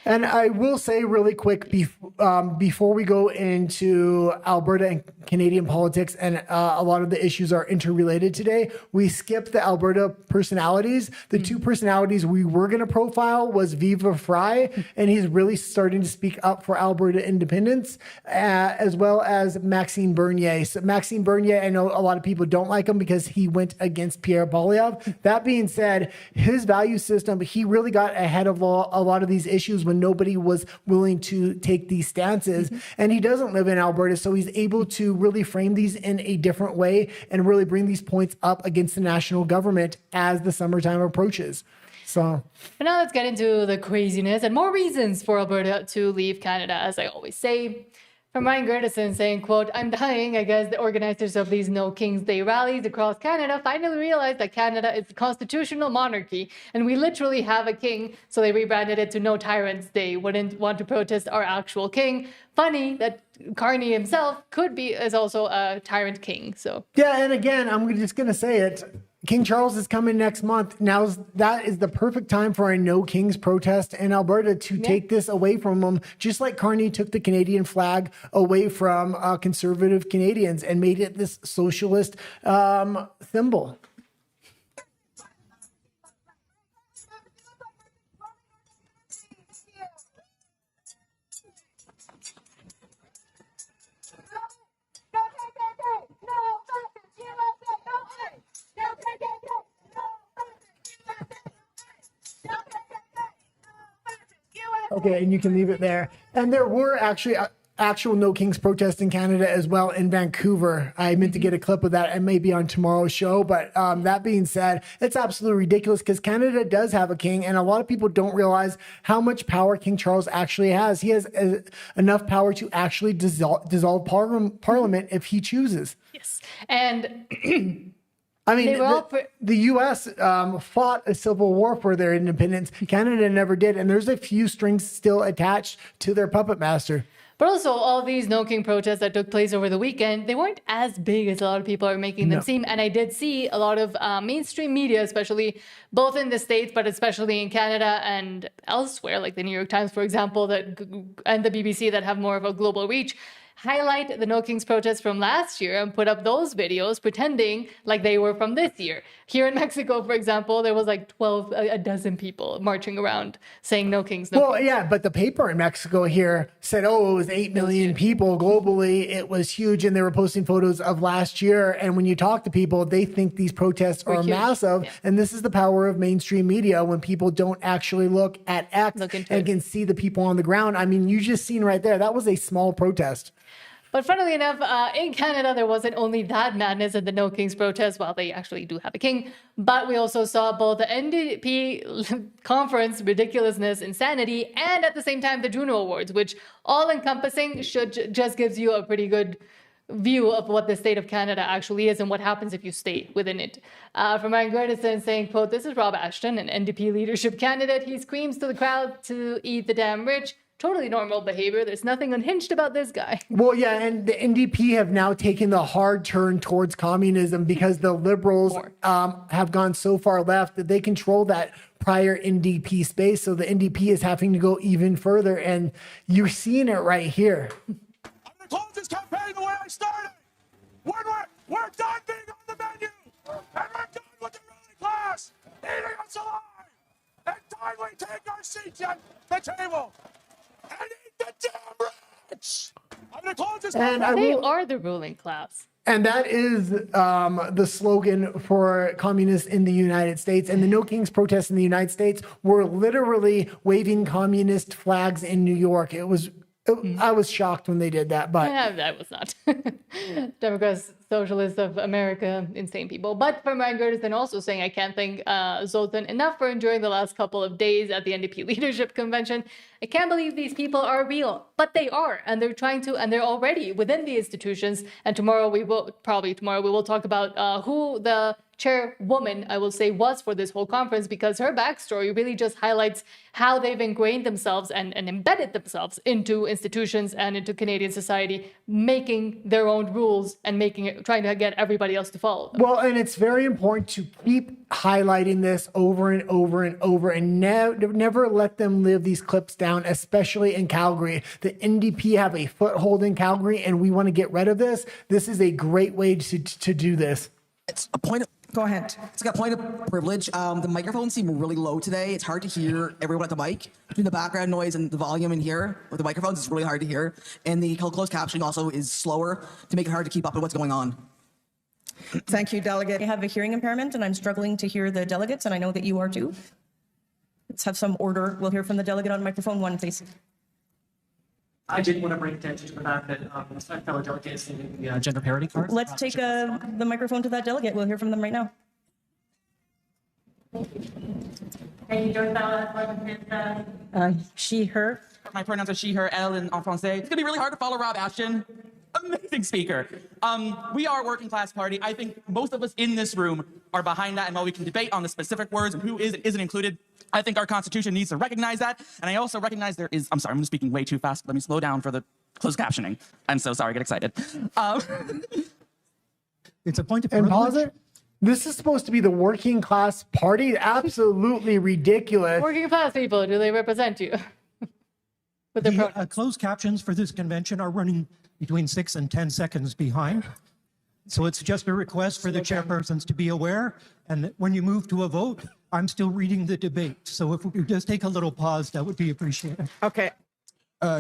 And I will say really quick before we go into Alberta and Canadian politics, and a lot of the issues are interrelated today, we skipped the Alberta personalities. The two personalities we were going to profile was Viva Fry, and he's really starting to speak up for Alberta independence, as well as Maxime Bernier. So Maxime Bernier, I know a lot of people don't like him because he went against Pierre Poilievre. That being said, his value system, he really got ahead of a lot of these issues when nobody was willing to take these stances. And he doesn't live in Alberta, so he's able to really frame these in a different way and really bring these points up against the national government as the summertime approaches. So, But now let's get into the craziness and more reasons for Alberta to leave Canada, as I always say. From Ryan Gertison saying, quote, I'm dying. I guess the organizers of these No Kings Day rallies across Canada finally realized that Canada is a constitutional monarchy and we literally have a king. So they rebranded it to No Tyrants Day. Wouldn't want to protest our actual king. Funny that Carney himself is also a tyrant king. So yeah, and again, I'm just going to say it. King Charles is coming next month. That is the perfect time for a No Kings protest in Alberta to take this away from them, just like Carney took the Canadian flag away from conservative Canadians and made it this socialist symbol. Okay, and you can leave it there. And there were actually actual No Kings protests in Canada as well in Vancouver. I meant to get a clip of that. It may be on tomorrow's show. But that being said, it's absolutely ridiculous because Canada does have a king. And a lot of people don't realize how much power King Charles actually has. He has enough power to actually dissolve Parliament if he chooses. yes. And I mean, They were all the U.S. Fought a civil war for their independence. Canada never did. And there's a few strings still attached to their puppet master. But also, all these No King protests that took place over the weekend, they weren't as big as a lot of people are making them seem. And I did see a lot of mainstream media, especially both in the States, but especially in Canada and elsewhere, like the New York Times, for example, and the BBC that have more of a global reach, highlight the No Kings protests from last year and put up those videos pretending like they were from this year. Here in Mexico, for example, there was like a dozen people marching around saying No Kings, no Well, Kings. yeah, but the paper in Mexico here said, oh, it was 8 million people globally. It was huge. And they were posting photos of last year. And when you talk to people, they think these protests are huge. massive. Yeah. And this is the power of mainstream media when people don't actually look at X Look into and it. can see the people on the ground. I mean, you just seen right there, that was a small protest. But funnily enough, in Canada, there wasn't only that madness at the No Kings protest, while they actually do have a king, but we also saw both the NDP conference ridiculousness, insanity, and at the same time, the Juno Awards, which all encompassing just gives you a pretty good view of what the state of Canada actually is and what happens if you stay within it. From Ryan Gertison saying, quote, this is Rob Ashton, an NDP leadership candidate. He screams to the crowd to eat the damn rich. Totally normal behavior. There's nothing unhinged about this guy. Well, yeah, and the NDP have now taken the hard turn towards communism because the Liberals have gone so far left that they control that prior NDP space. So the NDP is having to go even further, and you're seeing it right here. I'm going to close this campaign the way I started. We're done being on the menu, and we're done with the ruling class eating us alive. And finally take our seats at the table and eat the damn rich. I'm going to close this And campaign. They are the ruling class. And that is the slogan for communists in the United States. And the No Kings protests in the United States were literally waving communist flags in New York. It was I was shocked when they did that, but I was not. Democrats, Socialists of America, insane people. But from Ryan Gertison also saying, I can't thank Zoltan enough for enduring the last couple of days at the NDP leadership convention. I can't believe these people are real, but they are, and they're trying to, and they're already within the institutions. And tomorrow we will talk about who the chairwoman, I will say, was for this whole conference, because her backstory really just highlights how they've ingrained themselves and embedded themselves into institutions and into Canadian society, making their own rules and trying to get everybody else to follow them. Well, and it's very important to keep highlighting this over and over and over, and never let them live these clips down, especially in Calgary. The NDP have a foothold in Calgary, and we want to get rid of this. This is a great way to do this. It's a point of... Go ahead. It's got a point of privilege. The microphones seem really low today. It's hard to hear everyone at the mic. Between the background noise and the volume in here with the microphones, it's really hard to hear. And the closed captioning also is slower to make it hard to keep up with what's going on. Thank you, Delegate. I have a hearing impairment and I'm struggling to hear the delegates, and I know that you are too. Let's have some order. We'll hear from the delegate on microphone 1, please. I did want to bring attention to the fact that a fellow delegate is in the gender parity card. Let's take the microphone to that delegate. We'll hear from them right now. Thank you, Joyce. She, her. My pronouns are she, her, elle in français. It's going to be really hard to follow Rob Ashton. Amazing speaker. We are a working class party. I think most of us in this room are behind that, and while we can debate on the specific words and who is and isn't included, I think our Constitution needs to recognize that. And I also recognize there is, I'm sorry, I'm speaking way too fast. Let me slow down for the closed captioning. I'm so sorry, I get excited. It's a point of And privilege. pause it. This is supposed to be the working class party. Absolutely ridiculous. Working class people, do they represent you? With their The closed captions for this convention are running between 6 and 10 seconds behind. So it's just a request for the chairpersons to be aware. And when you move to a vote, I'm still reading the debate. So if we could just take a little pause, that would be appreciated. Okay.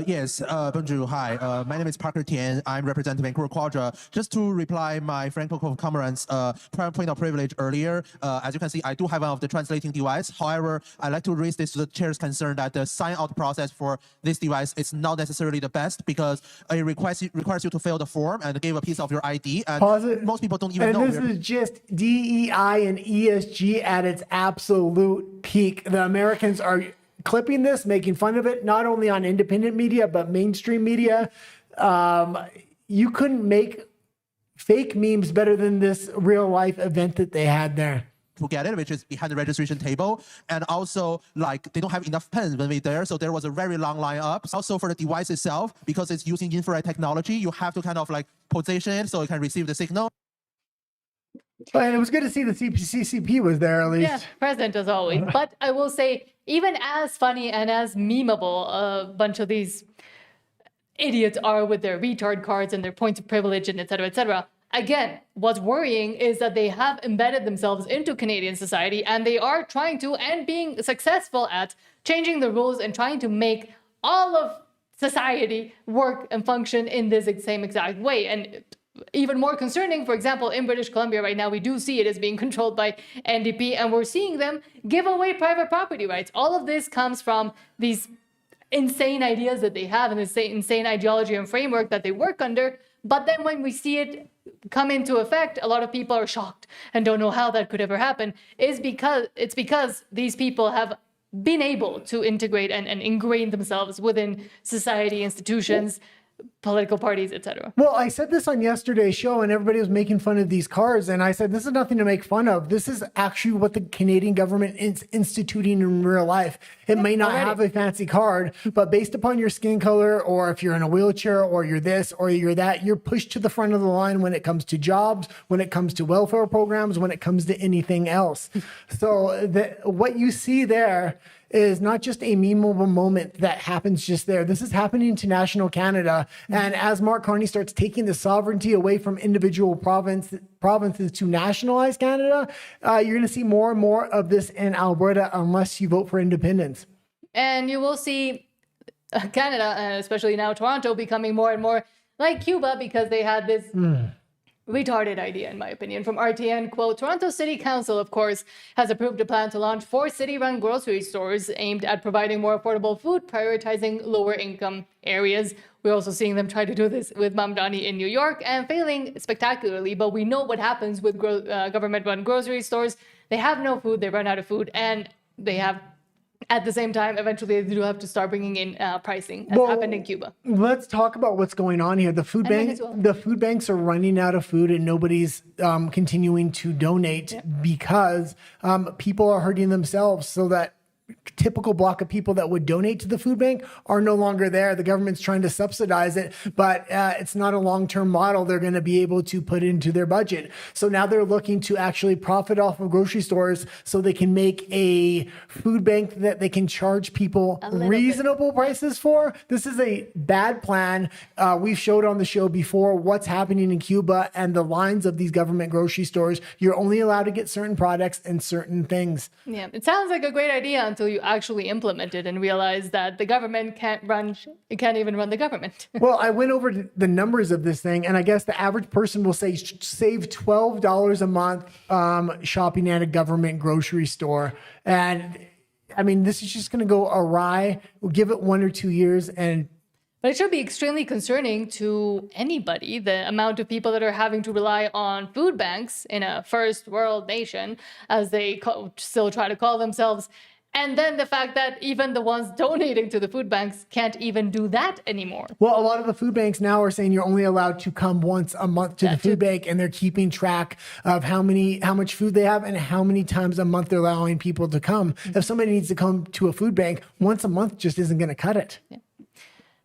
Yes, bonjour, hi. My name is Parker Tian. I'm representing Vancouver Quadra. Just to reply my Franco comrades point of privilege earlier, as you can see, I do have one of the translating device. However, I'd like to raise this to the chair's concern that the sign-out process for this device is not necessarily the best, because it requires you to fill the form and give a piece of your ID. And Pause it. most people don't even know. And this is just DEI and ESG at its absolute peak. The Americans are clipping this, making fun of it, not only on independent media, but mainstream media. You couldn't make fake memes better than this real life event that they had there. To get it, which is behind the registration table. And also, like, they don't have enough pens when we're there, so there was a very long line up. Also, for the device itself, because it's using infrared technology, you have to kind of like position it so it can receive the signal. And it was good to see the CCP was there at least. Yeah, present as always. But I will say, even as funny and as memeable a bunch of these idiots are with their retard cards and their points of privilege and et cetera, again, what's worrying is that they have embedded themselves into Canadian society, and they are trying to and being successful at changing the rules and trying to make all of society work and function in this same exact way. And even more concerning, for example, in British Columbia right now, we do see it as being controlled by NDP, and we're seeing them give away private property rights. All of this comes from these insane ideas that they have and this insane ideology and framework that they work under. But then when we see it come into effect, a lot of people are shocked and don't know how that could ever happen. It's because these people have been able to integrate and ingrain themselves within society, institutions, political parties, etc. Well, I said this on yesterday's show, and everybody was making fun of these cards, and I said this is nothing to make fun of. This is actually what the Canadian government is instituting in real life. It may not have a fancy card, but based upon your skin color, or if you're in a wheelchair, or you're this or you're that, you're pushed to the front of the line when it comes to jobs, when it comes to welfare programs, when it comes to anything else. So what you see there is not just a memeable moment that happens just there. This is happening to national Canada. And as Mark Carney starts taking the sovereignty away from individual provinces to nationalize Canada, you're going to see more and more of this in Alberta unless you vote for independence. And you will see Canada, and especially now Toronto, becoming more and more like Cuba, because they had this retarded idea, in my opinion. From RTN, quote, Toronto City Council, of course, has approved a plan to launch 4 city-run grocery stores aimed at providing more affordable food, prioritizing lower-income areas. We're also seeing them try to do this with Mamdani in New York and failing spectacularly, but we know what happens with government-run grocery stores. They have no food, they run out of food, and they have, at the same time, eventually they do have to start bringing in pricing, as happened in Cuba. Let's talk about what's going on here. The food banks are running out of food, and nobody's continuing to donate because people are hurting themselves. So that typical block of people that would donate to the food bank are no longer there. The government's trying to subsidize it, but it's not a long-term model they're going to be able to put into their budget. So now they're looking to actually profit off of grocery stores so they can make a food bank that they can charge people reasonable prices for. This is a bad plan. We've showed on the show before what's happening in Cuba and the lines of these government grocery stores. You're only allowed to get certain products and certain things. Yeah, it sounds like a great idea until you actually implement it and realize that the government can't even run the government. Well, I went over the numbers of this thing, and I guess the average person will save $12 a month shopping at a government grocery store. And I mean, this is just going to go awry. We'll give it 1 or 2 years and But it should be extremely concerning to anybody, the amount of people that are having to rely on food banks in a first world nation, as they still try to call themselves. And then the fact that even the ones donating to the food banks can't even do that anymore. Well, a lot of the food banks now are saying you're only allowed to come once a month to the food bank, and they're keeping track of how much food they have and how many times a month they're allowing people to come. If somebody needs to come to a food bank, once a month just isn't going to cut it. Yeah.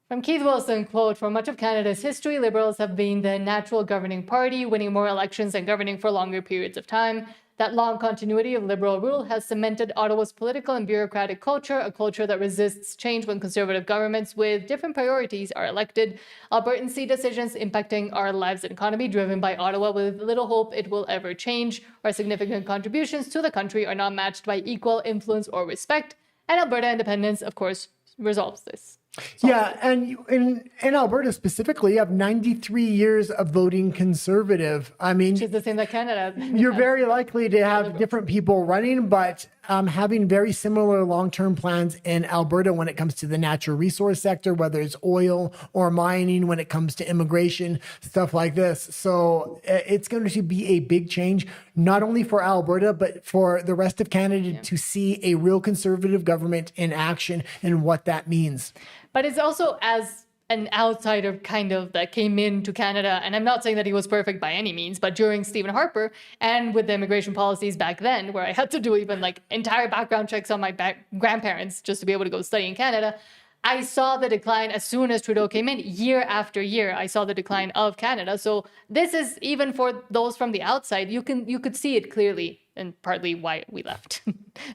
From Keith Wilson, quote, for much of Canada's history, Liberals have been the natural governing party, winning more elections and governing for longer periods of time. That long continuity of Liberal rule has cemented Ottawa's political and bureaucratic culture, a culture that resists change when Conservative governments with different priorities are elected. Albertans see decisions impacting our lives and economy driven by Ottawa with little hope it will ever change. Our significant contributions to the country are not matched by equal influence or respect. And Alberta independence, of course, resolves this. Yeah, and in Alberta specifically, you have 93 years of voting Conservative. I mean, which is the same that Canada. You're very likely to have different people running, but having very similar long-term plans in Alberta when it comes to the natural resource sector, whether it's oil or mining, when it comes to immigration, stuff like this. So it's going to be a big change, not only for Alberta, but for the rest of Canada to see a real Conservative government in action and what that means. But it's also as an outsider kind of that came into Canada, and I'm not saying that he was perfect by any means, but during Stephen Harper and with the immigration policies back then, where I had to do even like entire background checks on my grandparents just to be able to go study in Canada, I saw the decline as soon as Trudeau came in. Year after year, I saw the decline of Canada. So this is, even for those from the outside, you could see it clearly, and partly why we left.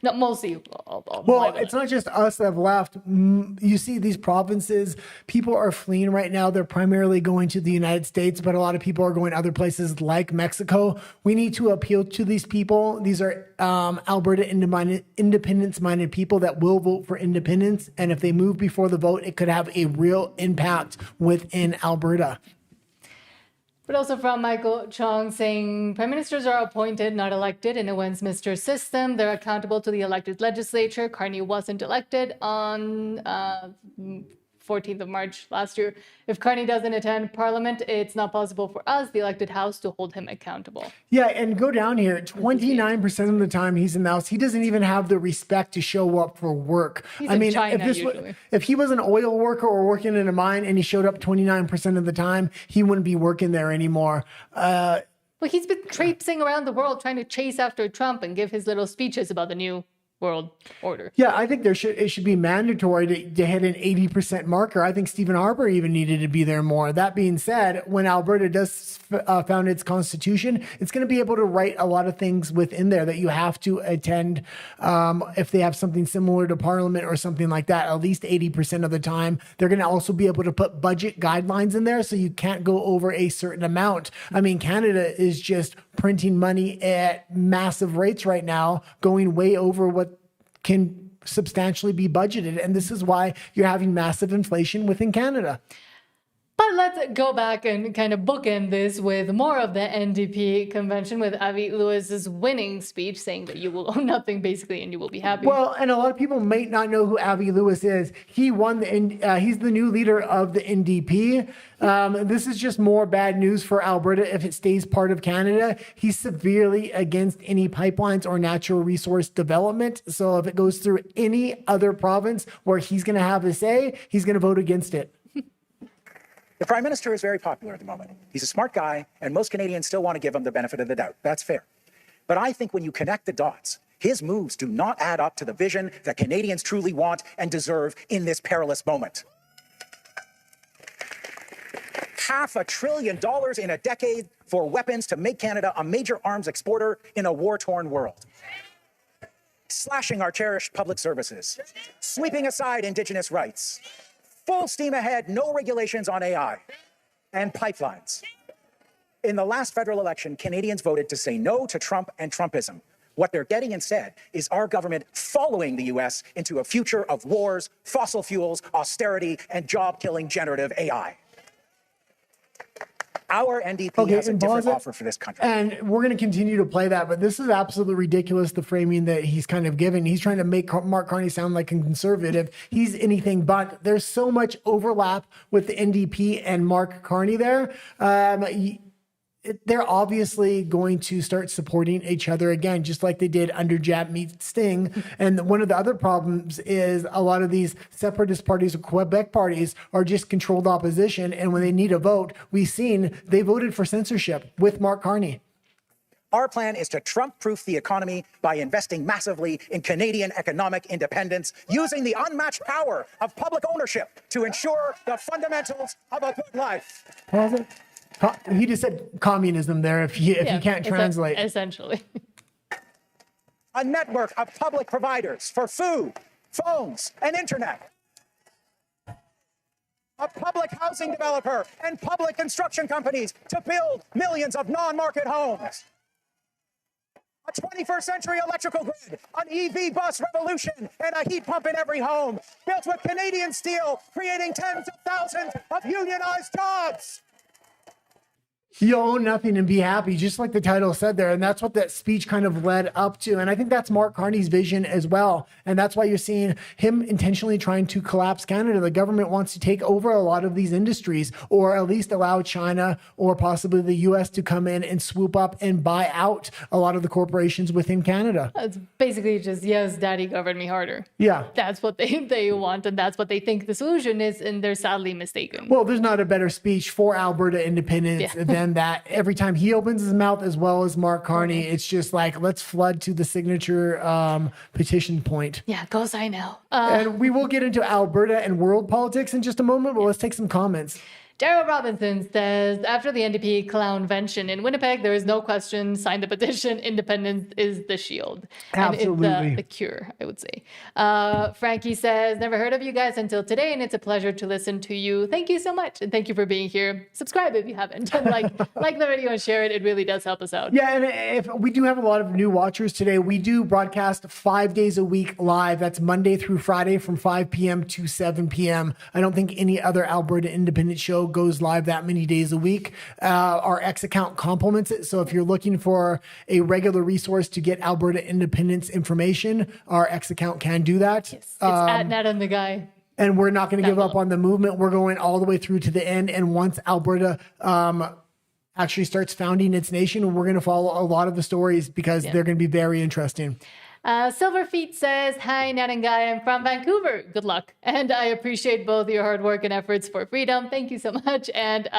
Not mostly. Well, it's not just us that have left. You see these provinces, people are fleeing right now. They're primarily going to the United States, but a lot of people are going other places like Mexico. We need to appeal to these people. These are Alberta independence-minded people that will vote for independence. And if they move before the vote, it could have a real impact within Alberta. But also from Michael Chong saying, Prime Ministers are appointed, not elected in a Westminster system. They're accountable to the elected legislature. Carney wasn't elected on 14th of March last year. If Carney doesn't attend Parliament, it's not possible for us, the elected House, to hold him accountable. Yeah, and go down here. 29% of the time he's in the House, he doesn't even have the respect to show up for work. He's in China, if he was an oil worker or working in a mine and he showed up 29% of the time, he wouldn't be working there anymore. Well, he's been traipsing around the world trying to chase after Trump and give his little speeches about the new world order. Yeah, I think it should be mandatory to hit an 80% marker. I think Stephen Harper even needed to be there more. That being said, when Alberta does found its constitution, it's going to be able to write a lot of things within there that you have to attend if they have something similar to Parliament or something like that. At least 80% of the time. They're going to also be able to put budget guidelines in there so you can't go over a certain amount. I mean, Canada is just printing money at massive rates right now, going way over what can substantially be budgeted. And this is why you're having massive inflation within Canada. But let's go back and kind of bookend this with more of the NDP convention with Avi Lewis's winning speech saying that you will own nothing basically and you will be happy. Well, and a lot of people might not know who Avi Lewis is. He won he's the new leader of the NDP. This is just more bad news for Alberta if it stays part of Canada. He's severely against any pipelines or natural resource development. So if it goes through any other province where he's going to have a say, he's going to vote against it. The Prime Minister is very popular at the moment. He's a smart guy, and most Canadians still want to give him the benefit of the doubt. That's fair. But I think when you connect the dots, his moves do not add up to the vision that Canadians truly want and deserve in this perilous moment. $500 billion in a decade for weapons to make Canada a major arms exporter in a war-torn world. Slashing our cherished public services, sweeping aside Indigenous rights, full steam ahead, no regulations on AI and pipelines. In the last federal election, Canadians voted to say no to Trump and Trumpism. What they're getting instead is our government following the US into a future of wars, fossil fuels, austerity, and job-killing generative AI. Our NDP has a different offer for this country. And we're going to continue to play that, but this is absolutely ridiculous, the framing that he's kind of given. He's trying to make Mark Carney sound like a conservative. He's anything but. There's so much overlap with the NDP and Mark Carney there. They're obviously going to start supporting each other again, just like they did under Jap meets Sting. And one of the other problems is a lot of these separatist parties or Quebec parties are just controlled opposition. And when they need a vote, we've seen they voted for censorship with Mark Carney. Our plan is to Trump-proof the economy by investing massively in Canadian economic independence, using the unmatched power of public ownership to ensure the fundamentals of a good life. He just said communism there if you can't translate. Essentially. A network of public providers for food, phones, and internet. A public housing developer and public construction companies to build millions of non-market homes. A 21st century electrical grid, an EV bus revolution, and a heat pump in every home, built with Canadian steel, creating tens of thousands of unionized jobs. You own nothing and be happy, just like the title said there. And that's what that speech kind of led up to. And I think that's Mark Carney's vision as well. And that's why you're seeing him intentionally trying to collapse Canada. The government wants to take over a lot of these industries, or at least allow China or possibly the US to come in and swoop up and buy out a lot of the corporations within Canada. It's basically just, yes, daddy, govern me harder. Yeah. That's what they want, and that's what they think the solution is, and they're sadly mistaken. Well, there's not a better speech for Alberta independence than that. Every time he opens his mouth, as well as Mark Carney, it's just like, let's flood to the signature petition point. Yeah, go sign now. And we will get into Alberta and world politics in just a moment, but let's take some comments. Daryl Robinson says, after the NDP clownvention in Winnipeg, there is no question, sign the petition, independence is the shield. Absolutely. And it's the cure, I would say. Frankie says, never heard of you guys until today, and it's a pleasure to listen to you. Thank you so much, and thank you for being here. Subscribe if you haven't, and like the video and share it. It really does help us out. Yeah, and if we do have a lot of new watchers today, we do broadcast 5 days a week live. That's Monday through Friday from 5 p.m. to 7 p.m. I don't think any other Alberta independent show goes live that many days a week. Our X account complements it. So if you're looking for a regular resource to get Alberta independence information, our X account can do that. Yes, it's at Nat and the Guy. And we're not going to give up on the movement. We're going all the way through to the end. And once Alberta actually starts founding its nation, we're going to follow a lot of the stories because they're going to be very interesting. Silverfeet says, hi, Nat and Guy. I'm from Vancouver. Good luck. And I appreciate both your hard work and efforts for freedom. Thank you so much. And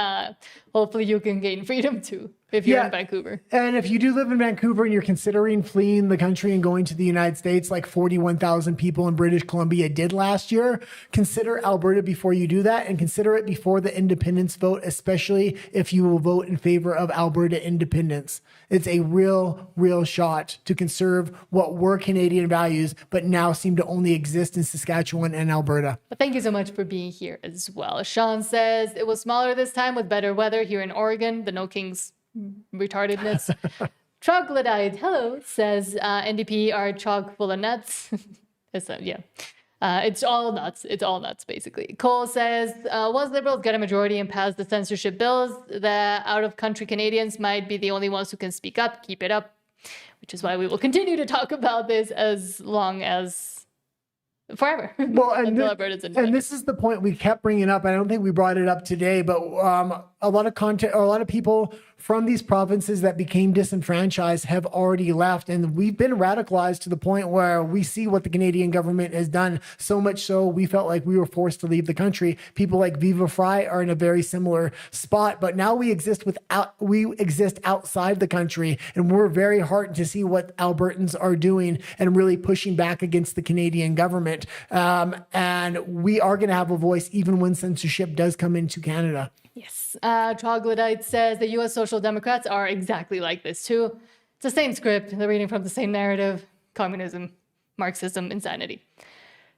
hopefully you can gain freedom too if you're in Vancouver. And if you do live in Vancouver and you're considering fleeing the country and going to the United States, like 41,000 people in British Columbia did last year, consider Alberta before you do that, and consider it before the independence vote, especially if you will vote in favor of Alberta independence. It's a real shot to conserve what were Canadian values, but now seem to only exist in Saskatchewan and Alberta. But thank you so much for being here as well. Sean says, it was smaller this time with better weather here in Oregon. The No Kings retardedness. Troglodyte, hello, says NDP are chock full of nuts. It's all nuts. It's all nuts, basically. Cole says, once Liberals get a majority and pass the censorship bills, the out-of-country Canadians might be the only ones who can speak up. Keep it up. Which is why we will continue to talk about this as long as forever. Well, until Alberta's independent. And this is the point we kept bringing up. I don't think we brought it up today, but a lot of content, or a lot of people from these provinces that became disenfranchised have already left, and we've been radicalized to the point where we see what the Canadian government has done. So much so, we felt like we were forced to leave the country. People like Viva Frei are in a very similar spot, but now we exist outside the country, and we're very heartened to see what Albertans are doing and really pushing back against the Canadian government. And we are going to have a voice even when censorship does come into Canada. Yes. Troglodyte says the U.S. Social Democrats are exactly like this too. It's the same script. They're reading from the same narrative. Communism, Marxism, insanity.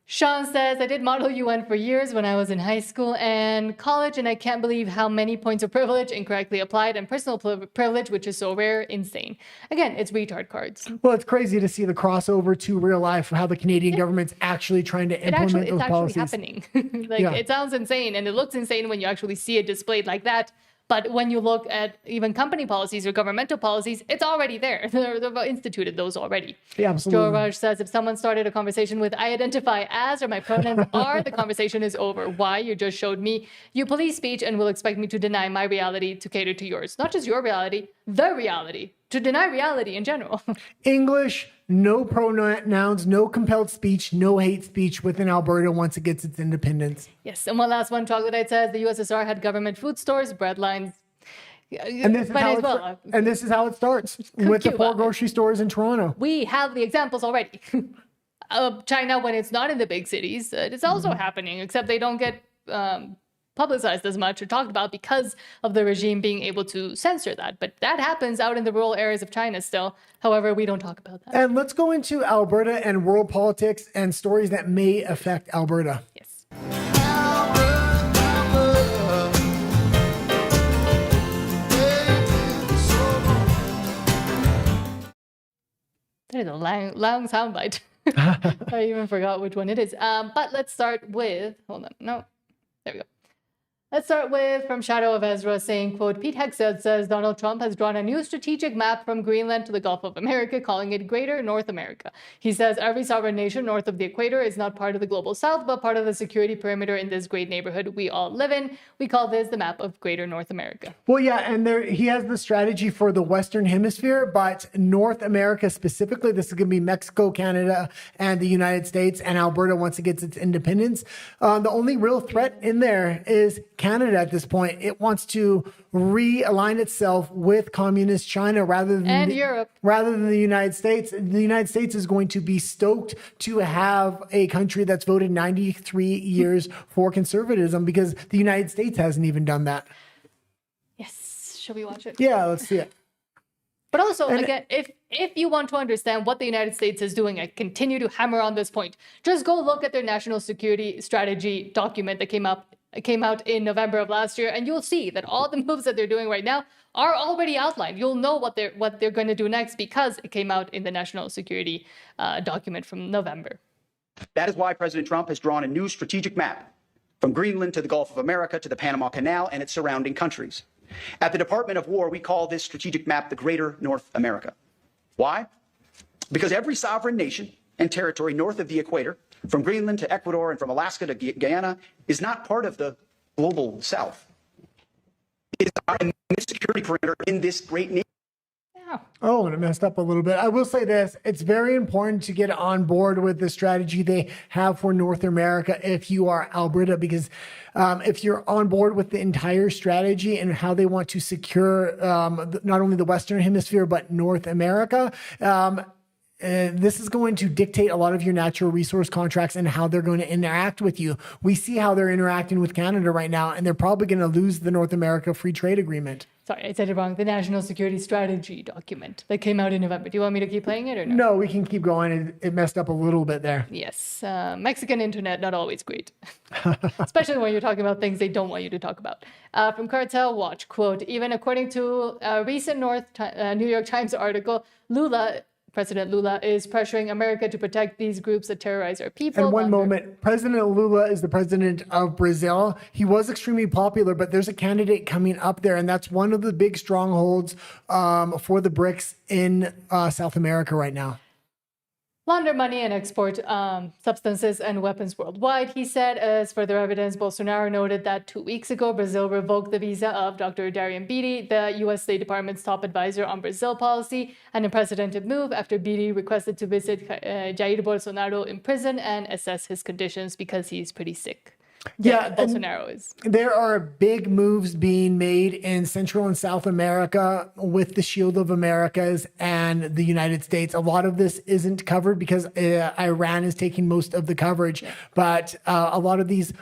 Sean says, I did Model UN for years when I was in high school and college, and I can't believe how many points of privilege incorrectly applied and personal privilege, which is so rare, insane. Again, it's retard cards. Well, it's crazy to see the crossover to real life, how the Canadian government's actually trying to implement those policies. It's actually happening. It sounds insane, and it looks insane when you actually see it displayed like that. But when you look at even company policies or governmental policies, it's already there. They've instituted those already. Yeah, absolutely. Joe Raj says, if someone started a conversation with, I identify as, or my pronouns are, the conversation is over. Why? You just showed me you police speech and will expect me to deny my reality to cater to yours. Not just your reality, the reality. To deny reality in general. English, no pronouns, no compelled speech, no hate speech within Alberta once it gets its independence. Yes, and one last one, Troglodyte says, the USSR had government food stores, bread lines. And this is how it starts with the 4 grocery stores in Toronto. We have the examples already. China, when it's not in the big cities, it's also happening, except they don't get publicized as much or talked about because of the regime being able to censor that. But that happens out in the rural areas of China still. However, we don't talk about that. And let's go into Alberta and world politics and stories that may affect Alberta. Yes. That is a long soundbite. I even forgot which one it is. But let's start with, hold on, no, there we go. Let's start with from Shadow of Ezra saying, quote, Pete Hegseth says Donald Trump has drawn a new strategic map from Greenland to the Gulf of America, calling it Greater North America. He says every sovereign nation north of the equator is not part of the global south, but part of the security perimeter in this great neighborhood we all live in. We call this the map of Greater North America. Well, yeah, and he has the strategy for the Western Hemisphere, but North America specifically, this is going to be Mexico, Canada, and the United States, and Alberta once it gets its independence. The only real threat in there is Canada at this point. It wants to realign itself with communist China rather than the United States. The United States is going to be stoked to have a country that's voted 93 years for conservatism because the United States hasn't even done that. Yes. Shall we watch it? Yeah, let's see it. But also, again, if you want to understand what the United States is doing, I continue to hammer on this point. Just go look at their national security strategy document that came out in November of last year, and you'll see that all the moves that they're doing right now are already outlined. You'll know what they're going to do next because it came out in the national security document from November. That is why President Trump has drawn a new strategic map from Greenland to the Gulf of America to the Panama Canal and its surrounding countries. At the Department of War, we call this strategic map the Greater North America. Why? Because every sovereign nation and territory north of the equator, from Greenland to Ecuador and from Alaska to Guyana, is not part of the global south. It is our security perimeter in this great nation. Oh, and it messed up a little bit. I will say this. It's very important to get on board with the strategy they have for North America if you are Alberta, because if you're on board with the entire strategy and how they want to secure not only the Western Hemisphere, but North America, this is going to dictate a lot of your natural resource contracts and how they're going to interact with you. We see how they're interacting with Canada right now, and they're probably going to lose the North America Free Trade Agreement. Sorry, I said it wrong. The National Security Strategy document that came out in November. Do you want me to keep playing it or no? No, we can keep going. It messed up a little bit there. Yes. Mexican internet, not always great. Especially when you're talking about things they don't want you to talk about. From Cartel Watch, quote, even according to a recent New York Times article, Lula President Lula is pressuring America to protect these groups that terrorize our people. And one moment, President Lula is the president of Brazil. He was extremely popular, but there's a candidate coming up there, and that's one of the big strongholds for the BRICS in South America right now. Launder money and export substances and weapons worldwide, he said. As further evidence, Bolsonaro noted that 2 weeks ago, Brazil revoked the visa of Dr. Darian Beatty, the U.S. State Department's top advisor on Brazil policy, an unprecedented move after Beatty requested to visit Jair Bolsonaro in prison and assess his conditions because he's pretty sick. Yeah, Bolsonaro is. There are big moves being made in Central and South America with the Shield of Americas and the United States. A lot of this isn't covered because Iran is taking most of the coverage, but a lot of these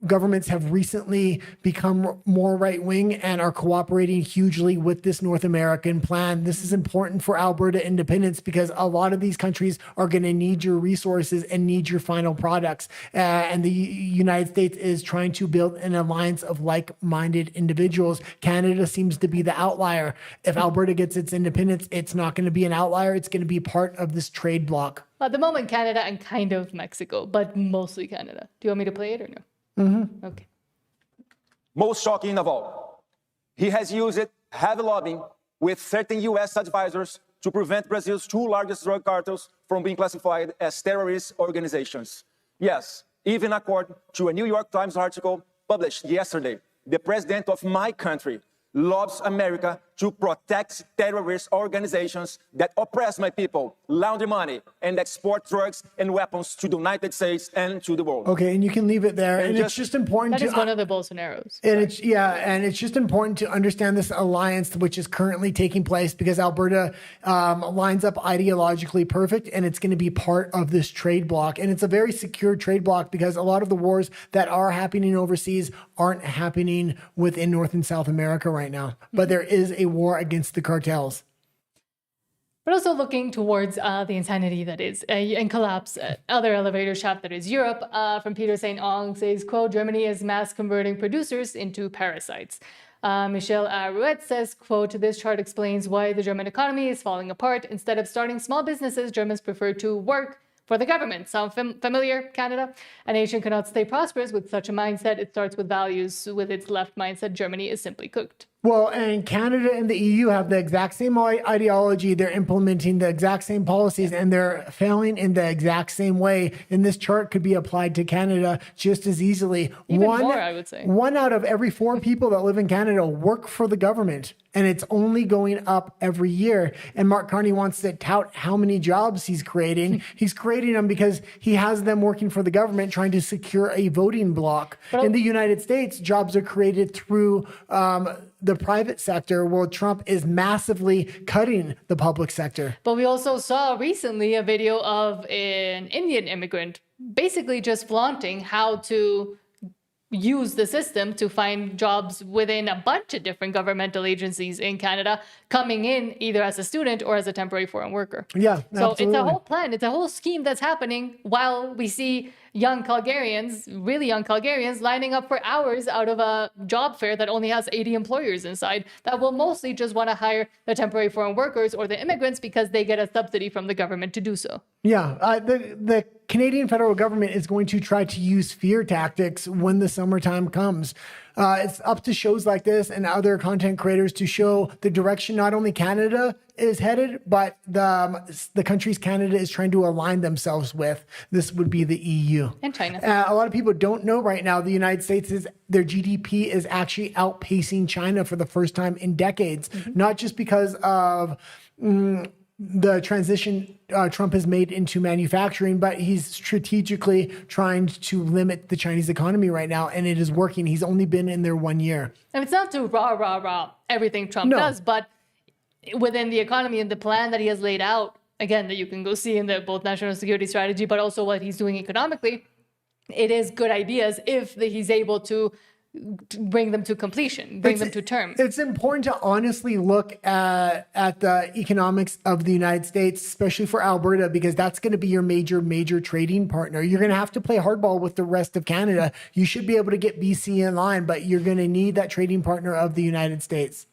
governments have recently become more right-wing and are cooperating hugely with this North American plan. This is important for Alberta independence because a lot of these countries are going to need your resources and need your final products. And the United States is trying to build an alliance of like-minded individuals. Canada seems to be the outlier. If Alberta gets its independence, it's not going to be an outlier. It's going to be part of this trade bloc. At the moment, Canada and kind of Mexico, but mostly Canada. Do you want me to play it or no? Okay. Most shocking of all, he has used heavy lobbying with certain U.S. advisors to prevent Brazil's two largest drug cartels from being classified as terrorist organizations. Yes, even according to a New York Times article published yesterday, the president of my country loves America to protect terrorist organizations that oppress my people, launder money, and export drugs and weapons to the United States and to the world. Okay, and you can leave it there. And it's just important That is one of the Bolsonaros. And it's just important to understand this alliance which is currently taking place because Alberta lines up ideologically perfect, and it's going to be part of this trade bloc. And it's a very secure trade bloc because a lot of the wars that are happening overseas aren't happening within North and South America right now. But there is a war against the cartels. But also looking towards the insanity that is and collapse, other elevator shaft that is Europe. From Peter St. Ong says, quote, Germany is mass converting producers into parasites. Michel Arouet says, quote, this chart explains why the German economy is falling apart. Instead of starting small businesses, Germans prefer to work for the government. Sound familiar, Canada? A nation cannot stay prosperous with such a mindset. It starts with values. With its left mindset, Germany is simply cooked. Well, and Canada and the EU have the exact same ideology. They're implementing the exact same policies, and they're failing in the exact same way. And this chart could be applied to Canada just as easily. Even more, I would say. 1 out of every 4 people that live in Canada work for the government, and it's only going up every year. And Mark Carney wants to tout how many jobs he's creating. He's creating them because he has them working for the government, trying to secure a voting bloc. In the United States, jobs are created through the private sector, while Trump is massively cutting the public sector. But we also saw recently a video of an Indian immigrant basically just flaunting how to use the system to find jobs within a bunch of different governmental agencies in Canada, coming in either as a student or as a temporary foreign worker. Yeah, so absolutely. It's a whole plan. It's a whole scheme that's happening while we see young Calgarians, really young Calgarians, lining up for hours out of a job fair that only has 80 employers inside that will mostly just want to hire the temporary foreign workers or the immigrants because they get a subsidy from the government to do so. Yeah, the Canadian federal government is going to try to use fear tactics when the summertime comes. It's up to shows like this and other content creators to show the direction not only Canada is headed, but the countries Canada is trying to align themselves with. This would be the EU. And China. A lot of people don't know right now the United States their GDP is actually outpacing China for the first time in decades, not just because of the transition Trump has made into manufacturing, but he's strategically trying to limit the Chinese economy right now, and it is working. He's only been in there 1 year. And it's not to rah everything Trump does, but within the economy and the plan that he has laid out, again, that you can go see in the both national security strategy, but also what he's doing economically, it is good ideas if he's able to bring them to completion, bring them to term. It's important to honestly look at the economics of the United States, especially for Alberta, because that's going to be your major trading partner. You're going to have to play hardball with the rest of Canada. You should be able to get BC in line, but you're going to need that trading partner of the United States.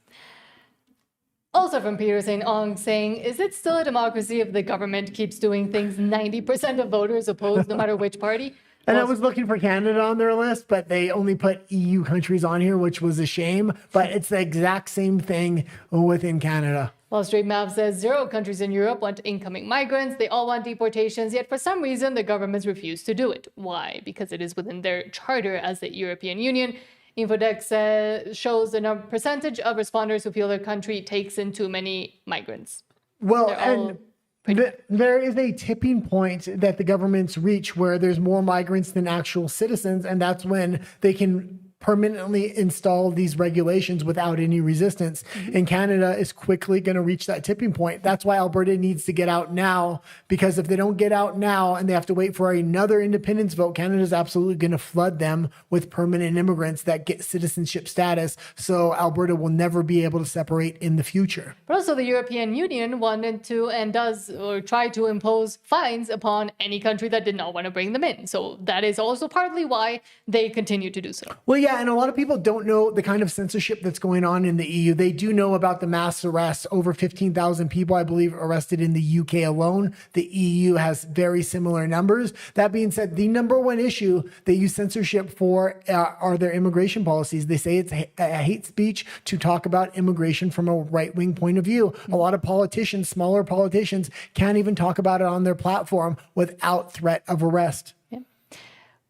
Also from Peter St. Ong saying, is it still a democracy if the government keeps doing things 90% of voters oppose no matter which party? And I was looking for Canada on their list, but they only put EU countries on here, which was a shame. But it's the exact same thing within Canada. Wall Street Map says 0 countries in Europe want incoming migrants. They all want deportations, yet for some reason the governments refuse to do it. Why? Because it is within their charter as the European Union. Infodex shows the percentage of responders who feel their country takes in too many migrants. Well, and there is a tipping point that the governments reach where there's more migrants than actual citizens, and that's when they can permanently install these regulations without any resistance. And Canada is quickly going to reach that tipping point. That's why Alberta needs to get out now, because if they don't get out now and they have to wait for another independence vote, Canada is absolutely going to flood them with permanent immigrants that get citizenship status. So Alberta will never be able to separate in the future. But also the European Union wanted to and does or try to impose fines upon any country that did not want to bring them in. So that is also partly why they continue to do so. Well, yeah, and a lot of people don't know the kind of censorship that's going on in the EU. They do know about the mass arrests. Over 15,000 people, I believe, arrested in the UK alone. The EU has very similar numbers. That being said, the number one issue they use censorship for are their immigration policies. They say it's hate speech to talk about immigration from a right-wing point of view. A lot of politicians, smaller politicians, can't even talk about it on their platform without threat of arrest.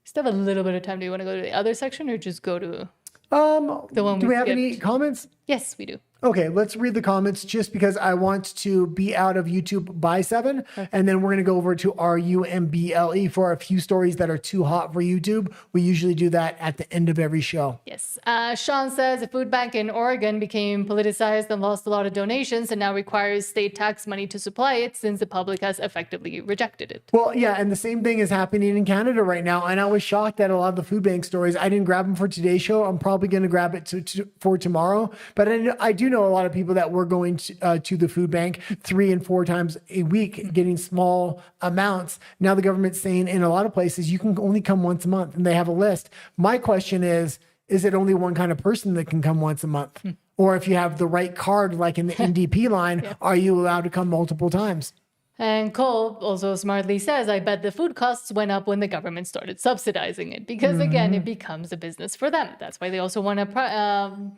Still have a little bit of time. Do you want to go to the other section or just go to the one do we have any comments? Yes, we do. Okay, let's read the comments just because I want to be out of YouTube by 7. And then we're going to go over to RUMBLE for a few stories that are too hot for YouTube. We usually do that at the end of every show. Yes. Sean says a food bank in Oregon became politicized and lost a lot of donations and now requires state tax money to supply it since the public has effectively rejected it. Well, yeah, and the same thing is happening in Canada right now. And I was shocked at a lot of the food bank stories. I didn't grab them for today's show. I'm probably going to grab it for tomorrow. But I do know a lot of people that were going to the food bank 3 and 4 times a week, getting small amounts. Now the government's saying in a lot of places, you can only come once a month, and they have a list. My question is it only one kind of person that can come once a month? Or if you have the right card, like in the NDP line, are you allowed to come multiple times? And Cole also smartly says, I bet the food costs went up when the government started subsidizing it because, again, it becomes a business for them. That's why they also want to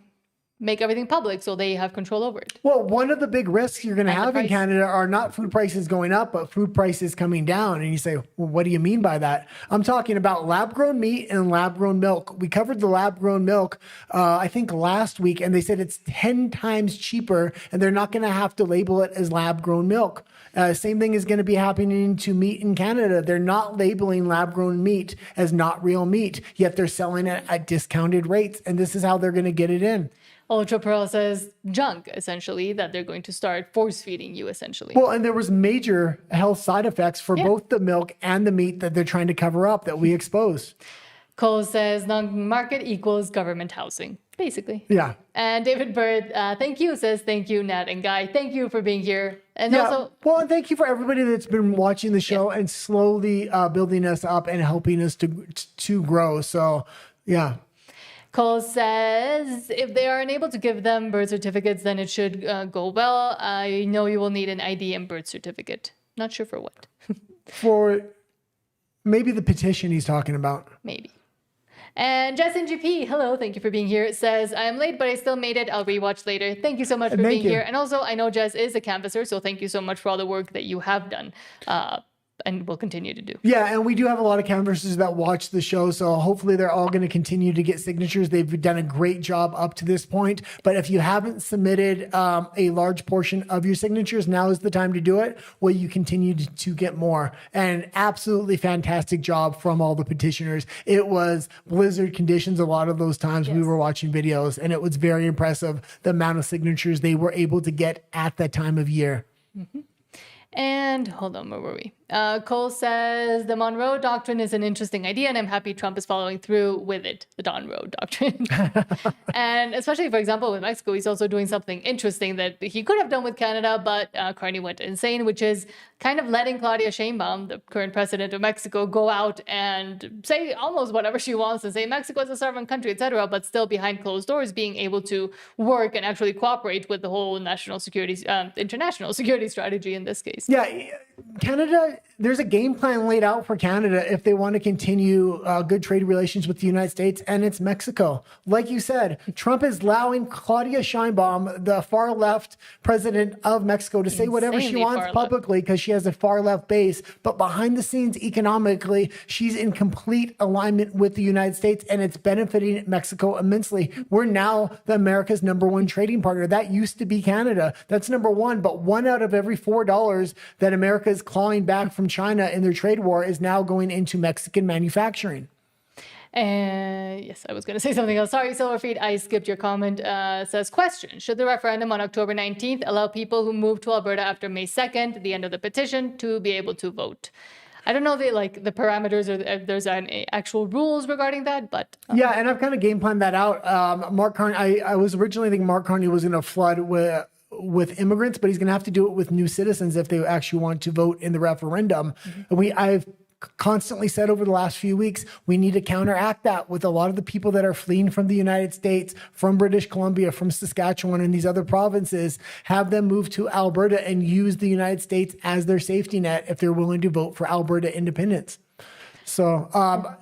make everything public so they have control over it. Well, one of the big risks you're going to have in Canada are not food prices going up, but food prices coming down. And you say, well, what do you mean by that? I'm talking about lab-grown meat and lab-grown milk. We covered the lab-grown milk, I think last week, and they said it's 10 times cheaper, and they're not going to have to label it as lab-grown milk. Same thing is going to be happening to meat in Canada. They're not labeling lab-grown meat as not real meat, yet they're selling it at discounted rates, and this is how they're going to get it in. Ultra Pearl says junk, essentially, that they're going to start force feeding you, essentially. Well, and there was major health side effects for both the milk and the meat that they're trying to cover up that we exposed. Cole says non-market equals government housing, basically. Yeah. And David Bird, thank you, says thank you, Nat and Guy. Thank you for being here. And also, well, and thank you for everybody that's been watching the show and slowly building us up and helping us to grow. So, yeah. Cole says, if they are unable to give them birth certificates, then it should go well. I know you will need an ID and birth certificate. Not sure for what. For maybe the petition he's talking about. Maybe. And Justin GP, hello, thank you for being here. It says, I am late, but I still made it. I'll rewatch later. Thank you so much for being here. And also, I know Jess is a canvasser, so thank you so much for all the work that you have done. And will continue to do. Yeah, and we do have a lot of canvassers that watch the show, so hopefully they're all going to continue to get signatures. They've done a great job up to this point, but if you haven't submitted a large portion of your signatures, now is the time to do it, while you continue to get more. And absolutely fantastic job from all the petitioners. It was blizzard conditions a lot of those times we were watching videos, and it was very impressive the amount of signatures they were able to get at that time of year. And hold on, where were we? Cole says the Monroe Doctrine is an interesting idea, and I'm happy Trump is following through with it. The Monroe Doctrine. And especially, for example, with Mexico, he's also doing something interesting that he could have done with Canada, but Carney went insane, which is kind of letting Claudia Sheinbaum, the current president of Mexico, go out and say almost whatever she wants and say Mexico is a sovereign country, etc., but still behind closed doors being able to work and actually cooperate with the whole national security, international security strategy in this case. Yeah, Canada, there's a game plan laid out for Canada if they want to continue good trade relations with the United States, and it's Mexico. Like you said, Trump is allowing Claudia Sheinbaum, the far left president of Mexico, to say whatever she wants publicly because she has a far left base, but behind the scenes, economically, she's in complete alignment with the United States, and it's benefiting Mexico immensely. We're now America's #1 trading partner. That used to be Canada. That's #1, but 1 out of every $4 that America is clawing back from China in their trade war is now going into Mexican manufacturing. And yes, I was going to say something else. Sorry, Silverfeet, I skipped your comment. Says, question, should the referendum on October 19th allow people who moved to Alberta after May 2nd, the end of the petition, to be able to vote? I don't know the parameters or if there's any actual rules regarding that, but... Yeah, and I've kind of game planned that out. Mark Carney, I was originally thinking Mark Carney was going to flood with immigrants, but he's going to have to do it with new citizens if they actually want to vote in the referendum. I've constantly said over the last few weeks, we need to counteract that with a lot of the people that are fleeing from the United States, from British Columbia, from Saskatchewan, and these other provinces, have them move to Alberta and use the United States as their safety net if they're willing to vote for Alberta independence. So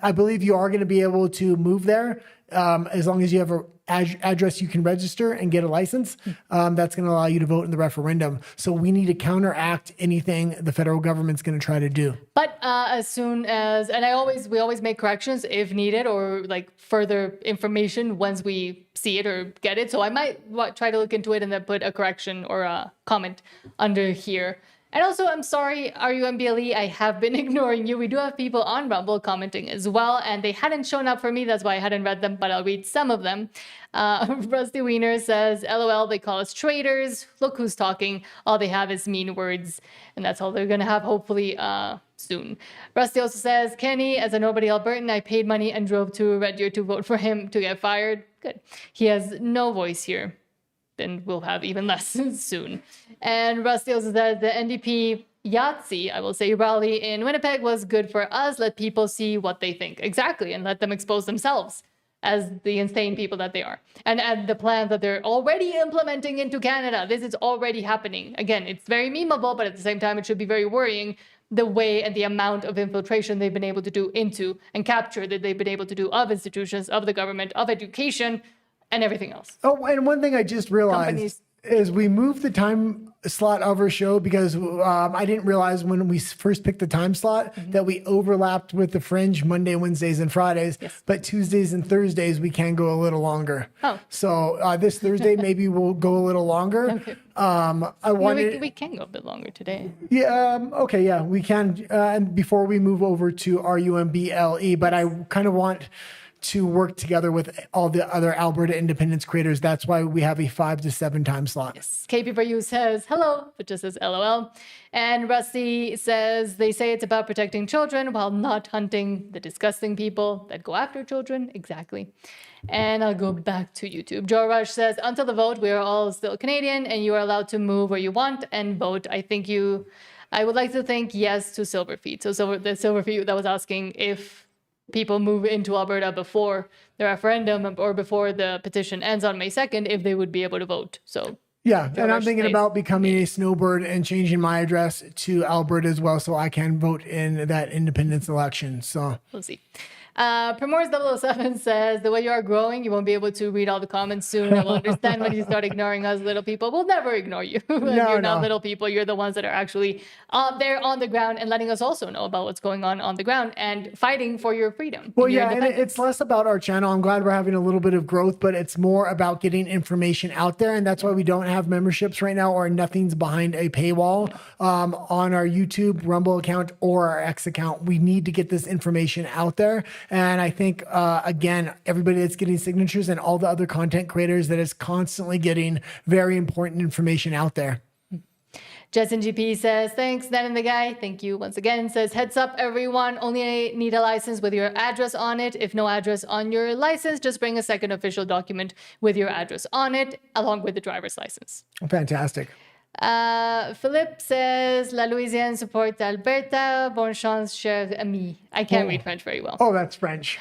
I believe you are going to be able to move there as long as you have an address you can register and get a license. That's going to allow you to vote in the referendum. So we need to counteract anything the federal government's going to try to do. But as soon as, and we always make corrections if needed, or further information once we see it or get it. So I might try to look into it and then put a correction or a comment under here. And also, I'm sorry, RUMBLE, I have been ignoring you. We do have people on Rumble commenting as well, and they hadn't shown up for me. That's why I hadn't read them, but I'll read some of them. Rusty Wiener says, LOL, they call us traitors. Look who's talking. All they have is mean words, and that's all they're going to have, hopefully, soon. Rusty also says, Kenny, as a nobody Albertan, I paid money and drove to Red Deer to vote for him to get fired. Good. He has no voice here. Then we'll have even less soon. And Rusty also says the NDP Yahtzee, I will say, rally in Winnipeg was good for us. Let people see what they think. Exactly. And let them expose themselves as the insane people that they are. And the plans that they're already implementing into Canada. This is already happening. Again, it's very memeable, but at the same time, it should be very worrying the way and the amount of infiltration they've been able to do into and capture that they've been able to do of institutions, of the government, of education, and everything else. Oh, and one thing I just realized is we moved the time slot of our show because I didn't realize when we first picked the time slot that we overlapped with the Fringe Monday, Wednesdays, and Fridays. Yes. But Tuesdays and Thursdays, we can go a little longer. Oh. So this Thursday, maybe we'll go a little longer. Okay. We can go a bit longer today. Yeah. Okay. Yeah, we can. And before we move over to RUMBLE, but I kind of want to work together with all the other Alberta independence creators. That's why we have a 5 to 7 time slot. Yes. KP4U says hello, but just says LOL. And Rusty says they say it's about protecting children while not hunting the disgusting people that go after children. Exactly. And I'll go back to YouTube. Joe Rush says, until the vote, we are all still Canadian and you are allowed to move where you want and vote. I would like to think yes to Silverfeet. So the Silverfeet that was asking if people move into Alberta before the referendum or before the petition ends on May 2nd, if they would be able to vote. So yeah, and I'm thinking about becoming a snowbird and changing my address to Alberta as well, so I can vote in that independence election. So we'll see. Primors007 says, the way you are growing, you won't be able to read all the comments soon. I will understand when you start ignoring us little people. We'll never ignore you. You're not little people. You're the ones that are actually there on the ground and letting us also know about what's going on the ground and fighting for your freedom. Well, yeah, and it's less about our channel. I'm glad we're having a little bit of growth, but it's more about getting information out there. And that's why we don't have memberships right now or nothing's behind a paywall on our YouTube Rumble account or our X account. We need to get this information out there. And I think, again, everybody that's getting signatures and all the other content creators that is constantly getting very important information out there. Justin GP says, thanks, Dan and the guy. Thank you once again. Says, heads up, everyone. Only need a license with your address on it. If no address on your license, just bring a second official document with your address on it, along with the driver's license. Fantastic. Philip says, La Louisiane supporte Alberta. Bonne chance, cher ami. I can't read French very well. Oh, that's French.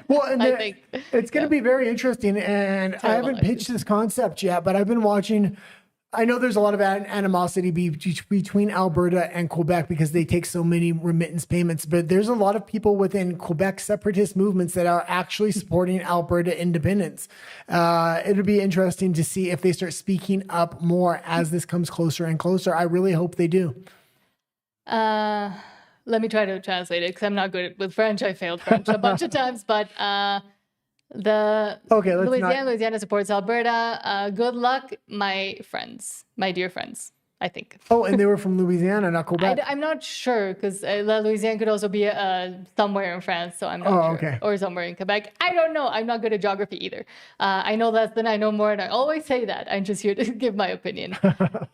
Well, and it's going to be very interesting. And I haven't pitched this concept yet, but I've been watching. I know there's a lot of animosity between Alberta and Quebec because they take so many remittance payments, but there's a lot of people within Quebec separatist movements that are actually supporting Alberta independence. It'll be interesting to see if they start speaking up more as this comes closer and closer. I really hope they do. Let me try to translate it because I'm not good with French. I failed French a bunch of times, but Louisiana supports Alberta. Good luck, my friends, my dear friends, I think. Oh, and they were from Louisiana, not Quebec. I'm not sure because Louisiana could also be somewhere in France, so I'm not sure. Okay. Or somewhere in Quebec. I don't know. I'm not good at geography either. I know less than I know more, and I always say that. I'm just here to give my opinion.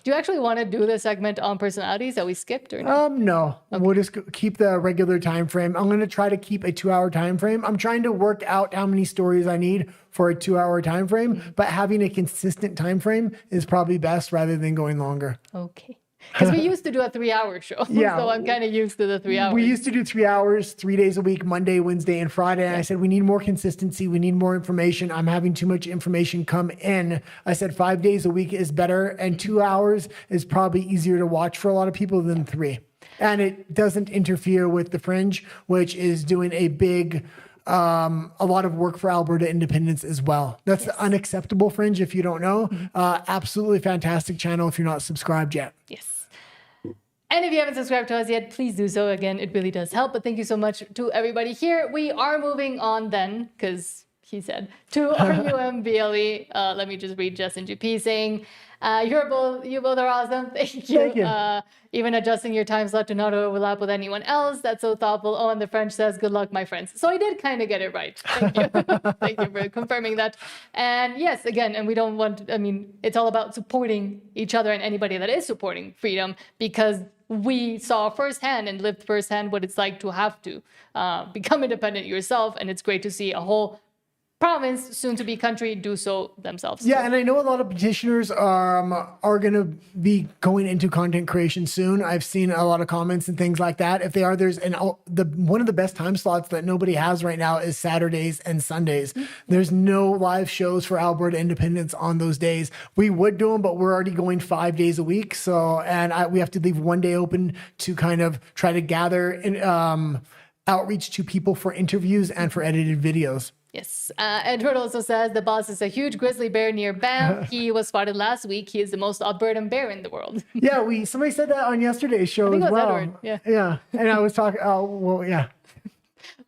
Do you actually want to do the segment on personalities that we skipped or no? No. Okay. We'll just keep the regular time frame. I'm going to try to keep a 2-hour time frame. I'm trying to work out how many stories I need for a 2-hour time frame, but having a consistent time frame is probably best rather than going longer. Okay. Because we used to do a 3-hour show. Yeah. So I'm kind of used to the 3 hours. We used to do 3 hours, 3 days a week, Monday, Wednesday, and Friday. And I said, we need more consistency. We need more information. I'm having too much information come in. I said 5 days a week is better. And 2 hours is probably easier to watch for a lot of people than 3. And it doesn't interfere with the Fringe, which is doing a lot of work for Alberta independence as well. That's the Unacceptable Fringe, if you don't know. Absolutely fantastic channel if you're not subscribed yet. Yes. And if you haven't subscribed to us yet, please do so. Again, it really does help. But thank you so much to everybody here. We are moving on then, because he said, to RUMBLE. Let me just read Justin GP saying, you both are awesome. Thank you. Thank you. Even adjusting your time slot to not overlap with anyone else. That's so thoughtful. Oh, and the French says, good luck, my friends. So I did kind of get it right. Thank you. Thank you for confirming that. And yes, again, and we don't want, it's all about supporting each other and anybody that is supporting freedom, because we saw firsthand and lived firsthand what it's like to have to become independent yourself. And it's great to see a whole province, soon to be country, do so themselves. Yeah, and I know a lot of petitioners are going to be going into content creation soon. I've seen a lot of comments and things like that. If they are, there's one of the best time slots that nobody has right now is Saturdays and Sundays. There's no live shows for Alberta independence on those days. We would do them, but we're already going 5 days a week. So, we have to leave one day open to kind of try to gather outreach to people for interviews and for edited videos. Yes. Edward also says the boss is a huge grizzly bear near Banff. He was spotted last week. He is the most Albertan bear in the world. Yeah, somebody said that on yesterday's show as well. Edward. Yeah. Yeah. And I was talking, yeah.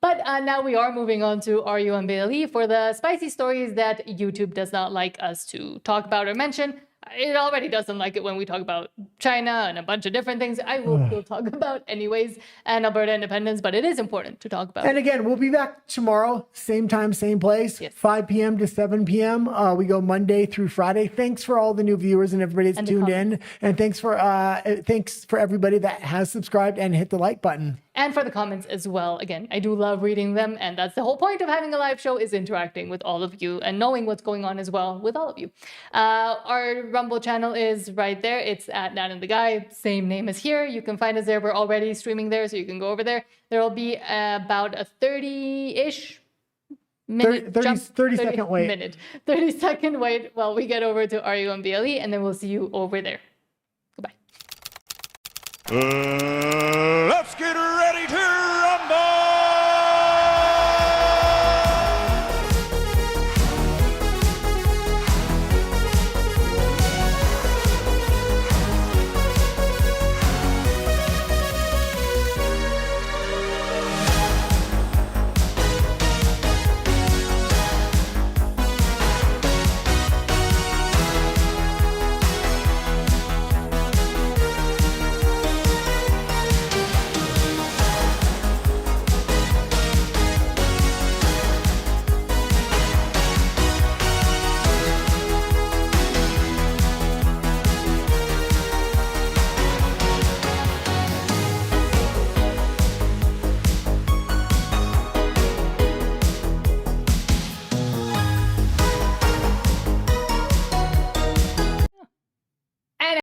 But now we are moving on to RUMBLE for the spicy stories that YouTube does not like us to talk about or mention. It already doesn't like it when we talk about China and a bunch of different things I will still talk about anyways, and Alberta independence, but it is important to talk about. And again, we'll be back tomorrow, same time, same place, 5 p.m. to 7 p.m. We go Monday through Friday. Thanks for all the new viewers and everybody that's tuned in. And thanks for everybody that has subscribed and hit the like button. And for the comments as well. Again, I do love reading them, and that's the whole point of having a live show, is interacting with all of you and knowing what's going on as well with all of you. Our Rumble channel is right there. It's at Nat and the Guy, same name as here. You can find us there. We're already streaming there, so you can go over there. There will be about a 30-ish minute 30-second wait. 30-second wait while we get over to RUMBLE, and then we'll see you over there. Let's get ready to